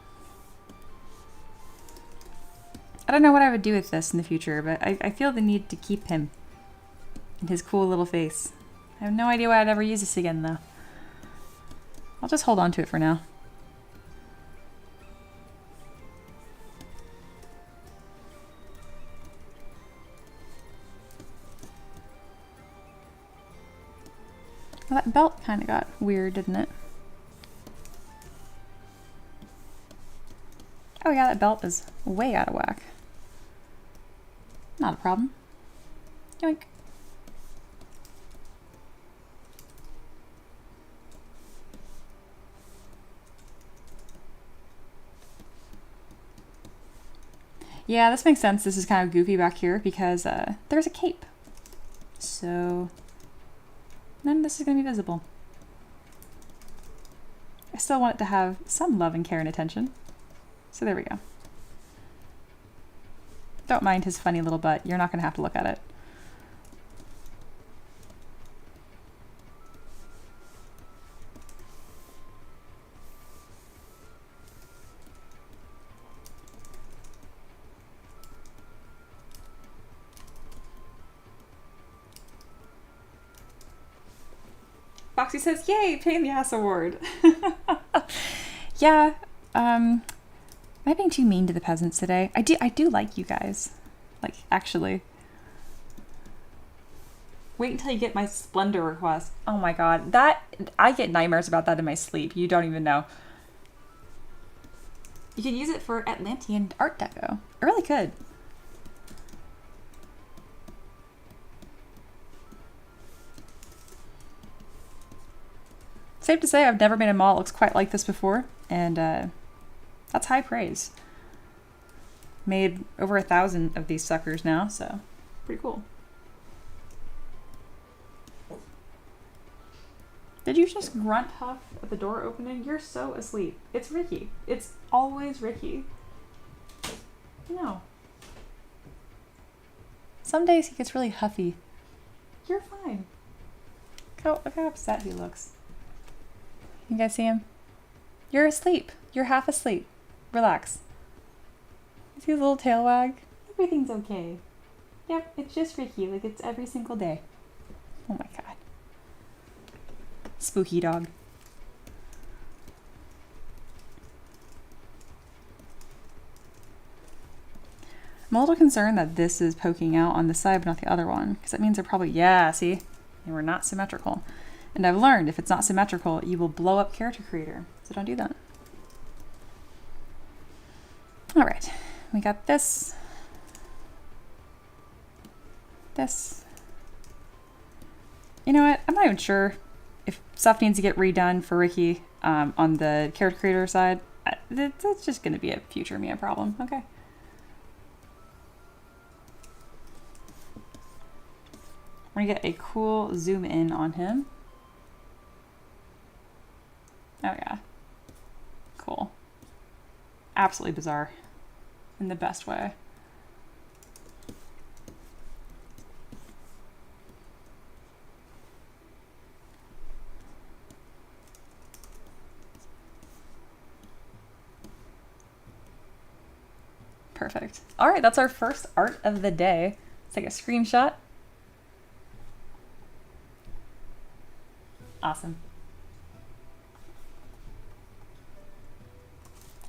I don't know what I would do with this in the future, but I feel the need to keep him and his cool little face. I have no idea why I'd ever use this again, though. I'll just hold on to it for now. Well, that belt kind of got weird, didn't it? Oh yeah, that belt is way out of whack. Not a problem. Yoink. Yeah, this makes sense. This is kind of goofy back here because there's a cape. So none of this is going to be visible. I still want it to have some love and care and attention. So there we go. Don't mind his funny little butt. You're not going to have to look at it. Foxy says, yay, pain in the ass award. Yeah, am I being too mean to the peasants today? I do like you guys. Like, actually. Wait until you get my Splendor request. Oh my god, I get nightmares about that in my sleep. You don't even know. You could use it for Atlantean Art Deco. I really could. Safe to say I've never made a model that looks quite like this before, and that's high praise. Made over 1,000 of these suckers now, so pretty cool. Did you just grunt huff at the door opening? You're so asleep. It's Ricky. It's always Ricky. No. Some days he gets really huffy. You're fine. Look how upset he looks. You guys see him? You're asleep. You're half asleep. Relax. See his little tail wag? Everything's okay. Yep, it's just Ricky, like it's every single day. Oh my god. Spooky dog. I'm a little concerned that this is poking out on the side but not the other one, because that means they're probably, yeah, see? They were not symmetrical. And I've learned if it's not symmetrical, you will blow up Character Creator. So don't do that. All right, we got this. This. You know what? I'm not even sure if stuff needs to get redone for Ricky on the Character Creator side. That's just going to be a future Mia problem. Okay. We're going to get a cool zoom in on him. Oh yeah. Cool. Absolutely bizarre. In the best way. Perfect. All right, that's our first art of the day. Let's take a screenshot. Awesome.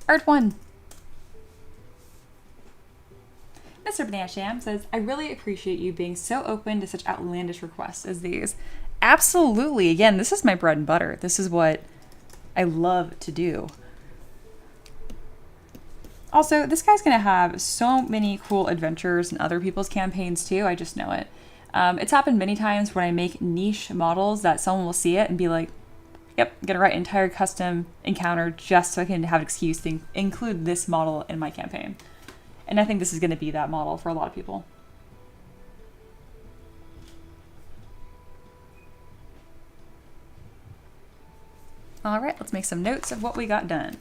Art 1. Mr. Banana Sham says, I really appreciate you being so open to such outlandish requests as these. Absolutely. Again, this is my bread and butter. This is what I love to do. Also, this guy's going to have so many cool adventures in other people's campaigns too. I just know it. It's happened many times when I make niche models that someone will see it and be like, Yep, I'm gonna write an entire custom encounter just so I can have an excuse to include this model in my campaign. And I think this is gonna be that model for a lot of people. All right, let's make some notes of what we got done.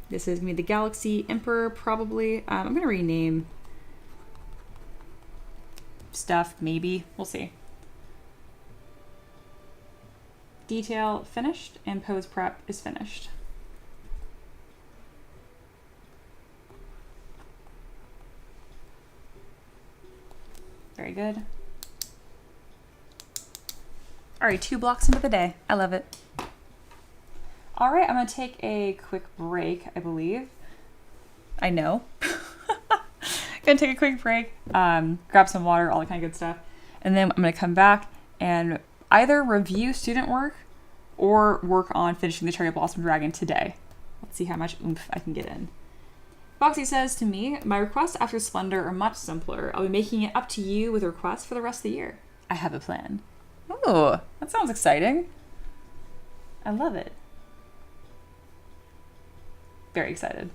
This is gonna be the Galaxy Emperor, probably. I'm gonna rename stuff, maybe, we'll see. Detail finished and pose prep is finished. Very good. All right, 2 blocks into the day. I love it. All right, I'm gonna take a quick break, I believe. I know. Gonna take a quick break, grab some water, all that kind of good stuff. And then I'm gonna come back and either review student work or work on finishing the Cherry Blossom Dragon today. Let's see how much oomph I can get in. Foxy says to me, my requests after Splendor are much simpler. I'll be making it up to you with requests for the rest of the year. I have a plan. Oh, that sounds exciting. I love it. Very excited.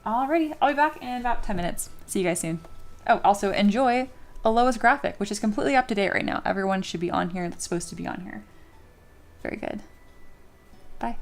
Alrighty, I'll be back in about 10 minutes. See you guys soon. Oh, also enjoy Aloha's graphic, which is completely up to date right now. Everyone should be on here that's supposed to be on here. Very good. Bye.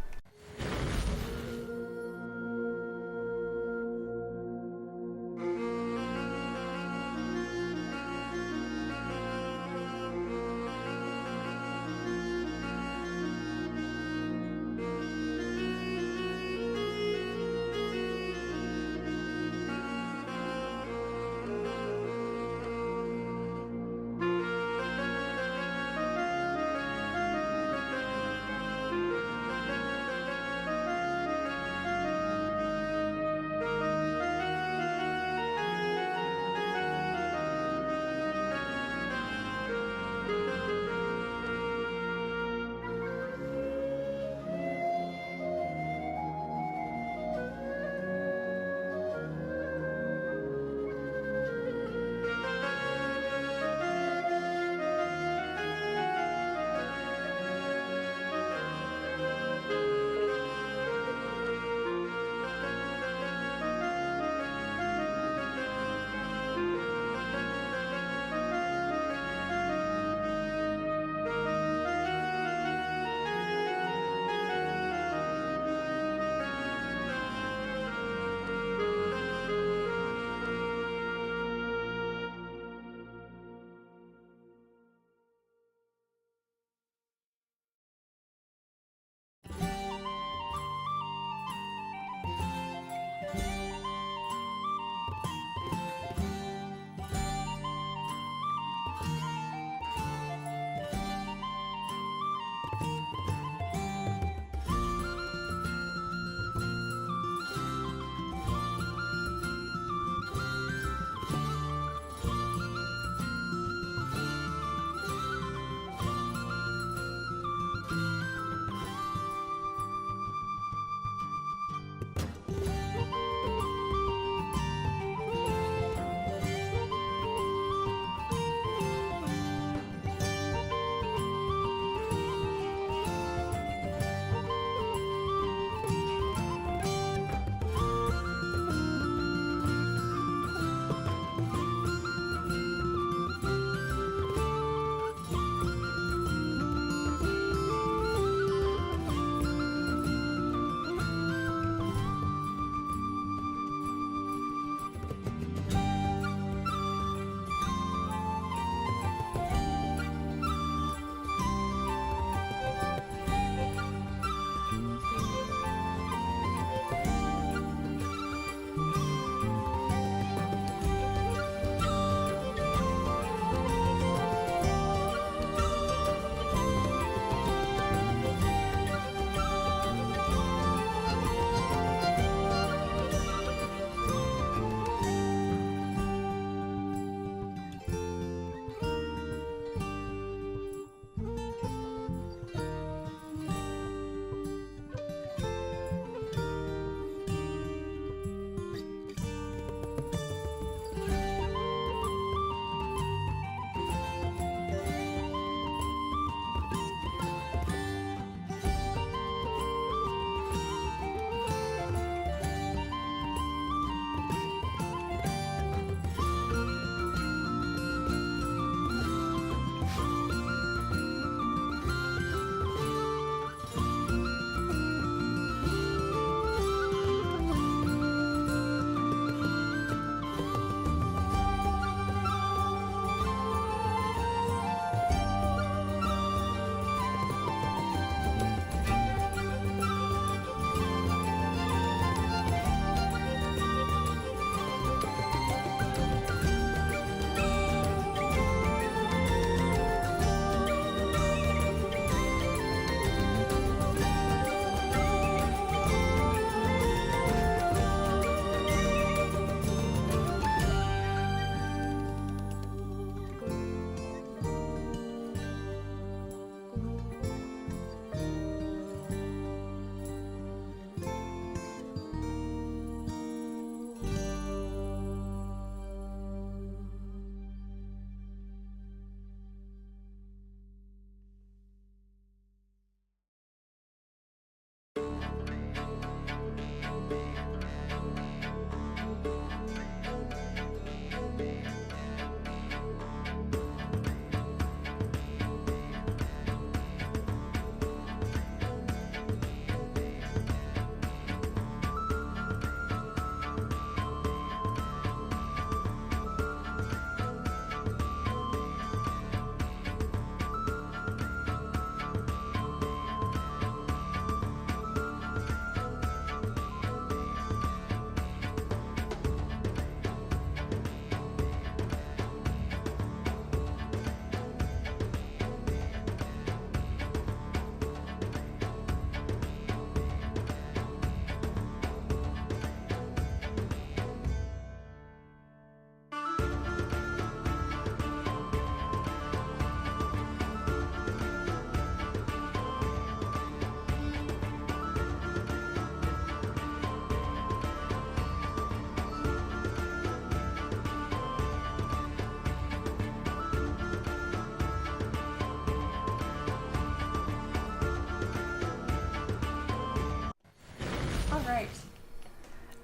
All right.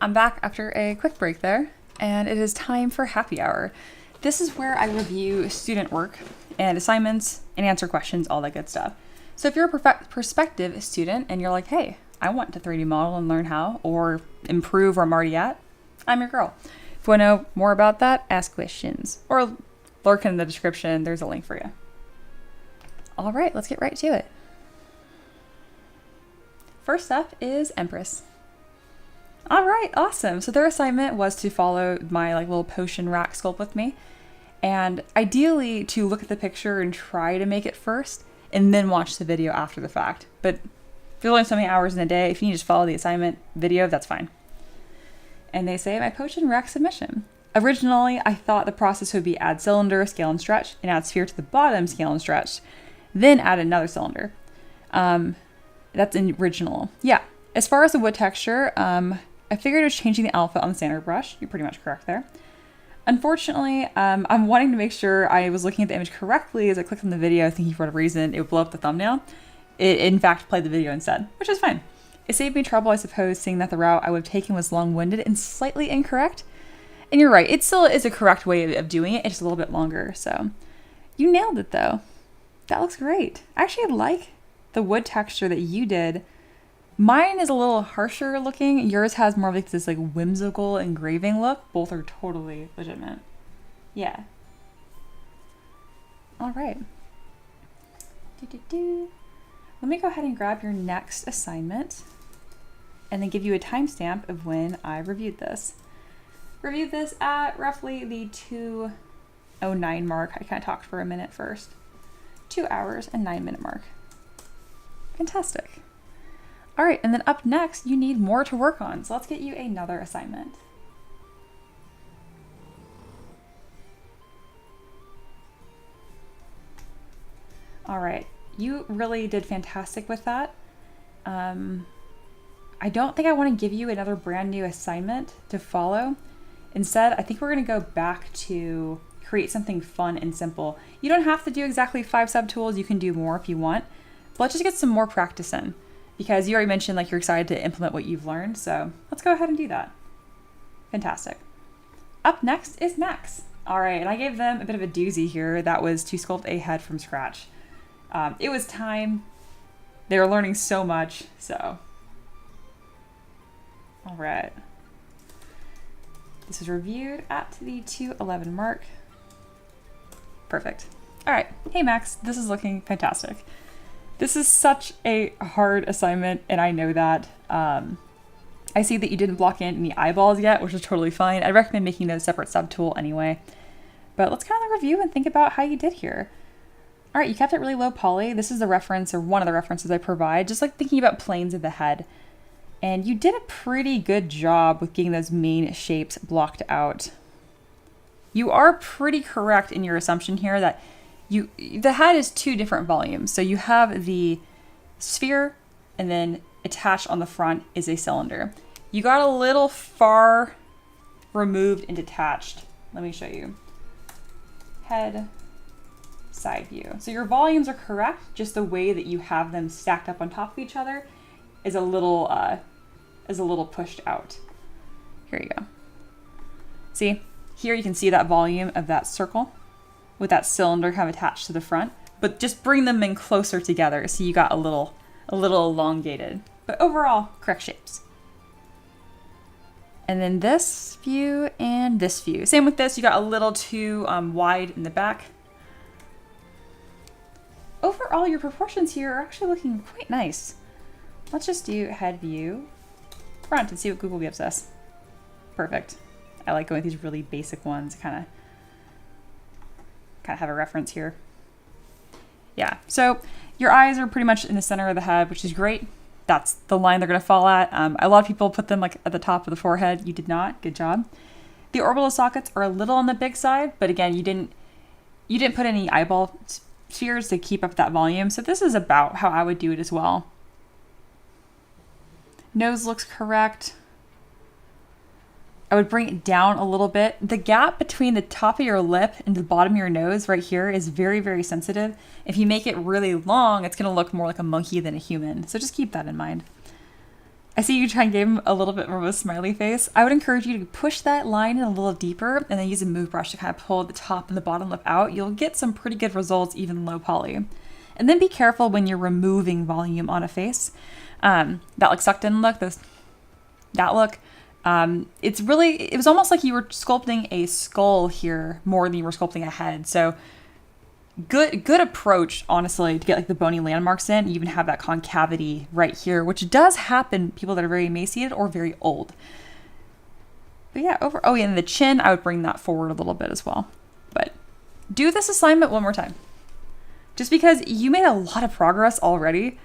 I'm back after a quick break there, and it is time for happy hour. This is where I review student work and assignments and answer questions, all that good stuff. So if you're a prospective student and you're like, hey, I want to 3D model and learn how, or improve where I'm already at, I'm your girl. If you want to know more about that, ask questions, or lurk in the description, there's a link for you. All right, let's get right to it. First up is Empress. All right, awesome. So their assignment was to follow my little potion rack sculpt with me, and ideally to look at the picture and try to make it first, and then watch the video after the fact. But if there's only so many hours in a day, if you can just follow the assignment video, that's fine. And they say my potion rack submission. Originally, I thought the process would be add cylinder, scale and stretch, and add sphere to the bottom, scale and stretch, then add another cylinder. That's original. Yeah. As far as the wood texture, I figured it was changing the alpha on the ZBrush. You're pretty much correct there. Unfortunately, I'm wanting to make sure I was looking at the image correctly as I clicked on the video, thinking for whatever reason it would blow up the thumbnail. It in fact played the video instead, which is fine. It saved me trouble, I suppose, seeing that the route I would have taken was long-winded and slightly incorrect. And you're right, it still is a correct way of doing it, it's just a little bit longer, so. You nailed it though. That looks great. I actually like the wood texture that you did. Mine is a little harsher looking. Yours has more of this whimsical engraving look. Both are totally legitimate. Yeah. All right. Let me go ahead and grab your next assignment and then give you a timestamp of when I reviewed this. Reviewed this at roughly the 2:09 mark. I kind of talked for a minute first. 2 hours and 9-minute mark. Fantastic. All right, and then up next, you need more to work on. So let's get you another assignment. All right, you really did fantastic with that. I don't think I want to give you another brand new assignment to follow. Instead, I think we're going to go back to create something fun and simple. You don't have to do exactly 5 subtools. You can do more if you want. But let's just get some more practice in, because you already mentioned you're excited to implement what you've learned. So let's go ahead and do that. Fantastic. Up next is Max. All right, and I gave them a bit of a doozy here. That was to sculpt a head from scratch. It was time. They were learning so much, so. All right. This is reviewed at the 2:11 mark. Perfect. All right. Hey, Max, this is looking fantastic. This is such a hard assignment, and I know that. I see that you didn't block in any eyeballs yet, which is totally fine. I recommend making those separate subtool anyway. But let's kind of review and think about how you did here. All right, you kept it really low poly. This is the reference, or one of the references I provide, just thinking about planes of the head. And you did a pretty good job with getting those main shapes blocked out. You are pretty correct in your assumption here that the head is 2 different volumes. So you have the sphere, and then attached on the front is a cylinder. You got a little far removed and detached. Let me show you. Head, side view. So your volumes are correct, just the way that you have them stacked up on top of each other is a little pushed out. Here you go. See, here you can see that volume of that circle with that cylinder kind of attached to the front, but just bring them in closer together so you got a little elongated, but overall correct shapes. And then this view and this view. Same with this, you got a little too wide in the back. Overall, your proportions here are actually looking quite nice. Let's just do head view, front, and see what Google gives us. Perfect. I like going with these really basic ones, kind of have a reference here. Yeah, so your eyes are pretty much in the center of the head, which is great. That's the line they're going to fall at. A lot of people put them at the top of the forehead. You did not. Good job. The orbital sockets are a little on the big side, but again, you didn't put any eyeball spheres to keep up that volume. So this is about how I would do it as well. Nose looks correct. I would bring it down a little bit. The gap between the top of your lip and the bottom of your nose right here is very, very sensitive. If you make it really long, it's going to look more like a monkey than a human. So just keep that in mind. I see you try and give him a little bit more of a smiley face. I would encourage you to push that line in a little deeper and then use a move brush to kind of pull the top and the bottom lip out. You'll get some pretty good results, even low poly. And then be careful when you're removing volume on a face. That like sucked in look, that look. It was almost like you were sculpting a skull here more than you were sculpting a head. So good approach, honestly, to get like the bony landmarks in. You even have that concavity right here, which does happen people that are very emaciated or very old. But yeah, and the chin, I would bring that forward a little bit as well. But do this assignment one more time. Just because you made a lot of progress already,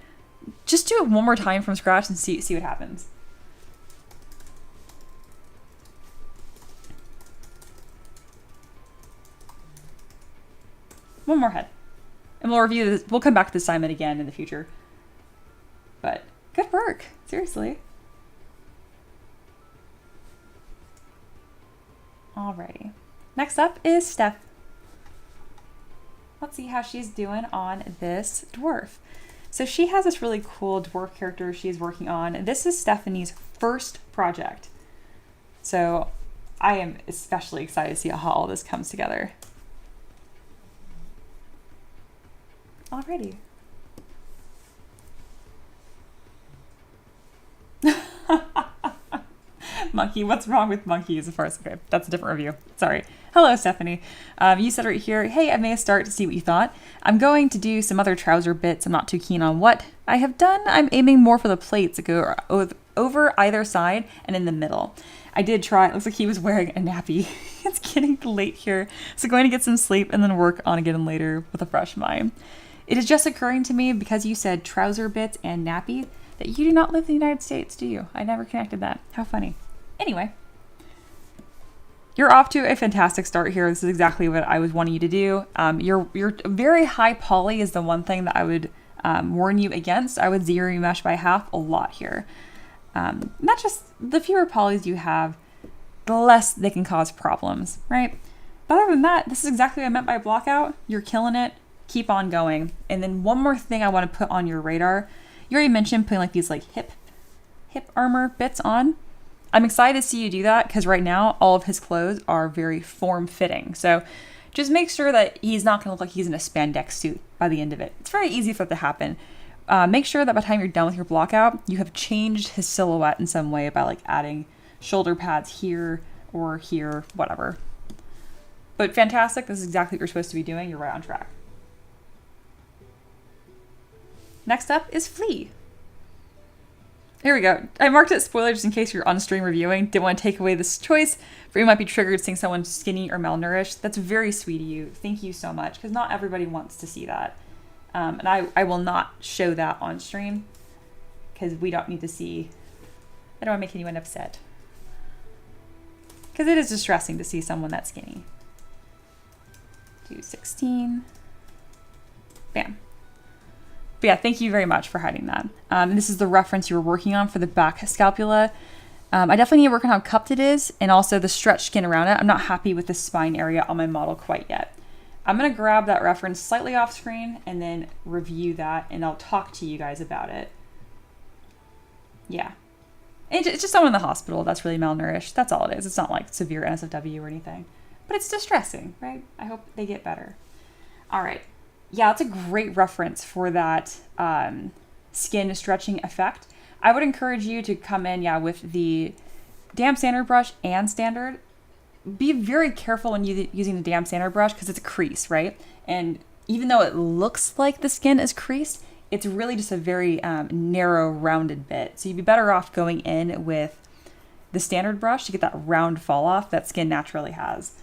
just do it one more time from scratch and see what happens. One more head. And we'll review this. We'll come back to the assignment again in the future. But good work. Seriously. Alrighty. Next up is Steph. Let's see how she's doing on this dwarf. So she has this really cool dwarf character she's working on. This is Stephanie's first project. So I am especially excited to see how all this comes together. Alrighty. Monkey, what's wrong with monkeys? Of course, okay, that's a different review. Sorry. Hello, Stephanie. You said right here, hey, I made a start to see what you thought. I'm going to do some other trouser bits. I'm not too keen on what I have done. I'm aiming more for the plates that go over either side and in the middle. I did try. It looks like he was wearing a nappy. It's getting late here, so going to get some sleep and then work on again later with a fresh mind. It is just occurring to me, because you said trouser bits and nappy, that you do not live in the United States, do you? I never connected that. How funny. Anyway, you're off to a fantastic start here. This is exactly what I was wanting you to do. Your very high poly is the one thing that I would warn you against. I would zero mesh by half a lot here. Not just the fewer polys you have, the less they can cause problems, right? But other than that, this is exactly what I meant by block out. You're killing it. Keep on going. And then one more thing I want to put on your radar. You already mentioned putting like these like hip armor bits on. I'm excited to see you do that, because right now all of his clothes are very form-fitting. So just make sure that he's not going to look like he's in a spandex suit by the end of it. It's very easy for that to happen. Make sure that by the time you're done with your block out, you have changed his silhouette in some way by like adding shoulder pads here or here, whatever. But fantastic. This is exactly what you're supposed to be doing. You're right on track. Next up is Flea. Here we go. I marked it spoiler just in case you're on stream reviewing. Didn't want to take away this choice, for you might be triggered seeing someone skinny or malnourished. That's very sweet of you. Thank you so much, because not everybody wants to see that. And I will not show that on stream, because we don't need to see. I don't want to make anyone upset, because it is distressing to see someone that skinny. 216. Bam. But yeah, thank you very much for hiding that. And this is the reference you were working on for the back scapula. I definitely need to work on how cupped it is, and also the stretched skin around it. I'm not happy with the spine area on my model quite yet. I'm going to grab that reference slightly off screen and then review that, and I'll talk to you guys about it. Yeah. It's just someone in the hospital that's really malnourished. That's all it is. It's not like severe NSFW or anything. But it's distressing, right? I hope they get better. All right. Yeah, that's a great reference for that skin stretching effect. I would encourage you to come in, with the damp sander brush and standard. Be very careful when using the damp sander brush, because it's a crease, right? And even though it looks like the skin is creased, it's really just a very narrow, rounded bit. So you'd be better off going in with the standard brush to get that round fall off that skin naturally has.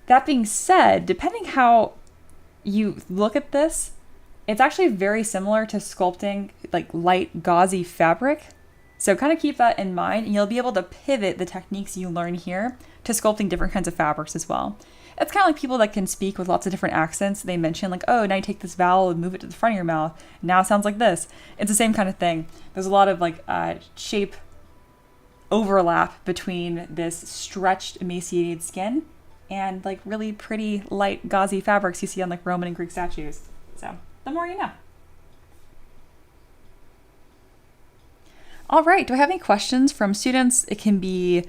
That being said, depending how you look at this, it's actually very similar to sculpting like light gauzy fabric. So kind of keep that in mind, and you'll be able to pivot the techniques you learn here to sculpting different kinds of fabrics as well. It's kind of like people that can speak with lots of different accents. They mention like, oh, now you take this vowel and move it to the front of your mouth. Now it sounds like this. It's the same kind of thing. There's a lot of like shape overlap between this stretched, emaciated skin and like really pretty light gauzy fabrics you see on like Roman and Greek statues. So the more you know. All right, do I have any questions from students? It can be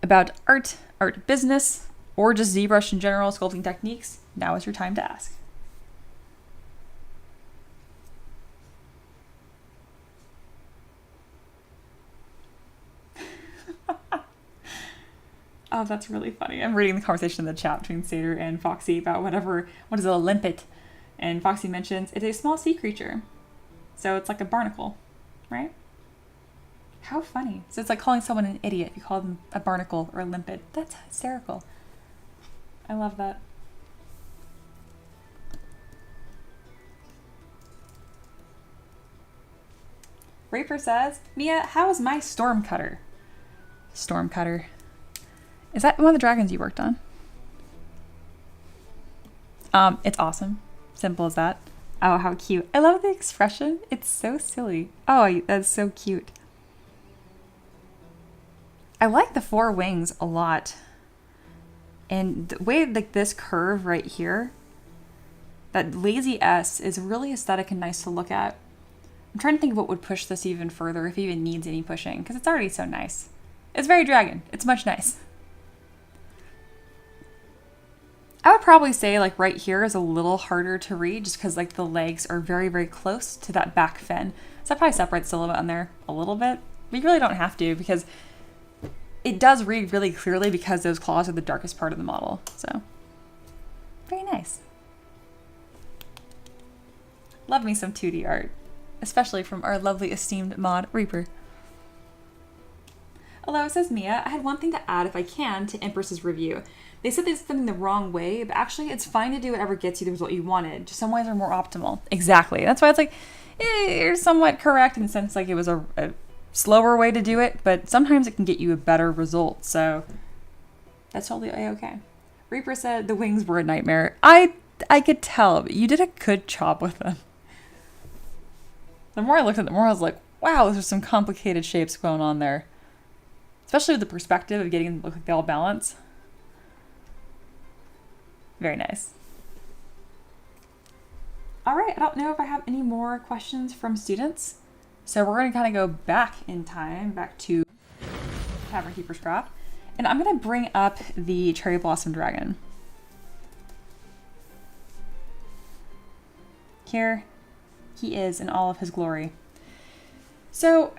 about art, art business, or just ZBrush in general, sculpting techniques. Now is your time to ask. Oh, that's really funny. I'm reading the conversation in the chat between Sater and Foxy about what is it, a limpet? And Foxy mentions it's a small sea creature. So it's like a barnacle, right? How funny. So it's like calling someone an idiot if you call them a barnacle or a limpet. That's hysterical. I love that. Raper says, Mia, how is my storm cutter? Storm cutter. Is that one of the dragons you worked on? It's awesome. Simple as that. Oh, how cute. I love the expression. It's so silly. Oh, that's so cute. I like the 4 wings a lot. And the way like this curve right here, that lazy S is really aesthetic and nice to look at. I'm trying to think of what would push this even further, if it even needs any pushing, because it's already so nice. It's very dragon. It's much nice. I would probably say like right here is a little harder to read just because like the legs are very, very close to that back fin. So I probably separate the silhouette on there a little bit, but you really don't have to because it does read really clearly because those claws are the darkest part of the model. So very nice. Love me some 2D art, especially from our lovely esteemed mod Reaper. Hello, says Mia. I had one thing to add if I can to Empress's review. They said they did something the wrong way, but actually it's fine to do whatever gets you the result you wanted. Just some ways are more optimal. Exactly. That's why it's like, you're somewhat correct in the sense like it was a slower way to do it, but sometimes it can get you a better result. So that's totally okay. Reaper said the wings were a nightmare. I could tell, but you did a good job with them. The more I looked at it, the more I was like, wow, there's some complicated shapes going on there. Especially with the perspective of getting them to look like they all balance. Very nice. All right, I don't know if I have any more questions from students. So we're going to kind of go back in time, back to Tavern Keeper's Craft. And I'm going to bring up the Cherry Blossom Dragon. Here he is in all of his glory. So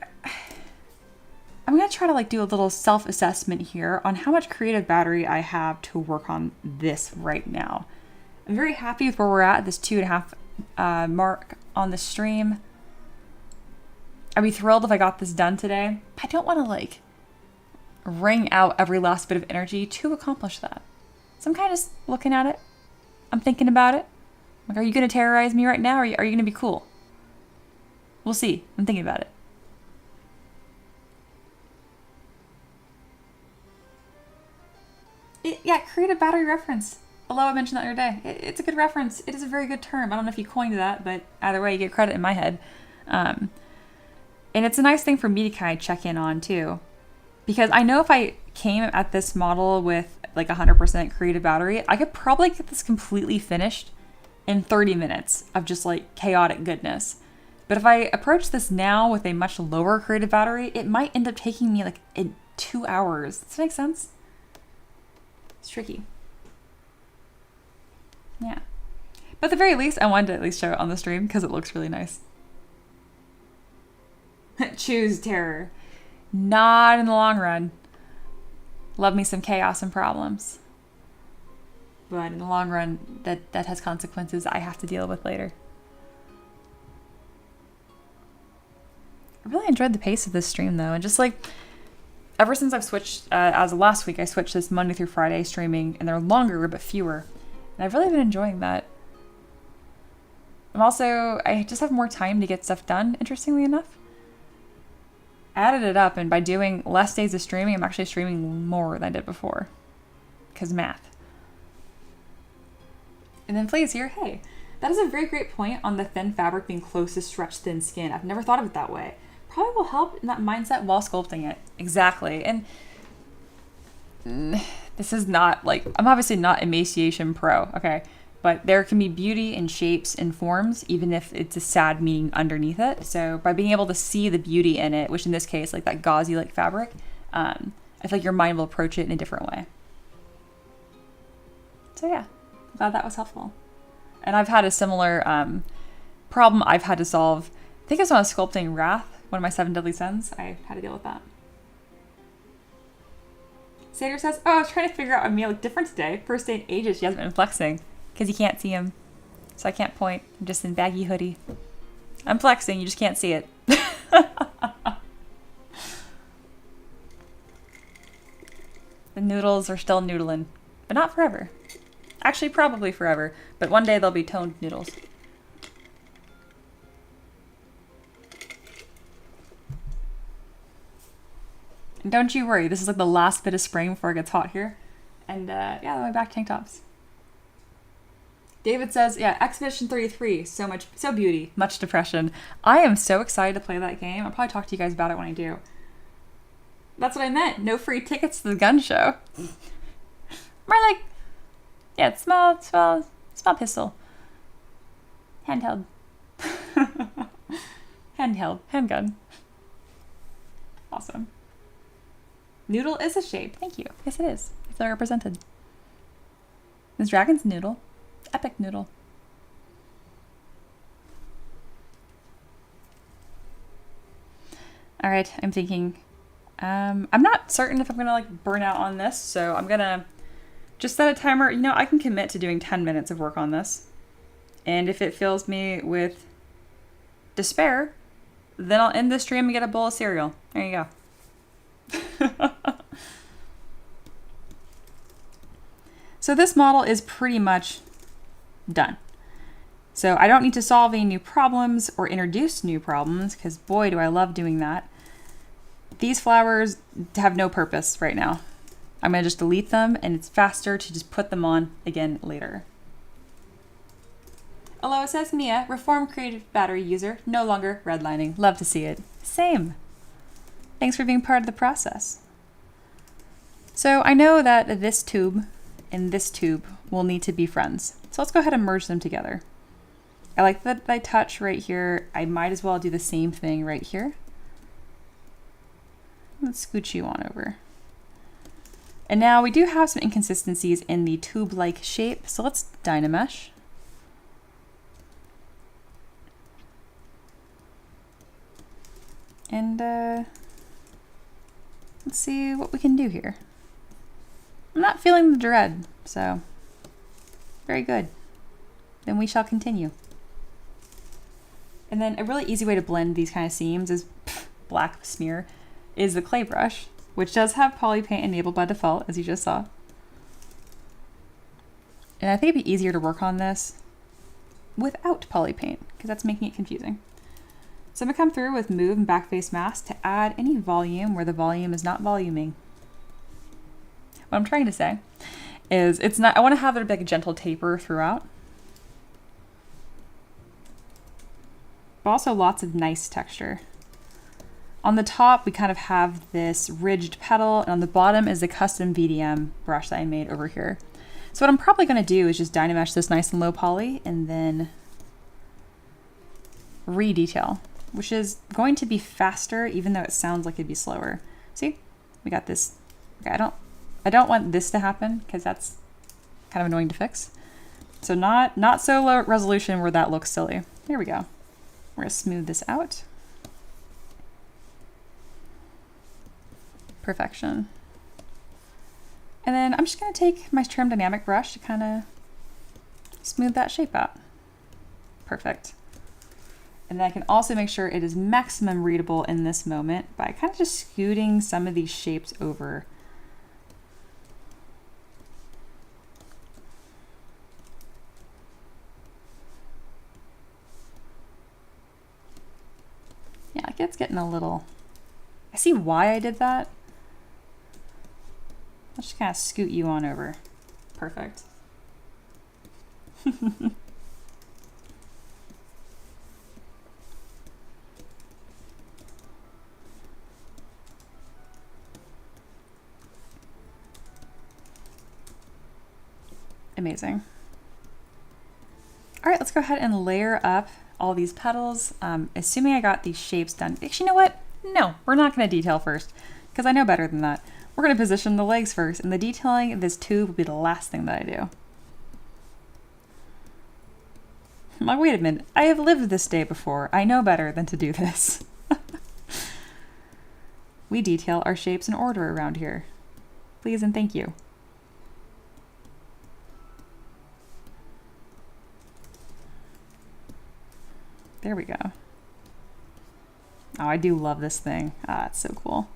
I'm going to try to like do a little self-assessment here on how much creative battery I have to work on this right now. I'm very happy with where we're at this 2.5 mark on the stream. I'd be thrilled if I got this done today. I don't want to like wring out every last bit of energy to accomplish that. So I'm kind of just looking at it. I'm thinking about it. Like, are you going to terrorize me right now? Or are you going to be cool? We'll see. I'm thinking about it. Yeah, creative battery reference. Although I mentioned that the other day. It's a good reference. It is a very good term. I don't know if you coined that, but either way, you get credit in my head. And it's a nice thing for me to kind of check in on too. Because I know if I came at this model with like 100% creative battery, I could probably get this completely finished in 30 minutes of just like chaotic goodness. But if I approach this now with a much lower creative battery, it might end up taking me like 2 hours. Does that make sense? It's tricky. Yeah. But at the very least, I wanted to at least show it on the stream because it looks really nice. Choose terror. Not in the long run. Love me some chaos and problems. But in the long run, that has consequences I have to deal with later. I really enjoyed the pace of this stream though. And just like, ever since I've switched, as of last week, I switched this Monday through Friday streaming, and they're longer but fewer. And I've really been enjoying that. I just have more time to get stuff done, interestingly enough. I added it up, and by doing less days of streaming, I'm actually streaming more than I did before. Because math. And then Flay's here, hey, that is a very great point on the thin fabric being close to stretched thin skin. I've never thought of it that way. Probably will help in that mindset while sculpting it. Exactly. And this is not like, I'm obviously not emaciation pro, okay? But there can be beauty in shapes and forms, even if it's a sad meaning underneath it. So by being able to see the beauty in it, which in this case, like that gauzy like fabric, I feel like your mind will approach it in a different way. So yeah, glad that was helpful. And I've had a similar problem I've had to solve. I think it's when I was sculpting Wrath, one of my 7 Deadly Sins. I had to deal with that. Sater says, oh, I was trying to figure out a meal different today. First day in ages, she hasn't been flexing because you can't see him. So I can't point. I'm just in baggy hoodie. I'm flexing, you just can't see it. The noodles are still noodling, but not forever. Actually, probably forever, but one day they'll be toned noodles. And don't you worry, this is like the last bit of spring before it gets hot here. And yeah, then we're back to tank tops. David says, yeah, Expedition 33, so beauty, much depression. I am so excited to play that game. I'll probably talk to you guys about it when I do. That's what I meant. No free tickets to the gun show. More like, yeah, it's small pistol. Handheld. Handgun. Awesome. Noodle is a shape. Thank you. Yes, it is. It's represented. This dragon's noodle. Epic noodle. All right, I'm thinking. I'm not certain if I'm gonna like burn out on this, so I'm gonna just set a timer. You know, I can commit to doing 10 minutes of work on this, and if it fills me with despair, then I'll end the stream and get a bowl of cereal. There you go. So this model is pretty much done. So I don't need to solve any new problems or introduce new problems, because boy, do I love doing that. These flowers have no purpose right now. I'm going to just delete them, and it's faster to just put them on again later. Aloha says, Mia, reformed creative battery user, no longer redlining. Love to see it. Same. Thanks for being part of the process. So I know that this tube and this tube will need to be friends. So let's go ahead and merge them together. I like that I touch right here. I might as well do the same thing right here. Let's scooch you on over. And now we do have some inconsistencies in the tube-like shape, so let's Dynamesh. And let's see what we can do here. I'm not feeling the dread, so very good. Then we shall continue. And then a really easy way to blend these kind of seams is black smear is the clay brush, which does have poly paint enabled by default, as you just saw. And I think it'd be easier to work on this without poly paint, because that's making it confusing. So I'm gonna come through with move and backface mask to add any volume where the volume is not voluming. What I'm trying to say is I want to have it like a gentle taper throughout. But also lots of nice texture. On the top, we kind of have this ridged petal, and on the bottom is a custom VDM brush that I made over here. So what I'm probably going to do is just Dynamesh this nice and low poly, and then redetail, which is going to be faster, even though it sounds like it'd be slower. See, we got this. Okay, I don't want this to happen because that's kind of annoying to fix. So not so low resolution where that looks silly. There we go. We're gonna smooth this out. Perfection. And then I'm just gonna take my trim dynamic brush to kind of smooth that shape out. Perfect. And then I can also make sure it is maximum readable in this moment by kind of just scooting some of these shapes over. Yeah, like it's getting a little, I see why I did that. Let's just kind of scoot you on over. Perfect. Amazing. right, let's go ahead and layer up all these petals. Assuming I got these shapes done. Actually, you know what? No, we're not going to detail first because I know better than that. We're going to position the legs first, and the detailing of this tube will be the last thing that I do. I'm like, wait a minute, I have lived this day before. I know better than to do this. We detail our shapes in order around here. Please and thank you. There we go. Oh, I do love this thing. Ah, it's so cool.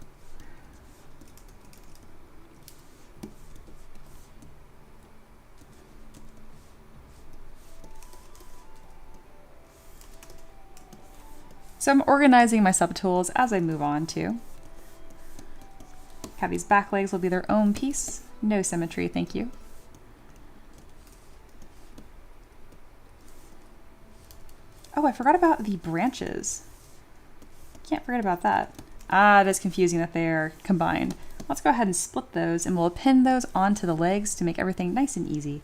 So I'm organizing my subtools as I move on too. Have these back legs will be their own piece. No symmetry, thank you. Oh, I forgot about the branches. Can't forget about that. Ah, that's confusing that they're combined. Let's go ahead and split those and we'll pin those onto the legs to make everything nice and easy.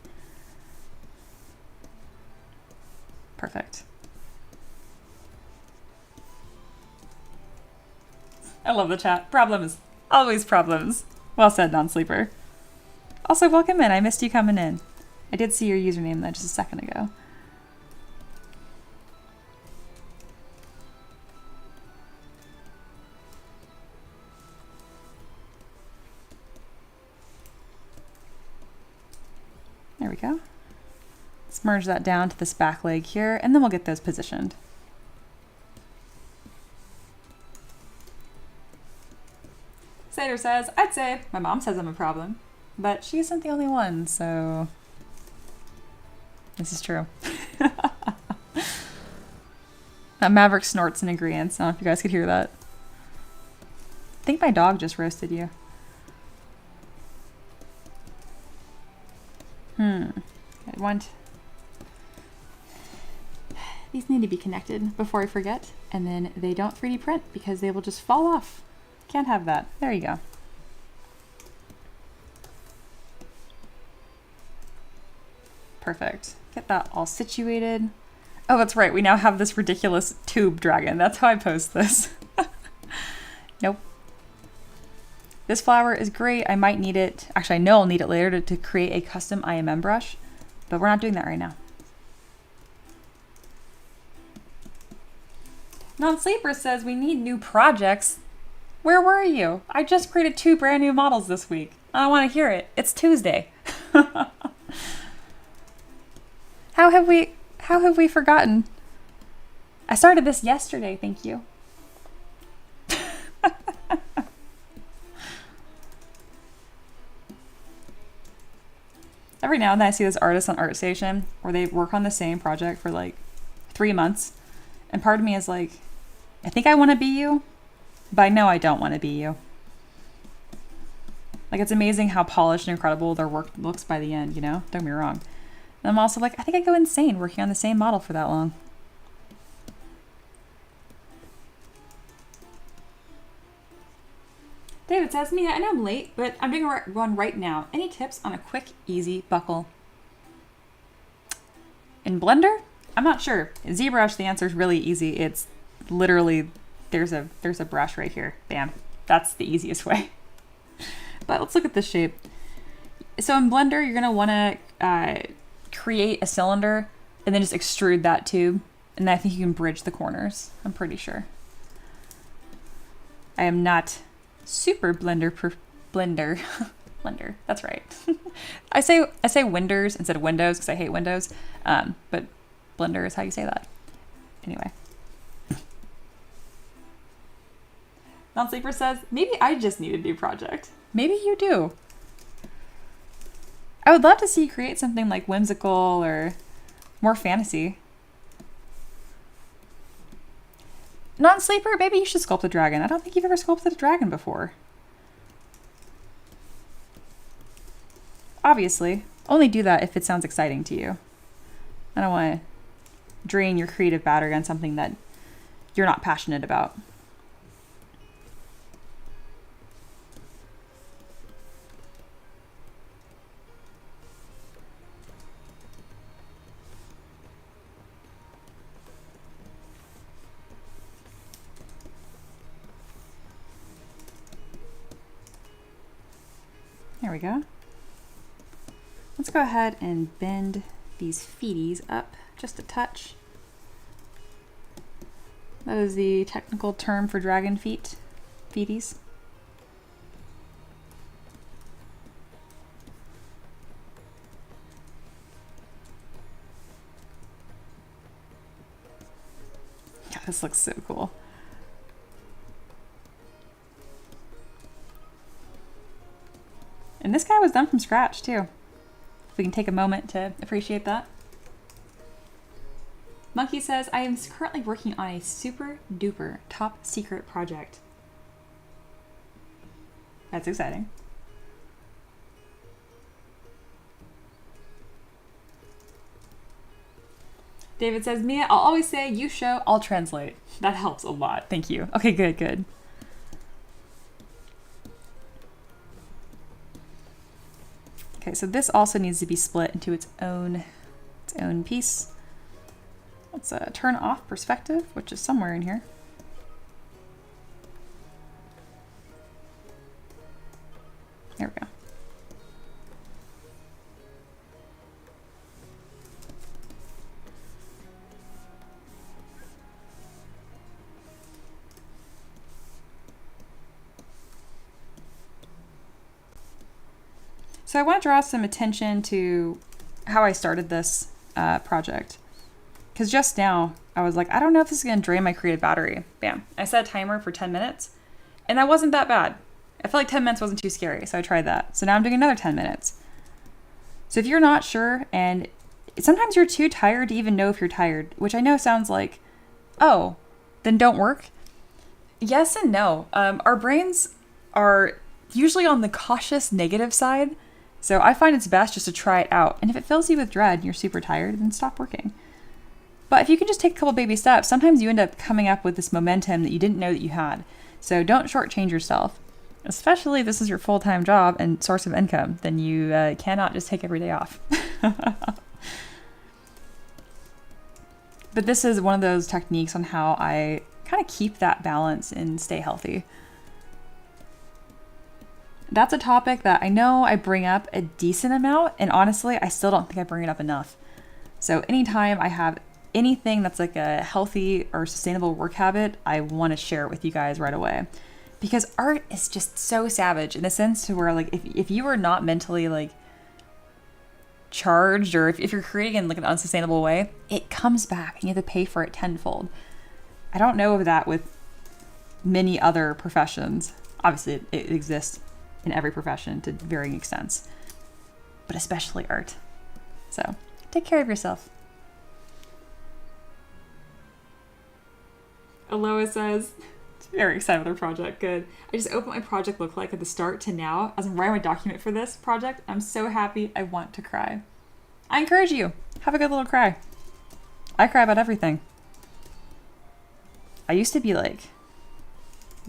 Perfect. I love the chat. Problems. Always problems. Well said, non-sleeper. Also, welcome in. I missed you coming in. I did see your username though just a second ago. There we go. Let's merge that down to this back leg here, and then we'll get those positioned. Sater says, I'd say my mom says I'm a problem, but she isn't the only one, so this is true. Maverick snorts in agreement. I don't know if you guys could hear that. I think my dog just roasted you. I want... These need to be connected before I forget, and then they don't 3D print because they will just fall off. Can't have that. There you go. Perfect. Get that all situated. Oh, that's right. We now have this ridiculous tube dragon. That's how I post this. Nope. This flower is great. I might need it. Actually, I know I'll need it later to create a custom IMM brush, but we're not doing that right now. Non-sleeper says we need new projects. Where were you? I just created 2 brand new models this week. I don't want to hear it. It's Tuesday. How have we forgotten? I started this yesterday, thank you. Every now and then I see this artist on ArtStation where they work on the same project for like 3 months. And part of me is like, I think I want to be you, but I know I don't want to be you. Like, it's amazing how polished and incredible their work looks by the end, you know? Don't get me wrong. And I'm also like, I think I go insane working on the same model for that long. David says, Mia, I know I'm late, but I'm doing one right now. Any tips on a quick, easy buckle? In Blender? I'm not sure. In ZBrush, the answer is really easy. It's literally, there's a brush right here. Bam. That's the easiest way. But let's look at this shape. So in Blender, you're going to want to create a cylinder and then just extrude that tube. And then I think you can bridge the corners. I'm pretty sure. I am not super Blender. Blender. That's right. I say Winders instead of Windows because I hate Windows. But Blender is how you say that. Anyway. Non-sleeper says, maybe I just need a new project. Maybe you do. I would love to see you create something like whimsical or more fantasy. Non-sleeper, maybe you should sculpt a dragon. I don't think you've ever sculpted a dragon before. Obviously, only do that if it sounds exciting to you. I don't want to drain your creative battery on something that you're not passionate about. There we go. Let's go ahead and bend these feeties up just a touch. That is the technical term for dragon feet, feeties. Yeah, this looks so cool. And this guy was done from scratch too. If we can take a moment to appreciate that. Monkey says, I am currently working on a super duper top secret project. That's exciting. David says, Mia, I'll always say, you show, I'll translate. That helps a lot. Thank you. Okay, good, good. Okay, so this also needs to be split into its own piece. Let's turn off perspective, which is somewhere in here. There we go. So I want to draw some attention to how I started this project. Because just now, I was like, I don't know if this is going to drain my creative battery. Bam. I set a timer for 10 minutes, and that wasn't that bad. I felt like 10 minutes wasn't too scary, so I tried that. So now I'm doing another 10 minutes. So if you're not sure, and sometimes you're too tired to even know if you're tired, which I know sounds like, oh, then don't work. Yes and no. Our brains are usually on the cautious negative side, so I find it's best just to try it out. And if it fills you with dread and you're super tired, then stop working. But if you can just take a couple baby steps, sometimes you end up coming up with this momentum that you didn't know that you had. So don't shortchange yourself, especially if this is your full-time job and source of income, then you cannot just take every day off. But this is one of those techniques on how I kind of keep that balance and stay healthy. That's a topic that I know I bring up a decent amount, and honestly, I still don't think I bring it up enough. So anytime I have anything that's like a healthy or sustainable work habit, I want to share it with you guys right away. Because art is just so savage in the sense to where, like, if you are not mentally like charged, or if you're creating in like an unsustainable way, it comes back and you have to pay for it tenfold. I don't know of that with many other professions. Obviously it exists in every profession to varying extents, but especially art. So take care of yourself. Aloha says, very excited with our project. Good. I just opened what my project looked like at the start to now as I'm writing my document for this project. I'm so happy. I want to cry. I encourage you. Have a good little cry. I cry about everything. I used to be like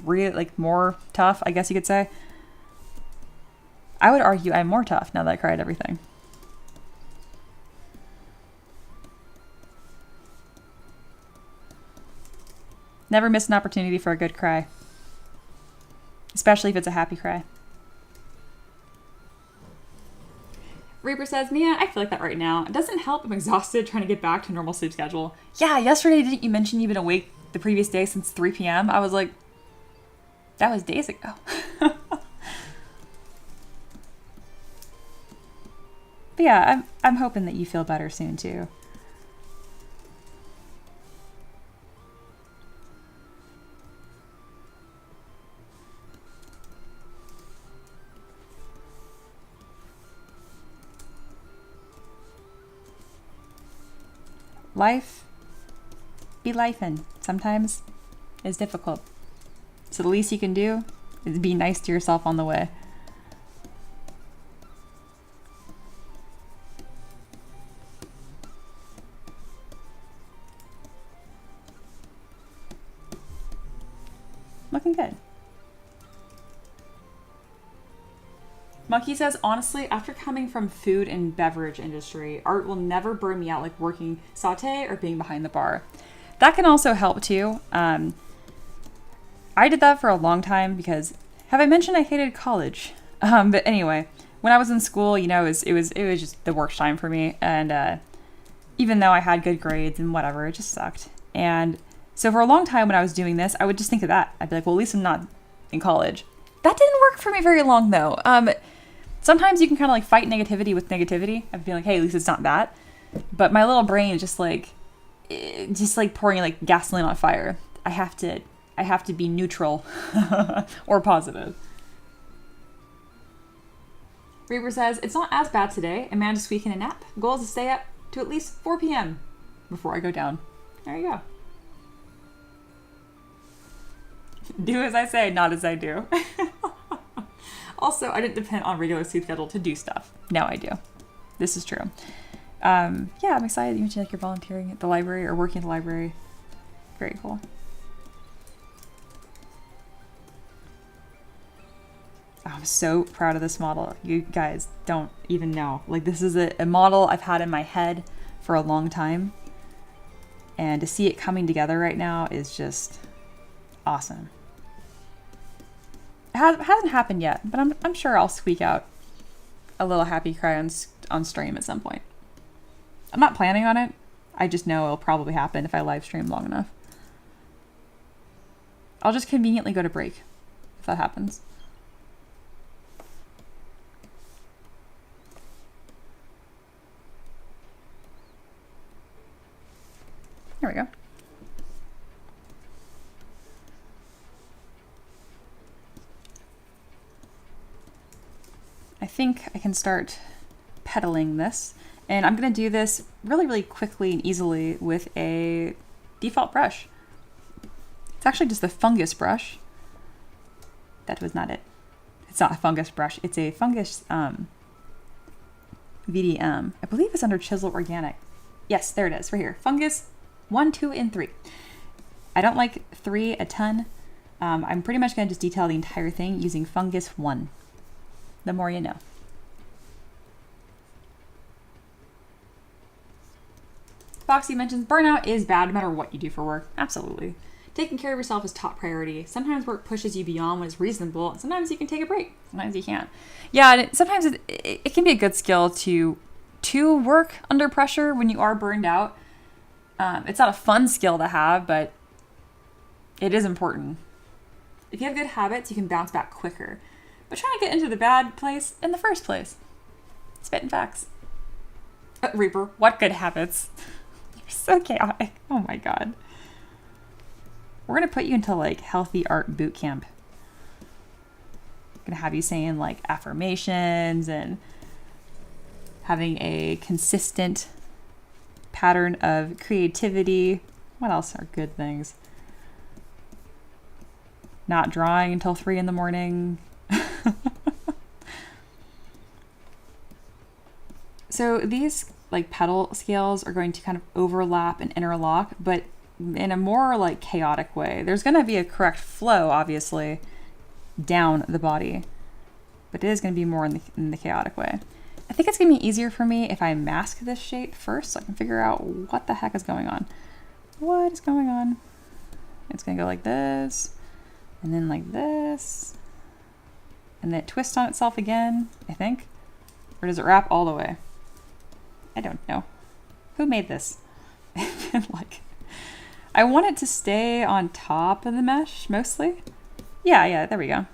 really like more tough, I guess you could say. I would argue I'm more tough now that I cry at everything. Never miss an opportunity for a good cry, especially if it's a happy cry. Reaper says, Mia, I feel like that right now. It doesn't help. I'm exhausted trying to get back to a normal sleep schedule. Yeah, yesterday, didn't you mention you've been awake the previous day since 3 p.m.? I was like, that was days ago. But yeah, I'm hoping that you feel better soon too. Life be lifing. Sometimes it's difficult. So the least you can do is be nice to yourself on the way. Looking good. Monkey says, honestly, after coming from food and beverage industry, art will never burn me out like working saute or being behind the bar. That can also help too. I did that for a long time because, have I mentioned I hated college? But anyway, when I was in school, you know, it was just the worst time for me. And even though I had good grades and whatever, it just sucked. And so for a long time when I was doing this, I would just think of that. I'd be like, well, at least I'm not in college. That didn't work for me very long though. Sometimes you can kind of like fight negativity with negativity. I'd be like, hey, at least it's not that. But my little brain is just like pouring like gasoline on fire. I have to be neutral or positive. Reaper says, it's not as bad today. I managed to squeak in a nap. Goal is to stay up to at least 4 p.m. before I go down. There you go. Do as I say, not as I do. Also, I didn't depend on regular sleep schedule to do stuff. Now I do. This is true. Yeah, I'm excited. You mentioned like you're volunteering at the library or working at the library. Very cool. I'm so proud of this model. You guys don't even know. Like, this is a model I've had in my head for a long time. And to see it coming together right now is just awesome. It hasn't happened yet, but I'm sure I'll squeak out a little happy cry on stream at some point. I'm not planning on it. I just know it'll probably happen if I live stream long enough. I'll just conveniently go to break if that happens. There we go. I think I can start pedaling this. And I'm going to do this really, really quickly and easily with a default brush. It's actually just a fungus brush. That was not it. It's not a fungus brush. It's a fungus VDM. I believe it's under Chisel Organic. Yes, there it is, right here. Fungus 1, 2, and 3. I don't like 3 a ton. I'm pretty much going to just detail the entire thing using fungus 1. The more you know. Foxy mentions burnout is bad no matter what you do for work. Absolutely. Taking care of yourself is top priority. Sometimes work pushes you beyond what is reasonable, and sometimes you can take a break. Sometimes you can't. Yeah, and sometimes it can be a good skill to work under pressure when you are burned out. It's not a fun skill to have, but it is important. If you have good habits, you can bounce back quicker. But trying to get into the bad place in the first place. Spitting facts. Reaper, what good habits? You're so chaotic. Oh my god. We're going to put you into like healthy art boot camp. I'm going to have you saying like affirmations and having a consistent pattern of creativity. What else are good things? Not drawing until 3 in the morning. So these like pedal scales are going to kind of overlap and interlock, but in a more like chaotic way. There's going to be a correct flow, obviously, down the body, but it is going to be more in the chaotic way. I think it's going to be easier for me if I mask this shape first so I can figure out what the heck is going on. What is going on? It's going to go like this, and then like this, and then it twists on itself again, I think. Or does it wrap all the way? I don't know. Who made this? Like, I want it to stay on top of the mesh, mostly. Yeah, there we go.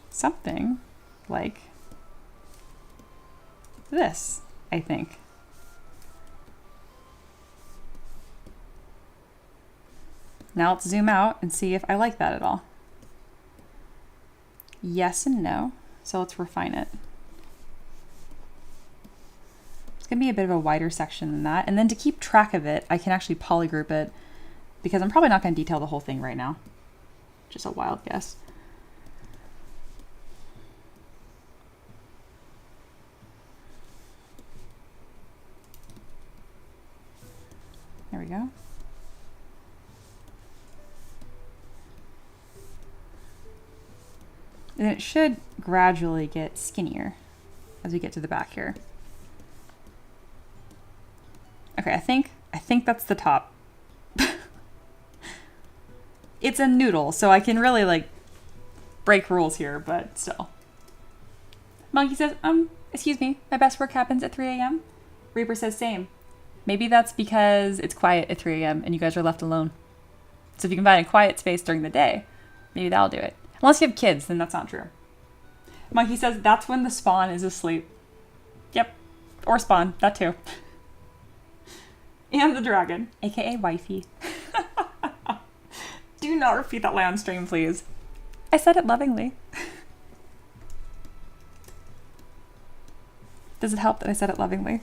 Something like this, I think. Now let's zoom out and see if I like that at all. Yes and no, so let's refine it. It's gonna be a bit of a wider section than that. And then to keep track of it, I can actually polygroup it because I'm probably not gonna detail the whole thing right now. Just a wild guess. There we go. And it should gradually get skinnier as we get to the back here. Okay, I think that's the top. It's a noodle, so I can really like break rules here, but still. Monkey says, excuse me, my best work happens at 3 a.m. Reaper says same. Maybe that's because it's quiet at 3 a.m. and you guys are left alone. So if you can find a quiet space during the day, maybe that'll do it. Unless you have kids, then that's not true. Monkey says that's when the spawn is asleep. Yep. Or spawn, that too. And the dragon, aka wifey. Do not repeat that line on stream, please. I said it lovingly. Does it help that I said it lovingly?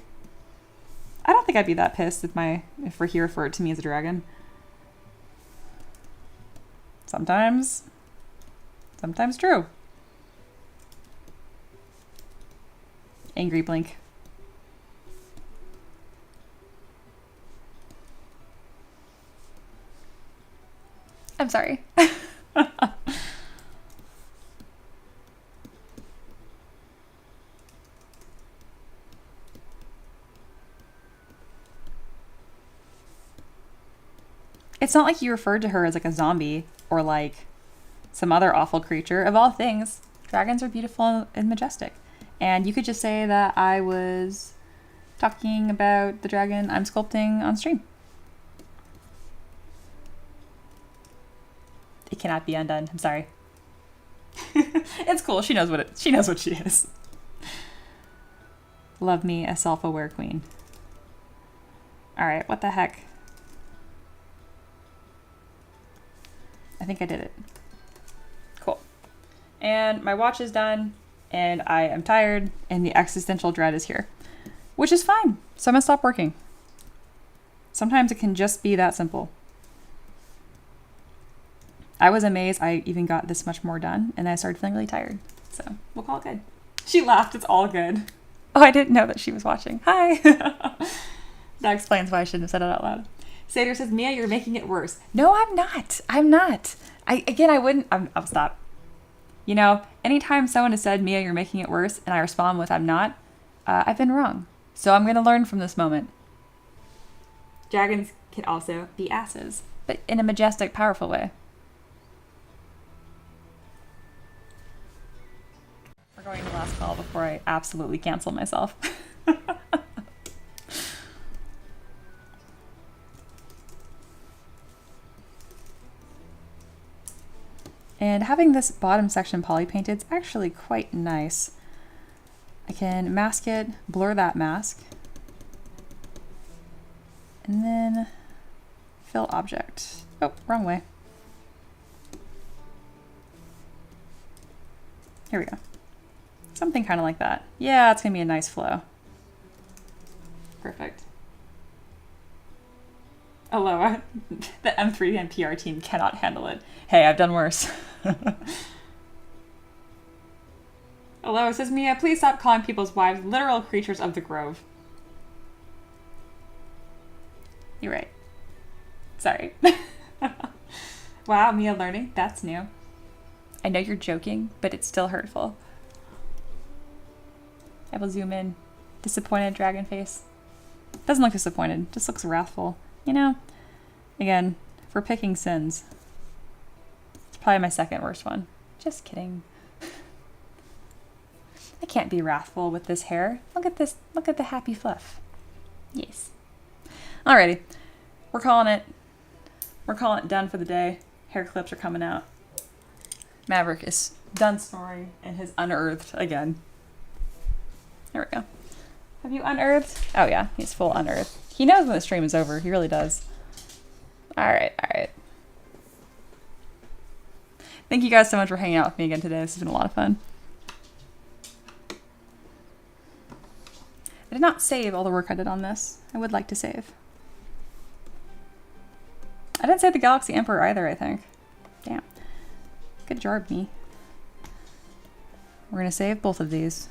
I don't think I'd be that pissed if he referred to me as a dragon. Sometimes true. Angry blink. I'm sorry. It's not like you referred to her as like a zombie or like some other awful creature. Of all things, dragons are beautiful and majestic. And you could just say that I was talking about the dragon I'm sculpting on stream. It cannot be undone. I'm sorry. It's cool. She knows what she is. Love me a self-aware queen. All right, what the heck? I think I did it. Cool. And my watch is done, and I am tired, and the existential dread is here, which is fine. So I'm gonna stop working. Sometimes it can just be that simple. I was amazed I even got this much more done, and I started feeling really tired. So we'll call it good. She laughed. It's all good. Oh, I didn't know that she was watching. Hi. That explains why I shouldn't have said it out loud. Sater says, Mia, you're making it worse. No, I'm not. I'm not. I'll stop. You know, anytime someone has said, Mia, you're making it worse, and I respond with, I'm not, I've been wrong. So I'm going to learn from this moment. Dragons can also be asses, but in a majestic, powerful way. We're going to last call before I absolutely cancel myself. And having this bottom section poly painted is actually quite nice. I can mask it, blur that mask, and then fill object. Oh, wrong way. Here we go. Something kind of like that. Yeah, it's gonna be a nice flow. Perfect. Aloha. The M3DM PR team cannot handle it. Hey, I've done worse. Aloha says, Mia, please stop calling people's wives literal creatures of the grove. You're right. Sorry. Wow, Mia learning. That's new. I know you're joking, but it's still hurtful. I will zoom in. Disappointed dragon face. Doesn't look disappointed, just looks wrathful. You know, again, if we're picking sins, it's probably my second worst one. Just kidding. I can't be wrathful with this hair. Look at this. Look at the happy fluff. Yes. Alrighty. We're calling it done for the day. Hair clips are coming out. Maverick is done snoring and has unearthed again. There we go. Have you unearthed? Oh yeah, he's full unearthed. He knows when the stream is over. He really does. All right. Thank you guys so much for hanging out with me again today. This has been a lot of fun. I did not save all the work I did on this. I would like to save. I didn't save the Galaxy Emperor either, I think. Damn. Good job, me. We're gonna save both of these.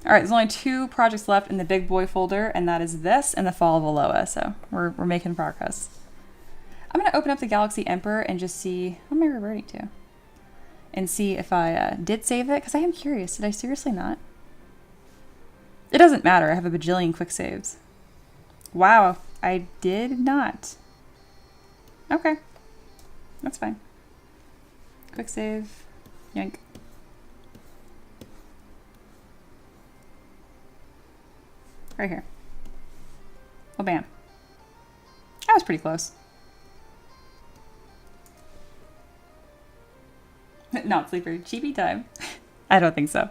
All right, there's only 2 projects left in the big boy folder, and that is this and the Fall of Aloha. So we're making progress. I'm gonna open up the Galaxy Emperor and just see, what am I reverting to? And see if I did save it, because I am curious. Did I seriously not? It doesn't matter. I have a bajillion quick saves. Wow, I did not. Okay, that's fine. Quick save. Yank. Right here. Oh, bam. That was pretty close. Not sleeper. Cheapy time. I don't think so.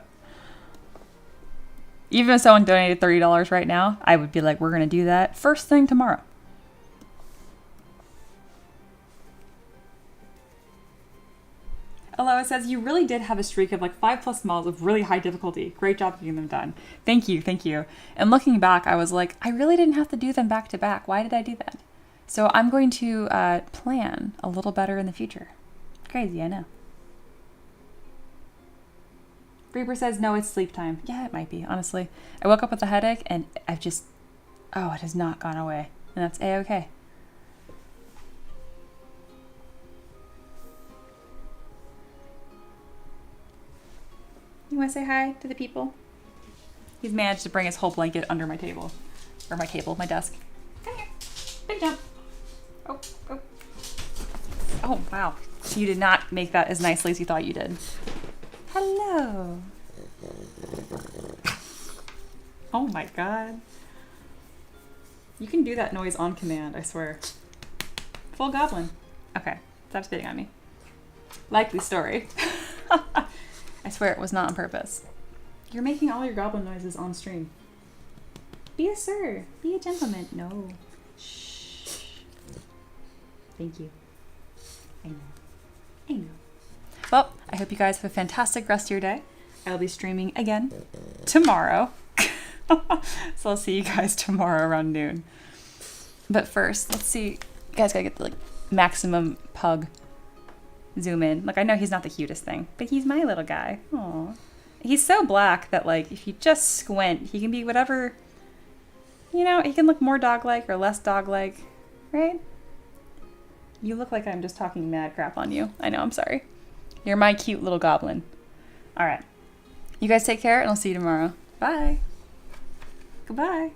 Even if someone donated $30 right now, I would be like, we're going to do that first thing tomorrow. Aloha says, you really did have a streak of like 5+ models of really high difficulty. Great job getting them done. Thank you, thank you. And looking back, I was like, I really didn't have to do them back to back. Why did I do that? So I'm going to plan a little better in the future. Crazy, I know. Reaper says, no, it's sleep time. Yeah, it might be, honestly. I woke up with a headache and I've just, oh, it has not gone away. And that's A-okay. You want to say hi to the people? He's managed to bring his whole blanket under my table. Or my table, my desk. Come here. Big jump. Oh, oh. Oh, wow. You did not make that as nicely as you thought you did. Hello. Oh my god. You can do that noise on command, I swear. Full goblin. Okay, stop spitting on me. Likely story. I swear it was not on purpose. You're making all your goblin noises on stream. Be a sir. Be a gentleman. No. Shh. Thank you. I know. I know. Well, I hope you guys have a fantastic rest of your day. I'll be streaming again tomorrow. So I'll see you guys tomorrow around noon. But first, let's see. You guys gotta get the like maximum pug zoom in. Like, I know he's not the cutest thing, but he's my little guy. Aww. He's so black that like if you just squint, he can be whatever, you know, he can look more dog-like or less dog-like, right? You look like I'm just talking mad crap on you. I know, I'm sorry. You're my cute little goblin. All right. You guys take care and I'll see you tomorrow. Bye. Goodbye.